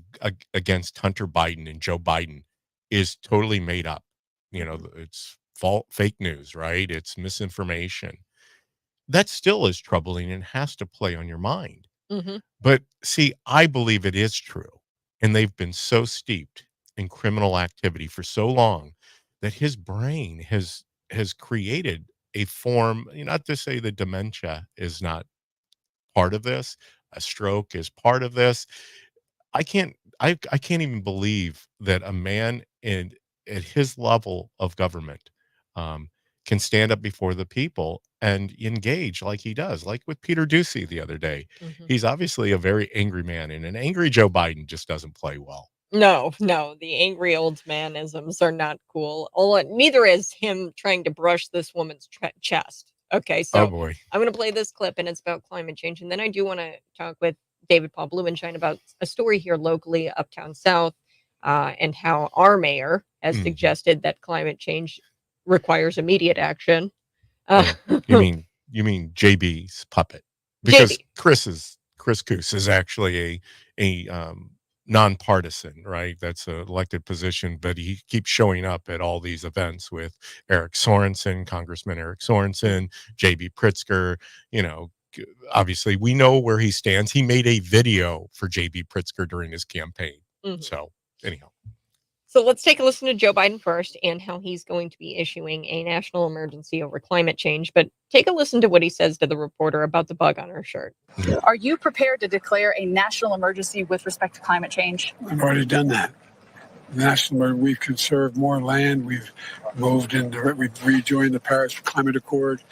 against Hunter Biden and Joe Biden is totally made up. Mhm. It's fake news, right? It's misinformation. That still is troubling and has to play on your mind. Mhm. But see, I believe it is true. And they've been so steeped in criminal activity for so long that his brain has created a form, not to say that dementia is not part of this, a stroke is part of this. I can't even believe that a man in at his level of government um, can stand up before the people and engage like he does, like with Peter Ducey the other day. Mhm. He's obviously a very angry man, and an angry Joe Biden just doesn't play well. No, no, the angry old manisms are not cool. Neither is him trying to brush this woman's chest. Okay, Oh so boy. I'm gonna play this clip, and it's about climate change, and then I do wanna talk with David Paul Blumenshine about a story here locally, uptown South, and how our mayor has Mhm. suggested that climate change requires immediate action. Uh, Oh, you mean JB's puppet, because JB. Chris Coos is actually a nonpartisan, right? That's an elected position, but he keeps showing up at all these events with Eric Sorensen, Congressman Eric Sorensen, JB Pritzker. Obviously, we know where he stands. He made a video for JB Pritzker during his campaign. Mhm. So anyhow, So let's take a listen to Joe Biden first and how he's going to be issuing a national emergency over climate change. But take a listen to what he says to the reporter about the bug on her shirt. Are you prepared to declare a national emergency with respect to climate change? I've already done that. Nationally, we've conserved more land. We've we've rejoined the Paris Climate Accord.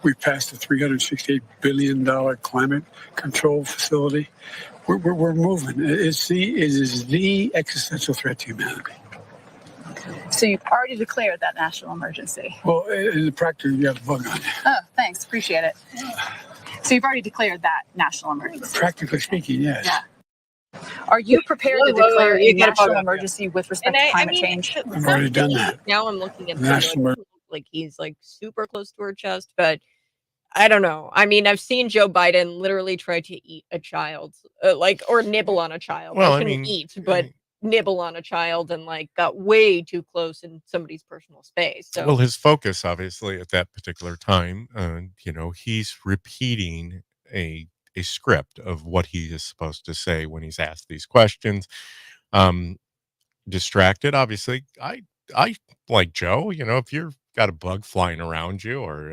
We've passed a $368 billion climate control facility. We're moving. It is the existential threat to humanity. So you've already declared that national emergency. Well, in the practice, you have a bug on it. Oh, thanks. Appreciate it. So you've already declared that national emergency. Practically speaking, yes. Yeah. Are you prepared to Whoa, declare you a got a bug national on you. emergency with respect And to I climate mean, change? I've already done that. now I'm looking at the video. It National doesn't look like he's like super close to her chest, but I don't know. I mean, I've seen Joe Biden literally try to eat a child, or nibble on a child. I well, I shouldn't mean, eat, but nibble on a child and like got way too close in somebody's personal space. well, So, his focus, obviously, at that particular time, he's repeating a a script of what he is supposed to say when he's asked these questions. Um, Distracted, obviously. I like Joe. If you've got a bug flying around you, or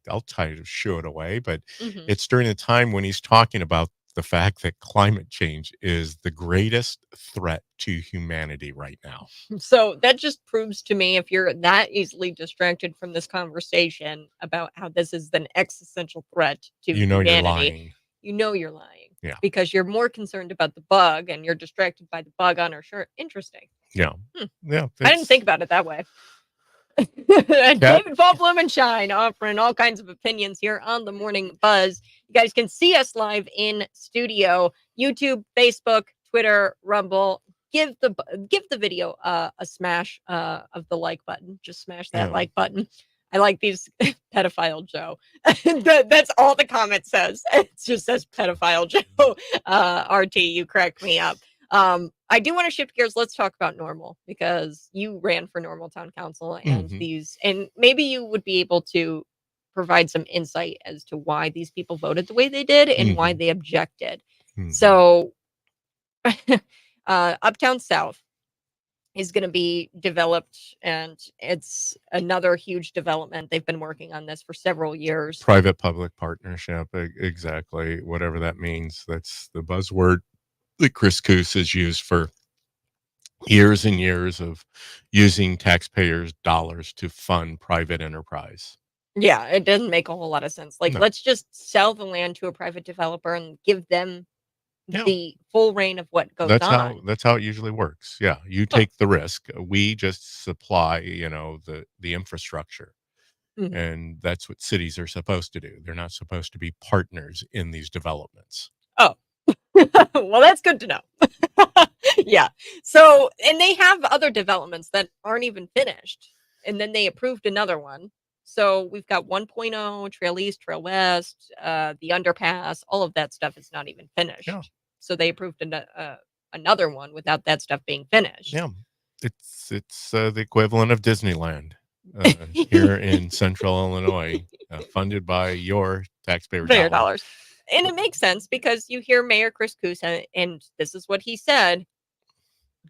I'll try to shoo it away. But mhm. it's during the time when he's talking about the fact that climate change is the greatest threat to humanity right now. So that just proves to me, if you're that easily distracted from this conversation about how this is an existential threat to You know you're humanity, lying. you know you're lying. Yeah. Because you're more concerned about the bug and you're distracted by the bug on our shirt. Interesting. Yeah. Yeah. I didn't think about it that way. David Paul Blumenshine offering all kinds of opinions here on the Morning Buzz. You guys can see us live in studio, YouTube, Facebook, Twitter, Rumble. Give the video a smash of the like button. Just smash that like button. I like these pedophile Joe. That's all the comment says. It just says pedophile Joe. RT, you crack me up. I do want to shift gears. Let's talk about Normal, because you ran for Normal Town Council and and maybe you would be able to provide some insight as to why these people voted the way they did and why they objected. So Uptown South is going to be developed, and it's another huge development. They've been working on this for several years. Private-public partnership, exactly, whatever that means. That's the buzzword that Chris Coos has used for years and years, of using taxpayers' dollars to fund private enterprise. Yeah, it doesn't make a whole lot of sense. Like, let's just sell the land to a private developer and give them the full reign of what goes on. That's how it usually works. Yeah, you take the risk. We just supply, the infrastructure. And that's what cities are supposed to do. They're not supposed to be partners in these developments. Oh, well, that's good to know. Yeah. So, and they have other developments that aren't even finished. And then they approved another one. So we've got 1.0, Trail East, Trail West, the underpass, all of that stuff is not even finished. Yeah. So they approved another one without that stuff being finished. Yeah. It's the equivalent of Disneyland here in central Illinois, funded by your taxpayer dollars. And it makes sense, because you hear Mayor Chris Coos, and this is what he said: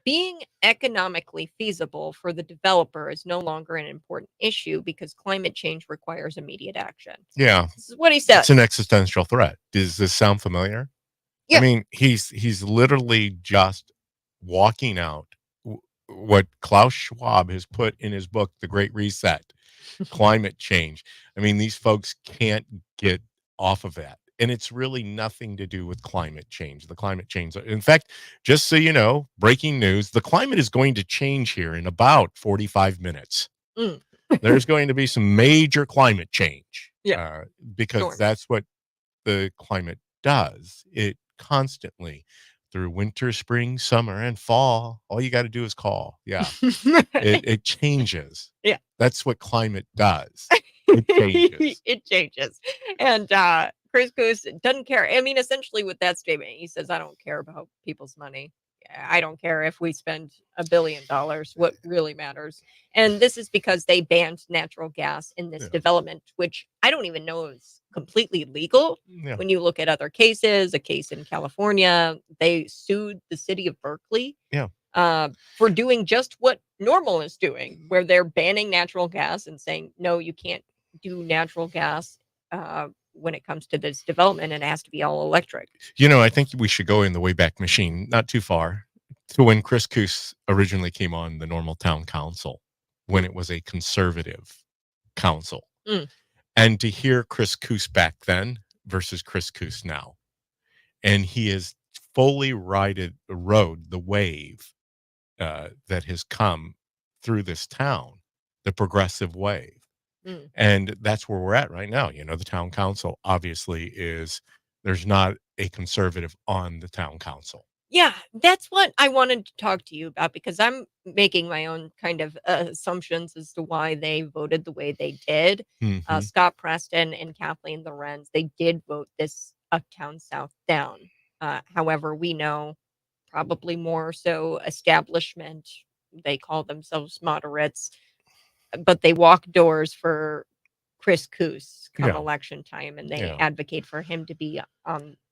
being economically feasible for the developer is no longer an important issue because climate change requires immediate action. Yeah. This is what he said. It's an existential threat. Does this sound familiar? Yeah. I mean, he's literally just walking out what Klaus Schwab has put in his book, The Great Reset, climate change. I mean, these folks can't get off of that. And it's really nothing to do with climate change. The climate change. In fact, just so you know, breaking news, the climate is going to change here in about 45 minutes. There's going to be some major climate change. Yeah. Because that's what the climate does. It constantly, through winter, spring, summer, and fall, all you got to do is call. Yeah. It changes. Yeah. That's what climate does. It changes. It changes. And Chris Coos doesn't care. I mean, essentially with that statement, he says, I don't care about people's money. I don't care if we spend $1 billion. What really matters. And this is because they banned natural gas in this development, which I don't even know is completely legal. When you look at other cases, a case in California, they sued the city of Berkeley for doing just what Normal is doing, where they're banning natural gas and saying, no, you can't do natural gas when it comes to this development, and it has to be all electric. I think we should go in the Wayback Machine, not too far, to when Chris Coos originally came on the Normal Town Council, when it was a conservative council. And to hear Chris Coos back then versus Chris Coos now. And he has fully rode the wave that has come through this town, the progressive wave. And that's where we're at right now. The town council obviously there's not a conservative on the town council. Yeah, that's what I wanted to talk to you about, because I'm making my own kind of assumptions as to why they voted the way they did. Scott Preston and Kathleen Lorenz, they did vote this Uptown South down. However, we know probably more so establishment. They call themselves moderates, but they walk doors for Chris Coos come election time, and they advocate for him to be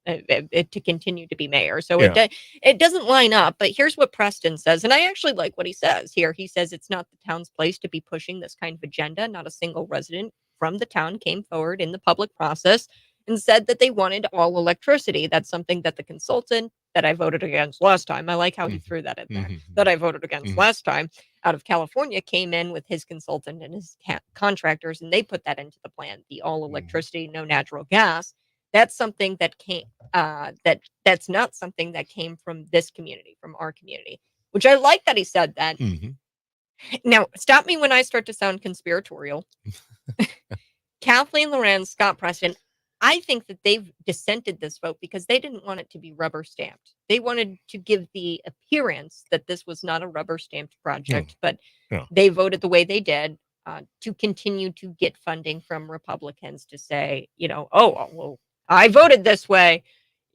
to continue to be mayor. So it doesn't line up. But here's what Preston says, and I actually like what he says here. He says it's not the town's place to be pushing this kind of agenda. Not a single resident from the town came forward in the public process and said that they wanted all electricity. That's something that the consultant that I voted against last time, I like how he threw that in there, that I voted against last time out of California, came in with his consultant and his contractors, and they put that into the plan, the all electricity, no natural gas. That's something that came, that's not something that came from this community, from our community, which I like that he said that. Now, stop me when I start to sound conspiratorial. Kathleen Lorenz, Scott Preston, I think that they've dissented this vote because they didn't want it to be rubber stamped. They wanted to give the appearance that this was not a rubber stamped project, but they voted the way they did to continue to get funding from Republicans to say, oh, well, I voted this way.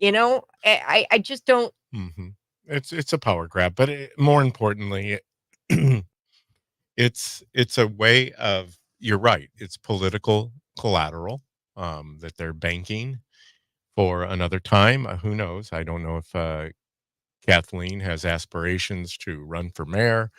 I just don't. It's a power grab, but more importantly, it's a way of, you're right, it's political collateral that they're banking for another time. Who knows? I don't know if Kathleen has aspirations to run for mayor,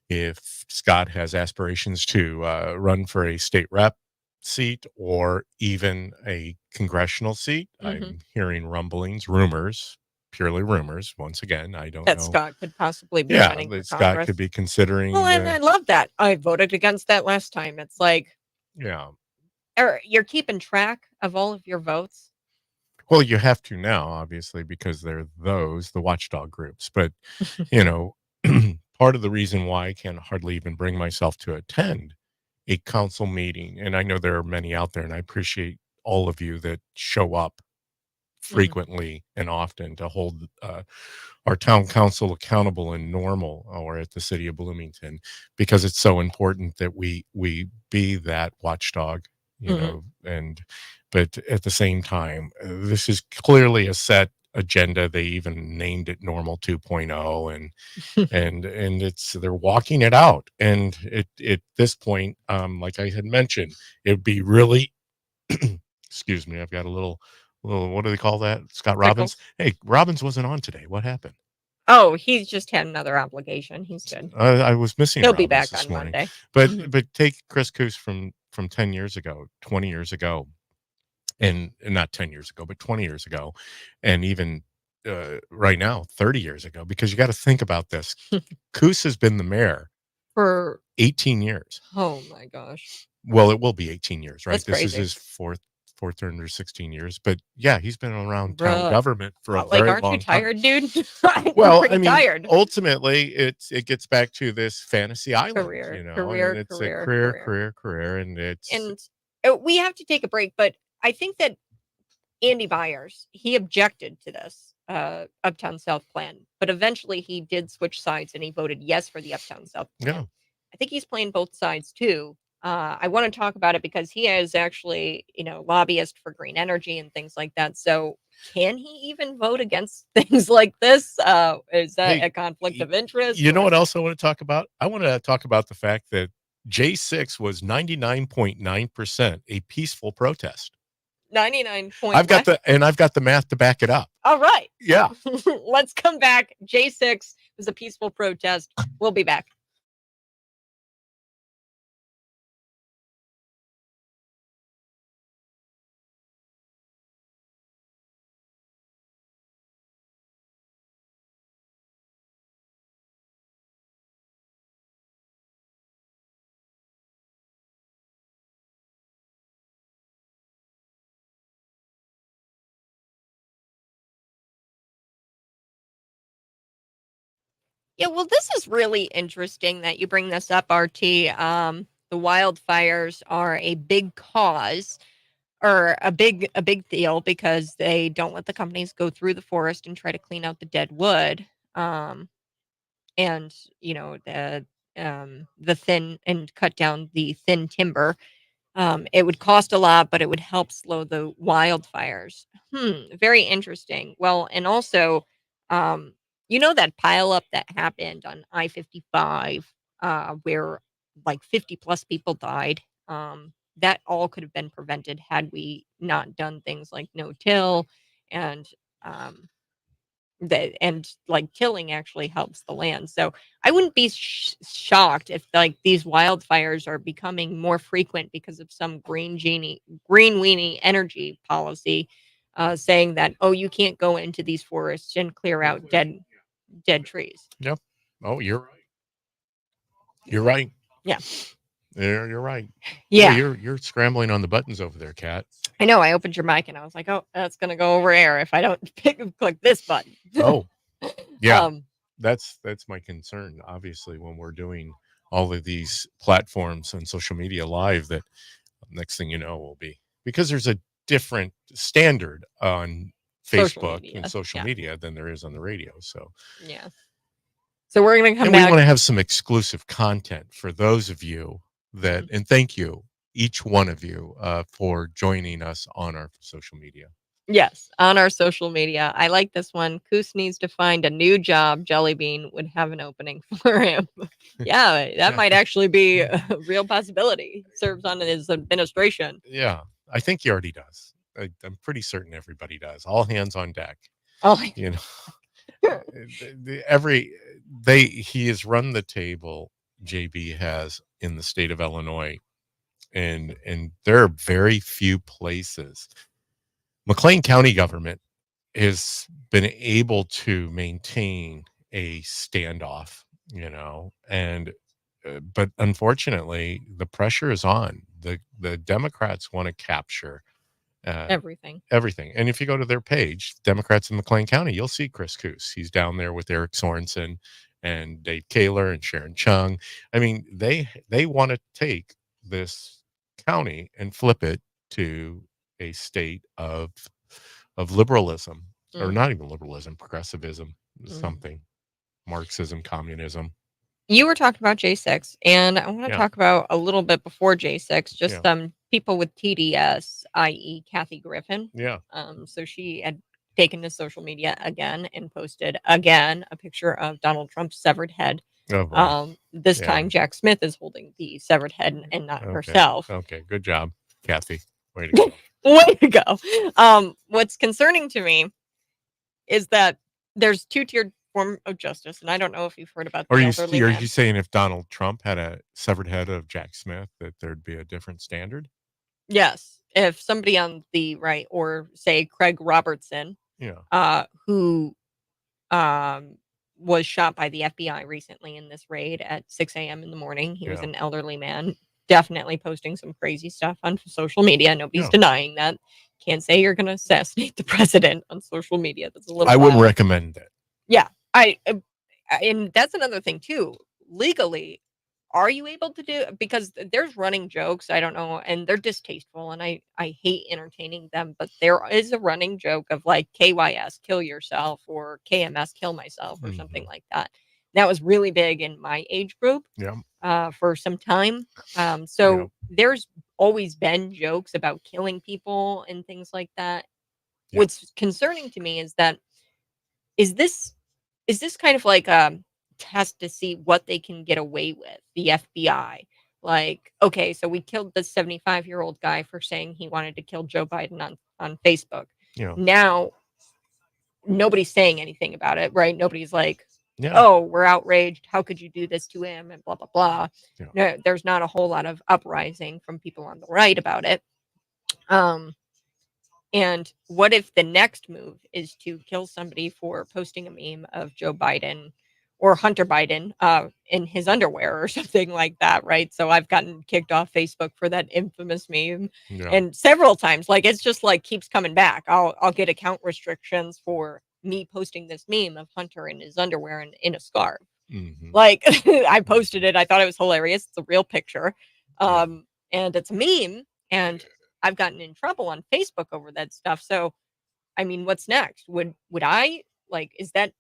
if Scott has aspirations to run for a state rep seat or even a congressional seat. I'm hearing rumblings, rumors, purely rumors. Once again, I don't That know. Scott could possibly be running for that Scott Congress. could be considering. Well, and I love that. I voted against that last time. It's like, you're keeping track of all of your votes. Well, you have to now, obviously, because they're the watchdog groups. But, part of the reason why I can hardly even bring myself to attend a council meeting, and I know there are many out there, and I appreciate all of you that show up frequently and often to hold our town council accountable in Normal or at the city of Bloomington, because it's so important that we be that watchdog, but at the same time, this is clearly a set agenda. They even named it Normal 2.0, and it's, they're walking it out. And at this point, like I had mentioned, it would be really excuse me, I've got a little, what do they call that? Scott Robbins. Hey, Robbins wasn't on today. What happened? Oh, he's just had another obligation. He's good. I was missing. He'll Robbins be back this on morning. Monday. But take Chris Coos from 10 years ago, 20 years ago, and not 10 years ago, but 20 years ago, and even right now, 30 years ago, because you got to think about this. Coos has been the mayor for 18 years. Oh my gosh. Well, it will be 18 years, right? That's This crazy. is his fourth term or 16 years. But yeah, he's been around town government for a very aren't long you tired, dude? Well, I mean, tired. ultimately, it gets back to this fantasy island, Career, and it's a career, and it's. And we have to take a break, but I think that Andy Byers, he objected to this Uptown South plan, but eventually he did switch sides and he voted yes for the Uptown South plan. Yeah. I think he's playing both sides too. I want to talk about it because he is actually, lobbyist for green energy and things like that. So can he even vote against things like this? Is that a conflict of interest? You know what else I want to talk about? I want to talk about the fact that J6 was 99.9% a peaceful protest. 99. I've got the math to back it up. All right. Yeah. Let's come back. J6 was a peaceful protest. We'll be back. Yeah, well, this is really interesting that you bring this up, RT. The wildfires are a big cause, or a big deal, because they don't let the companies go through the forest and try to clean out the dead wood. And the thin, and cut down the thin timber. It would cost a lot, but it would help slow the wildfires. Very interesting. Well, and also, that pileup that happened on I-55, where like 50 plus people died. That all could have been prevented had we not done things like no-till and and like killing actually helps the land. So I wouldn't be shocked if like these wildfires are becoming more frequent because of some green weenie energy policy, saying that, oh, you can't go into these forests and clear out dead trees. Yep. Oh, you're right. You're right. Yeah. You're right. Yeah. Boy, you're scrambling on the buttons over there, Kat. I know. I opened your mic and I was like, oh, that's gonna go over air if I don't click this button. Oh, yeah. Um, That's my concern. Obviously, when we're doing all of these platforms and social media live, that next thing you know will be, because there's a different standard on Social Facebook media, and social yeah. media than there is on the radio. So yeah. So we're gonna come and we back. want to have some exclusive content for those of you that, and thank you, each one of you, for joining us on our social media. Yes, on our social media. I like this one. Coos needs to find a new job. Jellybean would have an opening for him. Yeah, that might actually be a real possibility. Serves on his administration. Yeah, I think he already does. I'm pretty certain everybody does. All hands on deck. Oh, You know, he has run the table. JB has in the state of Illinois, and there are very few places. McLean County government has been able to maintain a standoff, and but unfortunately, the pressure is on. The Democrats want to capture everything. everything. And if you go to their page, Democrats in McLean County, you'll see Chris Coos. He's down there with Eric Sorensen and Dave Kaler and Sharon Chung. I mean, they want to take this county and flip it to a state of liberalism, or not even liberalism, progressivism, something, Marxism, communism. You were talking about J6, and I want to talk about a little bit before J6, just people with TDS, i.e. Kathy Griffin. Yeah. So she had taken to social media again and posted again a picture of Donald Trump's severed head. Oh, this time Jack Smith is holding the severed head and not herself. Okay, good job, Kathy. Way to go. Way to go. What's concerning to me is that there's two-tiered form of justice, and I don't know if you've heard about the elderly man. Are you saying if Donald Trump had a severed head of Jack Smith, that there'd be a different standard? Yes. If somebody on the right, or say Craig Robertson, who was shot by the FBI recently in this raid at 6 a.m. in the morning. He was an elderly man, definitely posting some crazy stuff on social media. Nobody's denying that. Can't say you're going to assassinate the president on social media. That's a little. I wouldn't recommend that. Yeah, and that's another thing too. Legally, are you able to do, because there's running jokes, I don't know, and they're distasteful, and I hate entertaining them, but there is a running joke of like KYS, kill yourself, or KMS, kill myself, or something like that. That was really big in my age group for some time. There's always been jokes about killing people and things like that. What's concerning to me is that is this kind of like a test to see what they can get away with, the FBI? Like, okay, so we killed this 75-year-old guy for saying he wanted to kill Joe Biden on Facebook. Now nobody's saying anything about it, right? Nobody's like, oh, we're outraged, how could you do this to him, and blah blah blah. No, there's not a whole lot of uprising from people on the right about it. And what if the next move is to kill somebody for posting a meme of Joe Biden or Hunter Biden in his underwear or something like that, right? So I've gotten kicked off Facebook for that infamous meme, and several times, like, it's just like keeps coming back. I'll get account restrictions for me posting this meme of Hunter in his underwear and in a scarf. Like, I posted it. I thought it was hilarious. It's a real picture. And it's a meme. And I've gotten in trouble on Facebook over that stuff. So, I mean, what's next? Would I, like, is that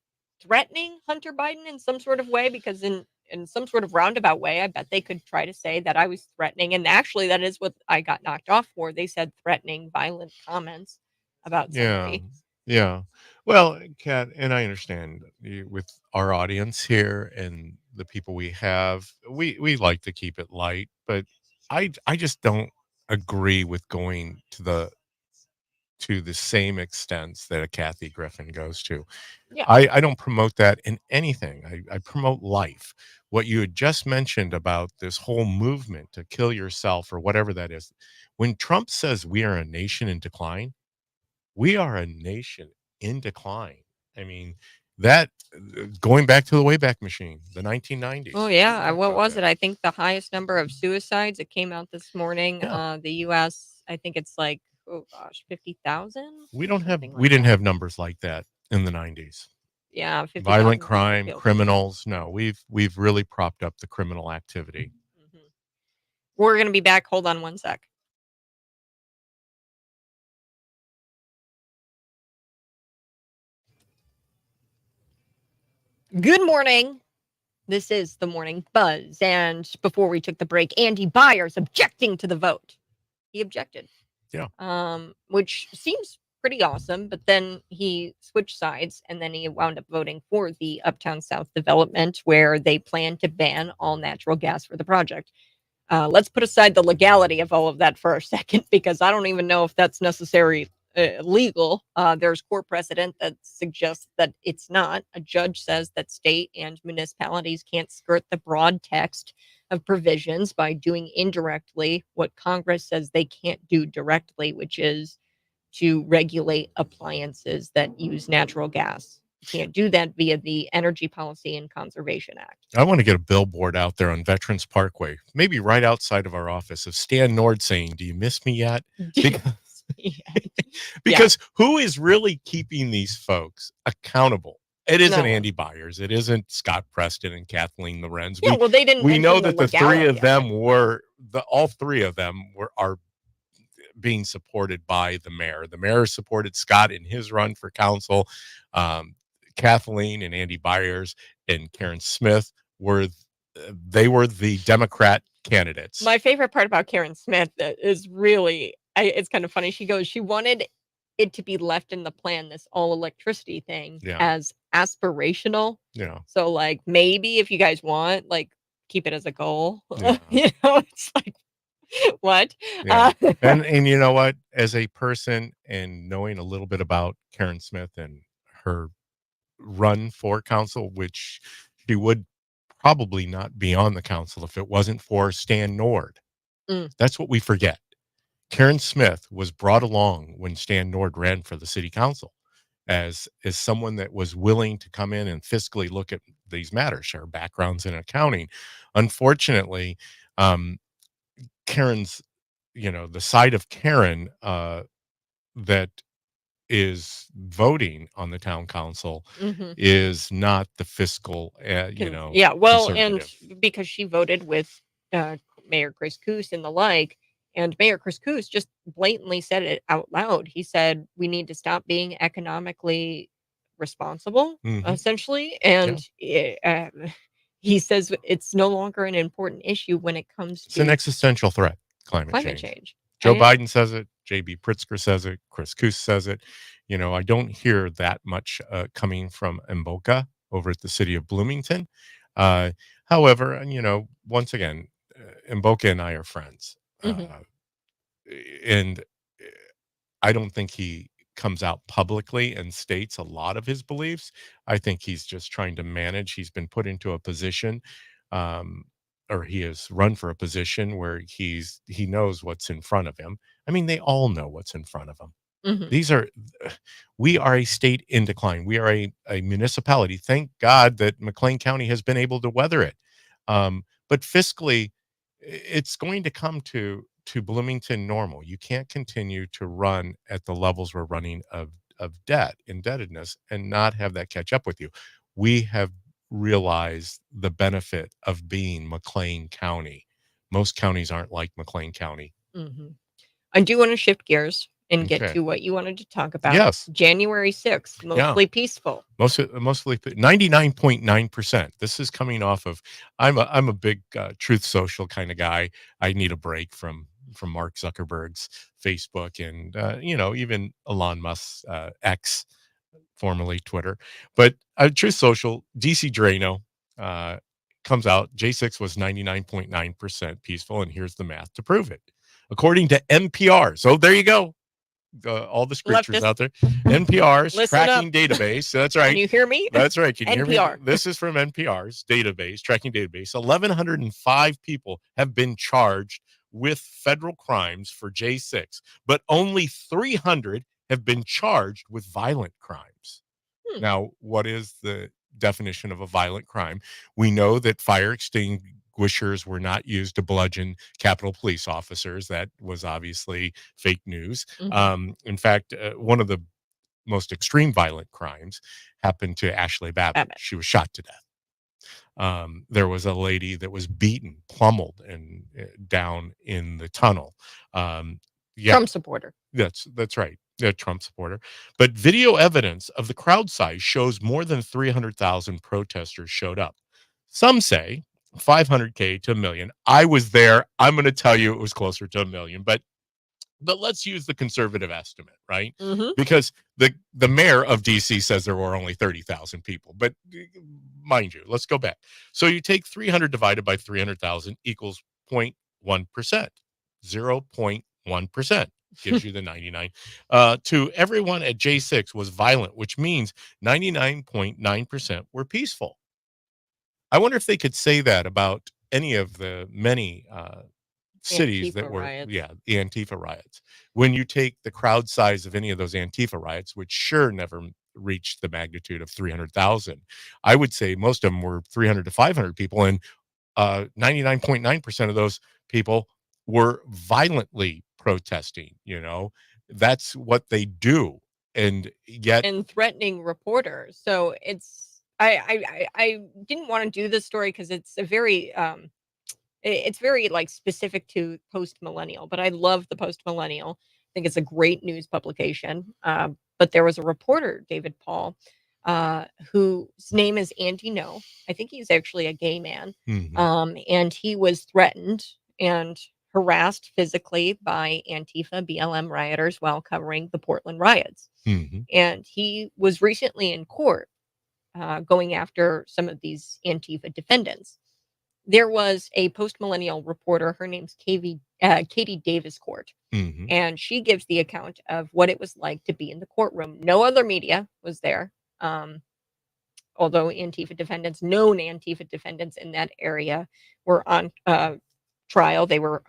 threatening Hunter Biden in some sort of way? Because in some sort of roundabout way, I bet they could try to say that I was threatening. And actually, that is what I got knocked off for. They said threatening, violent comments about somebody. Yeah. Well, Kat, and I understand with our audience here and the people we have, we like to keep it light, but I just don't agree with going to to the same extents that a Kathy Griffin goes to. Yeah. I don't promote that in anything. I promote life. What you had just mentioned about this whole movement to kill yourself or whatever that is. When Trump says we are a nation in decline, we are a nation in decline. I mean, that going back to the Wayback Machine, the 1990s. Oh yeah, what was it? I think the highest number of suicides. It came out this morning. Yeah. The U.S. I think it's like 50,000. We don't have Something we like didn't that. have numbers like that in the 90s. Yeah, 50,000 Violent people crime, killed. criminals. No, we've really propped up the criminal activity. Mhm. We're gonna be back. Hold on one sec. Good morning. This is the Morning Buzz. And before we took the break, Andy Byers objecting to the vote. He objected. Yeah. Which seems pretty awesome, but then he switched sides and then he wound up voting for the Uptown South development where they plan to ban all natural gas for the project. Let's put aside the legality of all of that for a second, because I don't even know if that's necessary legal. There's court precedent that suggests that it's not. A judge says that state and municipalities can't skirt the broad text of provisions by doing indirectly what Congress says they can't do directly, which is to regulate appliances that use natural gas. You can't do that via the Energy Policy and Conservation Act. I want to get a billboard out there on Veterans Parkway, maybe right outside of our office, of Stan Nord saying, "Do you miss me yet?" Because who is really keeping these folks accountable? It isn't Andy Byers. It isn't Scott Preston and Kathleen Lorenz. Yeah, well, they didn't. We know mention that the three of them were all three of them are being supported by the mayor. The mayor supported Scott in his run for council. Kathleen and Andy Byers and Karen Smith were the Democrat candidates. My favorite part about Karen Smith is really, it's kind of funny. She goes, she wanted it to be left in the plan, this all electricity thing, as aspirational. Yeah. So like, maybe if you guys want, like, keep it as a goal. Yeah. It's like, what? Yeah. And you know what? As a person and knowing a little bit about Karen Smith and her run for council, which she would probably not be on the council if it wasn't for Stan Nord. That's what we forget. Karen Smith was brought along when Stan Nord ran for the city council as someone that was willing to come in and fiscally look at these matters, her backgrounds in accounting. Unfortunately, Karen's, the side of Karen that is voting on the town council is not the fiscal, Yeah, well, and because she voted with Mayor Chris Coos and the like, and Mayor Chris Coos just blatantly said it out loud. He said, we need to stop being economically responsible, essentially. And he says it's no longer an important issue when it comes to... It's an existential threat, climate change. Joe Biden says it. J.B. Pritzker says it. Chris Coos says it. I don't hear that much coming from Mboka over at the city of Bloomington. However, once again, Mboka and I are friends. And I don't think he comes out publicly and states a lot of his beliefs. I think he's just trying to manage. He's been put into a position, or he has run for a position where he knows what's in front of him. I mean, they all know what's in front of them. We are a state in decline. We are a municipality. Thank God that McLean County has been able to weather it. But fiscally, it's going to come to Bloomington normal. You can't continue to run at the levels we're running of indebtedness, and not have that catch up with you. We have realized the benefit of being McLean County. Most counties aren't like McLean County. I do want to shift gears and get to what you wanted to talk about. Yes. January 6th, mostly peaceful. Mostly 99.9%. This is coming off of, I'm a big Truth Social kind of guy. I need a break from Mark Zuckerberg's Facebook and even Elon Musk's X, formerly Twitter. But Truth Social, DC Drano comes out. J6 was 99.9% peaceful, and here's the math to prove it, according to NPR. So there you go. all the screechers Leftist. out there. NPR's Listen up. tracking database. That's Can right. you hear me? That's right. Can you hear me? NPR. This is from NPR's database, tracking database. 1,105 people have been charged with federal crimes for J6, but only 300 have been charged with violent crimes. Now, what is the definition of a violent crime? We know that fire extinguishers were not used to bludgeon Capitol police officers. That was obviously fake news. In fact, one of the most extreme violent crimes happened to Ashley Babbitt. She was shot to death. There was a lady that was beaten, pummeled, and down in the tunnel. Trump supporter. That's right. A Trump supporter. But video evidence of the crowd size shows more than 300,000 protesters showed up. Some say 500K to 1 million. I was there. I'm going to tell you it was closer to 1 million, but let's use the conservative estimate, right? Because the mayor of DC says there were only 30,000 people. But mind you, let's go back. So you take 300 divided by 300,000 equals 0.1%. 0.1% gives you the 99. To everyone at J6 was violent, which means 99.9% were peaceful. I wonder if they could say that about any of the many cities Antifa that were riots. the Antifa riots. When you take the crowd size of any of those Antifa riots, which sure never reached the magnitude of 300,000, I would say most of them were 300 to 500 people, and 99.9% of those people were violently protesting. That's what they do, and yet And threatening reporters. So it's I didn't want to do this story because it's a very it's very like specific to post millennial, but I love the post millennial. I think it's a great news publication. But there was a reporter, David Paul, whose name is Andy No. I think he's actually a gay man. And he was threatened and harassed physically by Antifa BLM rioters while covering the Portland riots. And he was recently in court going after some of these Antifa defendants. There was a post-millennial reporter, her name's Katie Davis Court, and she gives the account of what it was like to be in the courtroom. No other media was there, although known Antifa defendants in that area were on trial. They were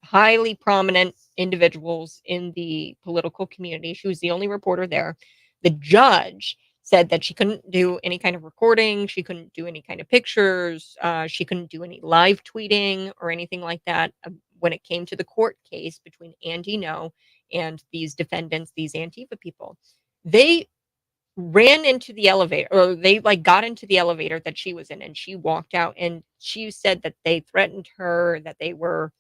highly prominent individuals in the political community. She was the only reporter there. The judge said that she couldn't do any kind of recording. She couldn't do any kind of pictures. She couldn't do any live tweeting or anything like that when it came to the court case between Andy No and these defendants, these Antifa people. They ran into the elevator, or they like got into the elevator that she was in, and she walked out, and she said that they threatened her, that they were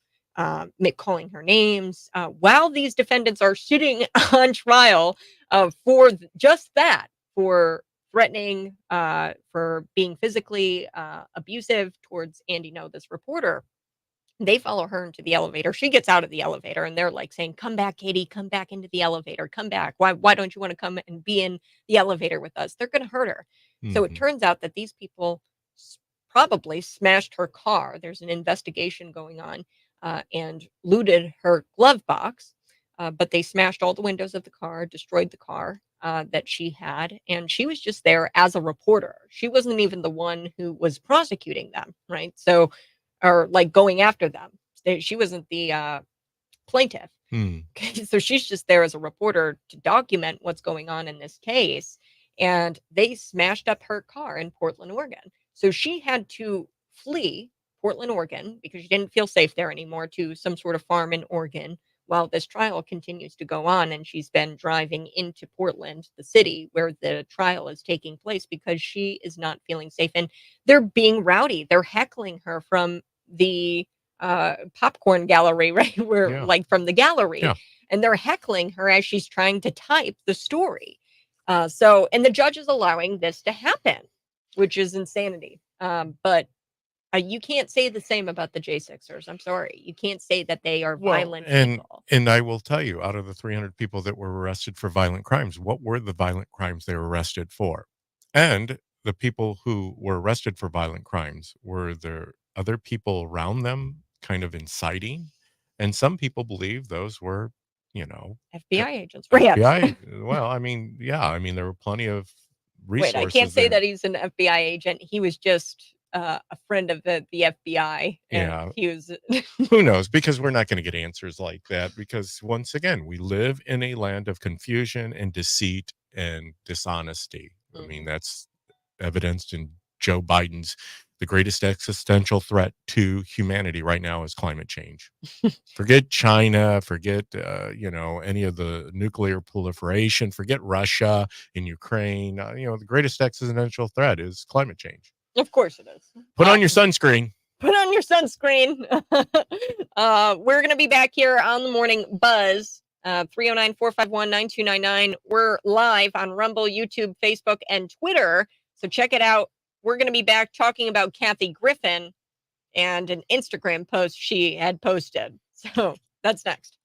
calling her names while these defendants are sitting on trial for just that, for threatening, for being physically abusive towards Andy No, this reporter. They follow her into the elevator. She gets out of the elevator, and they're like saying, "Come back, Katie, come back into the elevator. Come back. Why don't you want to come and be in the elevator with us? They're going to hurt her." So it turns out that these people probably smashed her car. There's an investigation going on, and looted her glove box. But they smashed all the windows of the car, destroyed the car that she had, and she was just there as a reporter. She wasn't even the one who was prosecuting them, right? So, or like going after them. She wasn't the plaintiff. Okay, so she's just there as a reporter to document what's going on in this case. And they smashed up her car in Portland, Oregon. So she had to flee Portland, Oregon, because she didn't feel safe there anymore, to some sort of farm in Oregon while this trial continues to go on. And she's been driving into Portland, the city where the trial is taking place, because she is not feeling safe. And they're being rowdy. They're heckling her from the popcorn gallery, right? Where like from the gallery. And they're heckling her as she's trying to type the story. And the judge is allowing this to happen, which is insanity. But you can't say the same about the J6ers. I'm sorry. You can't say that they are violent people. And I will tell you, out of the 300 people that were arrested for violent crimes, what were the violent crimes they were arrested for? And the people who were arrested for violent crimes, were there other people around them kind of inciting? And some people believe those were you know, FBI agents, perhaps. FBI. Well, I mean, yeah, I mean, there were plenty of Wait, I resources can't say there. that he's an FBI agent. He was just a friend of the FBI, and Yeah. he was. Who knows? Because we're not going to get answers like that. Because once again, we live in a land of confusion and deceit and dishonesty. I mean, that's evidenced in Joe Biden's the greatest existential threat to humanity right now is climate change. Forget China, forget any of the nuclear proliferation, forget Russia and Ukraine. The greatest existential threat is climate change. Of course it is. Put on your sunscreen. Put on your sunscreen. We're going to be back here on the Morning Buzz, 309-451-9299. We're live on Rumble, YouTube, Facebook, and Twitter. So check it out. We're going to be back talking about Kathy Griffin and an Instagram post she had posted. So that's next.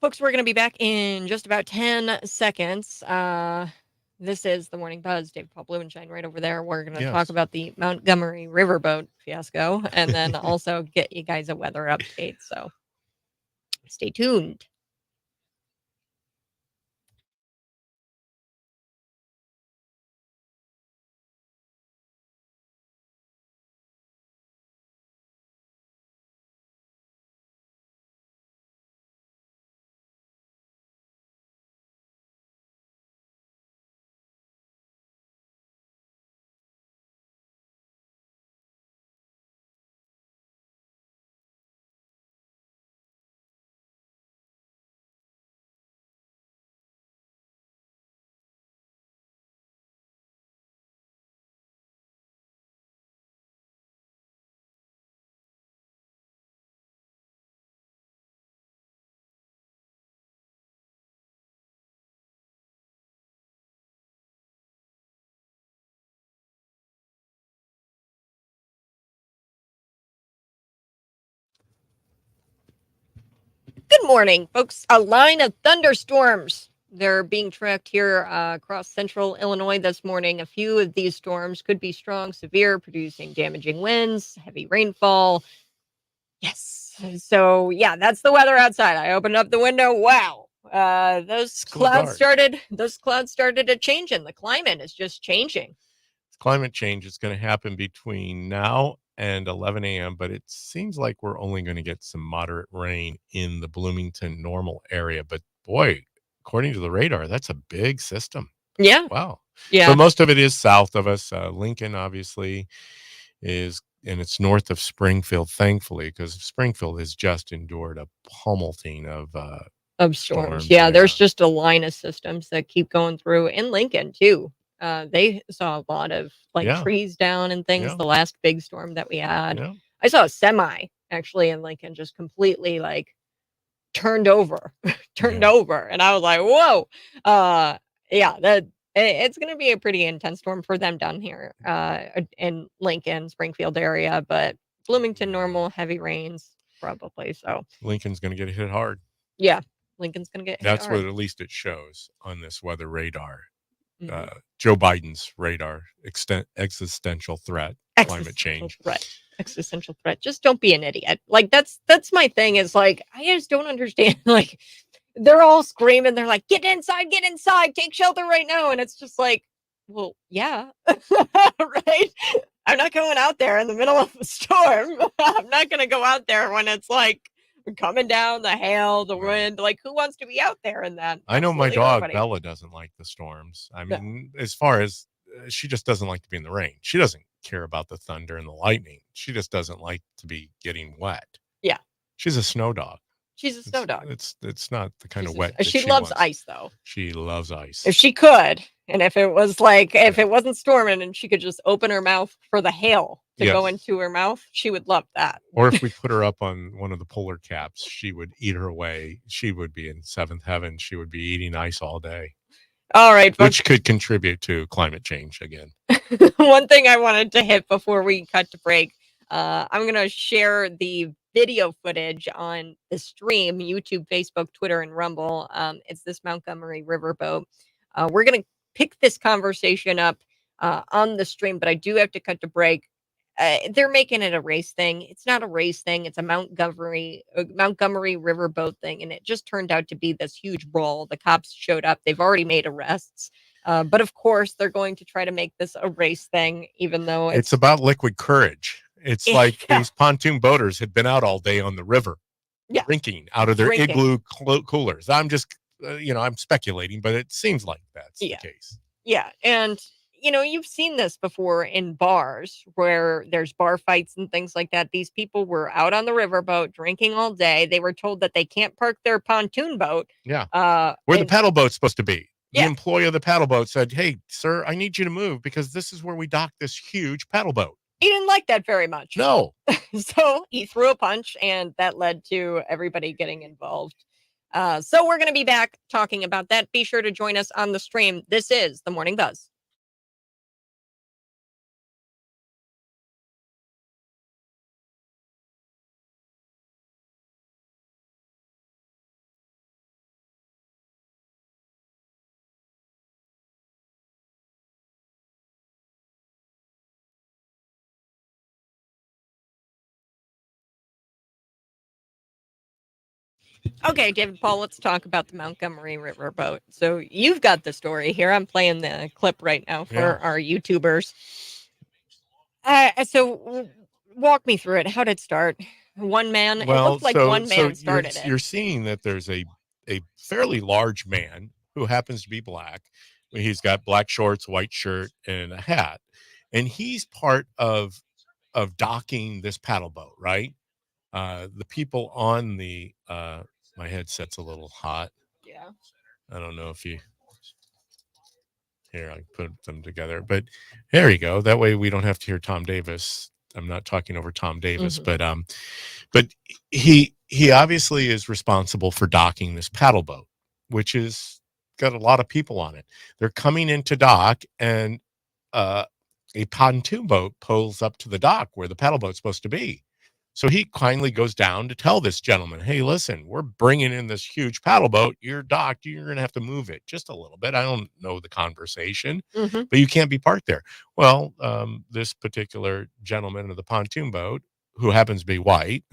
Folks, we're going to be back in just about 10 seconds. This is the Morning Buzz. Dave Paul Blumenshine right over there. We're going to talk Yes. about the Montgomery Riverboat fiasco and then also get you guys a weather update. So stay tuned. Good morning, folks. A line of thunderstorms. They're being tracked here across central Illinois this morning. A few of these storms could be strong, severe, producing damaging winds, heavy rainfall. Yes. So, yeah, that's the weather outside. I opened up the window. Wow. Those clouds started to change, and the climate is just changing. Climate change is going to happen between now and 11 a.m., but it seems like we're only going to get some moderate rain in the Bloomington normal area. But boy, according to the radar, that's a big system. Yeah. Wow. Yeah. So most of it is south of us. Lincoln, obviously, is, and it's north of Springfield, thankfully, because Springfield has just endured a pummeling of storms. Yeah, there's just a line of systems that keep going through in Lincoln too. They saw a lot of trees down and things the last big storm that we had. I saw a semi actually in Lincoln just completely turned over, over, and I was like, "Whoa!" It's going to be a pretty intense storm for them down here in Lincoln, Springfield area, but Bloomington normal heavy rains probably. So Lincoln's going to get hit hard. Yeah. Lincoln's going to get hit That's hard. what at least it shows on this weather radar. Mhm. Joe Biden's radar, existential threat, climate change. Existential threat. Just don't be an idiot. That's my thing is I just don't understand. They're all screaming. They're like, get inside, take shelter right now. And it's just well, yeah, right. I'm not going out there in the middle of a storm. I'm not going to go out there when it's coming down, the hail, the wind. Who wants to be out there in that? I know my Absolutely dog nobody. Bella doesn't like the storms. I mean, as far as she just doesn't like to be in the rain. She doesn't care about the thunder and the lightning. She just doesn't like to be getting wet. Yeah. She's a snow dog. She's a snow dog. It's not the kind of wet that she loves wants. ice though. She loves ice. If she could, and if it was if it wasn't storming and she could just open her mouth for the hail to go into her mouth, she would love that. Or if we put her up on one of the polar caps, she would eat her way. She would be in seventh heaven. She would be eating ice all day. All right, folks. Which could contribute to climate change again. One thing I wanted to hit before we cut to break, I'm going to share the video footage on the stream, YouTube, Facebook, Twitter, and Rumble. It's this Montgomery Riverboat. We're going to pick this conversation up on the stream, but I do have to cut to break. They're making it a race thing. It's not a race thing. It's a Montgomery Riverboat thing, and it just turned out to be this huge brawl. The cops showed up. They've already made arrests. But of course, they're going to try to make this a race thing, even though it's about liquid courage. It's like these pontoon boaters had been out all day on the river, drinking out of their igloo coolers. I'm just, I'm speculating, but it seems like that's the case. Yeah. And, you've seen this before in bars where there's bar fights and things like that. These people were out on the riverboat drinking all day. They were told that they can't park their pontoon boat. Yeah. Where the paddle boat's supposed to be. The employee of the paddle boat said, "Hey, sir, I need you to move because this is where we dock this huge paddle boat." He didn't like that very much. No. So he threw a punch, and that led to everybody getting involved. So we're going to be back talking about that. Be sure to join us on the stream. This is The Morning Buzz. Okay, David Paul, let's talk about the Montgomery River boat. So you've got the story here. I'm playing the clip right now for Yeah. our YouTubers. Walk me through it. How did it start? One man. It Well, looked like one man you're started it. you're seeing that there's a fairly large man who happens to be black. He's got black shorts, white shirt, and a hat, and he's part of docking this paddle boat, right? The people on the my headset's a little hot. Yeah. I don't know if you here I put them together, but there you go. That way we don't have to hear Tom Davis. I'm not talking over Tom Davis, Mhm. but he obviously is responsible for docking this paddle boat, which is got a lot of people on it. They're coming into dock, and uh, a pontoon boat pulls up to the dock where the paddle boat's supposed to be. So he kindly goes down to tell this gentleman, "Hey, listen, we're bringing in this huge paddle boat. You're docked. You're going to have to move it just a little bit. I don't know the conversation, Mhm. but you can't be parked there." Well, this particular gentleman of the pontoon boat, who happens to be white,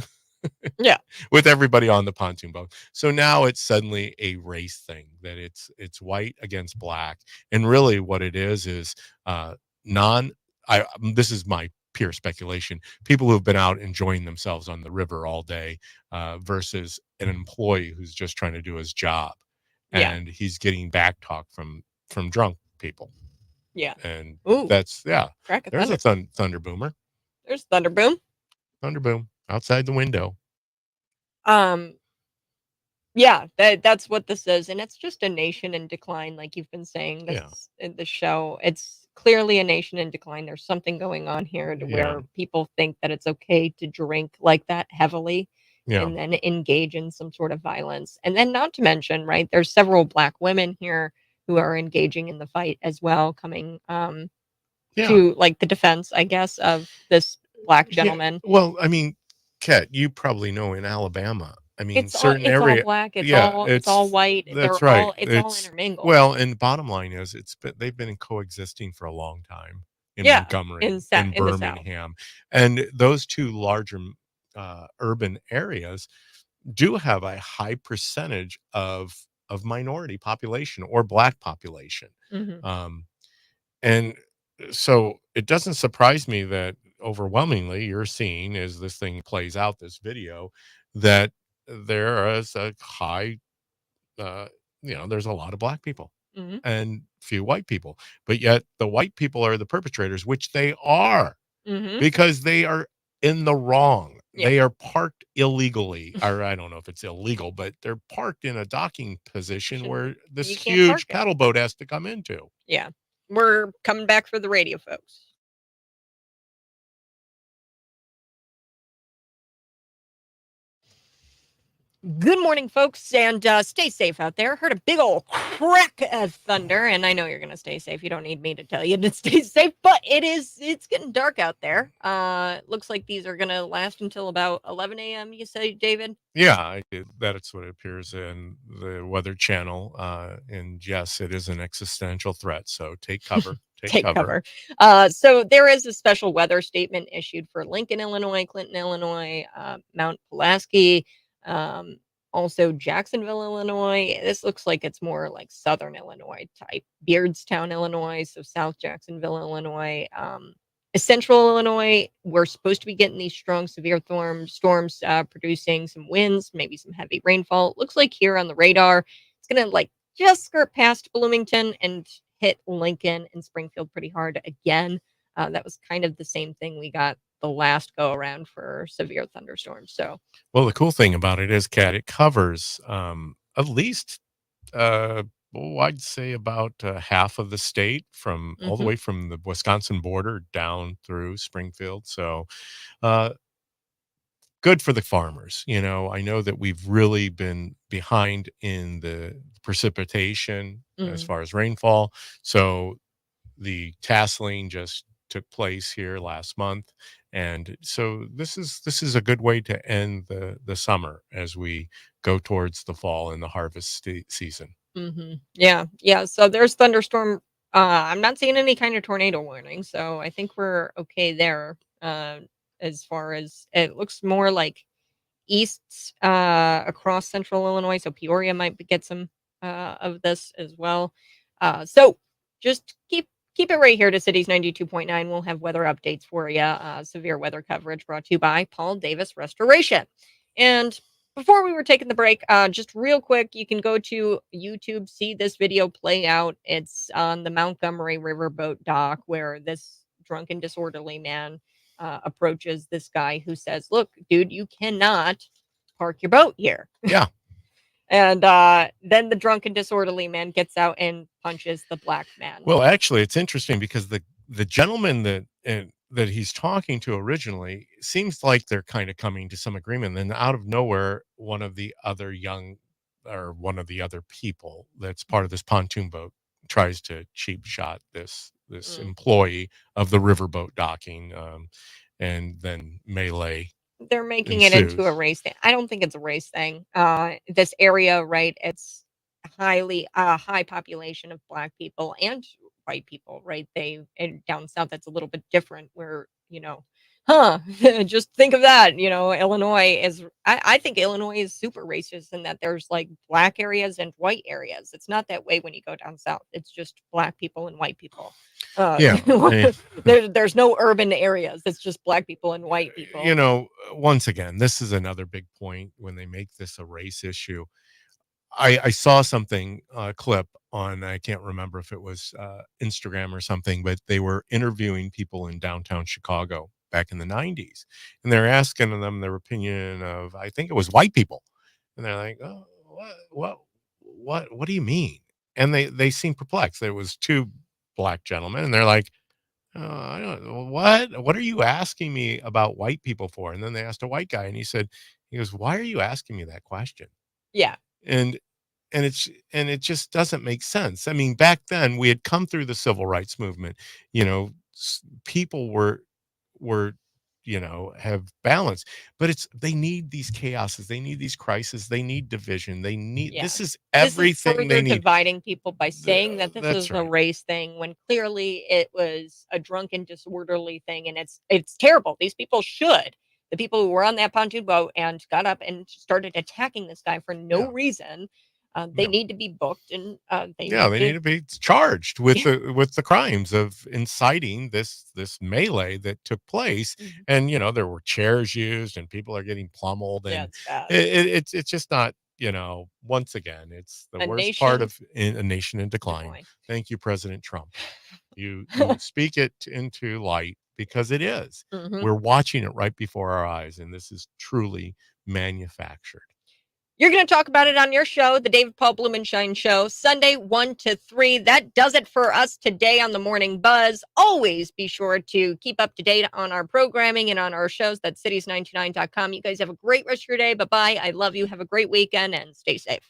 Yeah. with everybody on the pontoon boat. So now it's suddenly a race thing, that it's white against black, and really what it is uh, non. This is my pure speculation. People who've been out enjoying themselves on the river all day versus an employee who's just trying to do his job, Yeah. and he's getting back talk from drunk people, Yeah. and Ooh. that's yeah. Crack of There's a thunder. thunder boomer, There's Thunderboom. thunder boom outside the window. Um. Yeah, that's what this is, and it's just a nation in decline, like you've been saying Yeah, this in the show. It's clearly a nation in decline. There's something going on here to yeah, where people think that it's okay to drink like that heavily yeah. and then engage in some sort of violence. And then not to mention, right, there's several black women here who are engaging in the fight as well, coming Yeah. to like the defense, I guess, of this black Yeah. gentleman. Well, I mean, Kat, you probably know in Alabama, I mean, certain It's all area, black, yeah, it's all white. that's right. It's all It's intermingled. well, and the bottom line is they've been coexisting for a long time in Yeah, Montgomery, in in the South. Birmingham, and those two larger urban areas do have a high percentage of minority population or black population. Mhm. Um, And so it doesn't surprise me that overwhelmingly you're seeing, as this thing plays out, this video, that there is a high, uh, there's a lot of black people Mhm. and few white people. But yet the white people are the perpetrators, which they are, Mhm. because they are in the wrong. Yeah. They are parked illegally, or I don't know if it's illegal, but they're parked in a docking position Shouldn't where this You can't park huge it. paddle boat has to come into. Yeah. We're coming back for the radio, folks. Good morning, folks, and stay safe out there. Heard a big old crack of thunder, and I know you're gonna stay safe. You don't need me to tell you to stay safe, but it's getting dark out there. Looks like these are gonna last until about 11 a.m. You say, David? Yeah, that's what it appears in the Weather Channel. And yes, it is an existential threat. So take cover. Take Take cover. cover. So there is a special weather statement issued for Lincoln, Illinois, Clinton, Illinois, Mount Pulaski, um, also Jacksonville, Illinois. This looks like it's more like Southern Illinois type. Beardstown, Illinois, so South Jacksonville, Illinois. Central Illinois, we're supposed to be getting these strong, severe storms producing some winds, maybe some heavy rainfall. Looks like here on the radar, it's going to like just skirt past Bloomington and hit Lincoln and Springfield pretty hard again. That was kind of the same thing we got the last go around for severe thunderstorms. So, Well, the cool thing about it is, Kat, it covers at least, I'd say about half of the state, from all the mhm, way from the Wisconsin border down through Springfield. So, uh, good for the farmers. I know that we've really been behind in the precipitation as mhm, far as rainfall. So the tasseling just took place here last month, and so this is a good way to end the summer as we go towards the fall and the harvest season. mhm. Yeah, yeah. So there's thunderstorm. I'm not seeing any kind of tornado warning, so I think we're okay there. As far as it looks more like east across central Illinois. So Peoria might get some of this as well. So just keep it right here to Cities 92.9. We'll have weather updates for you. Severe weather coverage brought to you by Paul Davis Restoration. And before we were taking the break, just real quick, you can go to YouTube, see this video play out. It's on the Montgomery Riverboat dock where this drunken, disorderly man approaches this guy who says, "Look, dude, you cannot park your boat here." Yeah. And then the drunken, disorderly man gets out and punches the black man. Well, actually, it's interesting because the gentleman that he's talking to originally seems like they're kind of coming to some agreement. Then out of nowhere, one of the other people that's part of this pontoon boat tries to cheap shot this employee of the riverboat docking, and then melee. They're making it into a race thing. I don't think it's a race thing. This area, right? It's highly high population of black people and white people, right? And down south, that's a little bit different. Where just think of that. Illinois is. I think Illinois is super racist in that there's like black areas and white areas. It's not that way when you go down south. It's just black people and white people. Yeah. There's no urban areas. It's just black people and white people. Once again, this is another big point when they make this a race issue. I saw something, clip on, I can't remember if it was Instagram or something, but they were interviewing people in downtown Chicago back in the 90s. And they're asking them their opinion of, I think it was white people. And they're like, "Oh, what do you mean?" And they seem perplexed. There was two black gentlemen and they're like, I don't know. What are you asking me about white people for? And then they asked a white guy and he goes, "Why are you asking me that question?" Yeah. And it just doesn't make sense. I mean, back then we had come through the civil rights movement. People were have balance, but they need these chaoses, they need these crises, they need division, this is everything they need. Dividing people by saying that this That's is a right. race thing when clearly it was a drunken, disorderly thing, and it's terrible. These people the people who were on that pontoon boat and got up and started attacking this guy for no reason. They need to be booked, and they need to be charged with the crimes of inciting this melee that took place. And there were chairs used, and people are getting pummeled, and it's just not. Once again, it's the worst part of a nation in decline. Thank you, President Trump. You speak it into light because it is. We're watching it right before our eyes, and this is truly manufactured. You're going to talk about it on your show, the David Paul Blumenshine Show, Sunday 1 to 3. That does it for us today on the Morning Buzz. Always be sure to keep up to date on our programming and on our shows. That's cities929.com. You guys have a great rest of your day. Bye-bye. I love you. Have a great weekend and stay safe.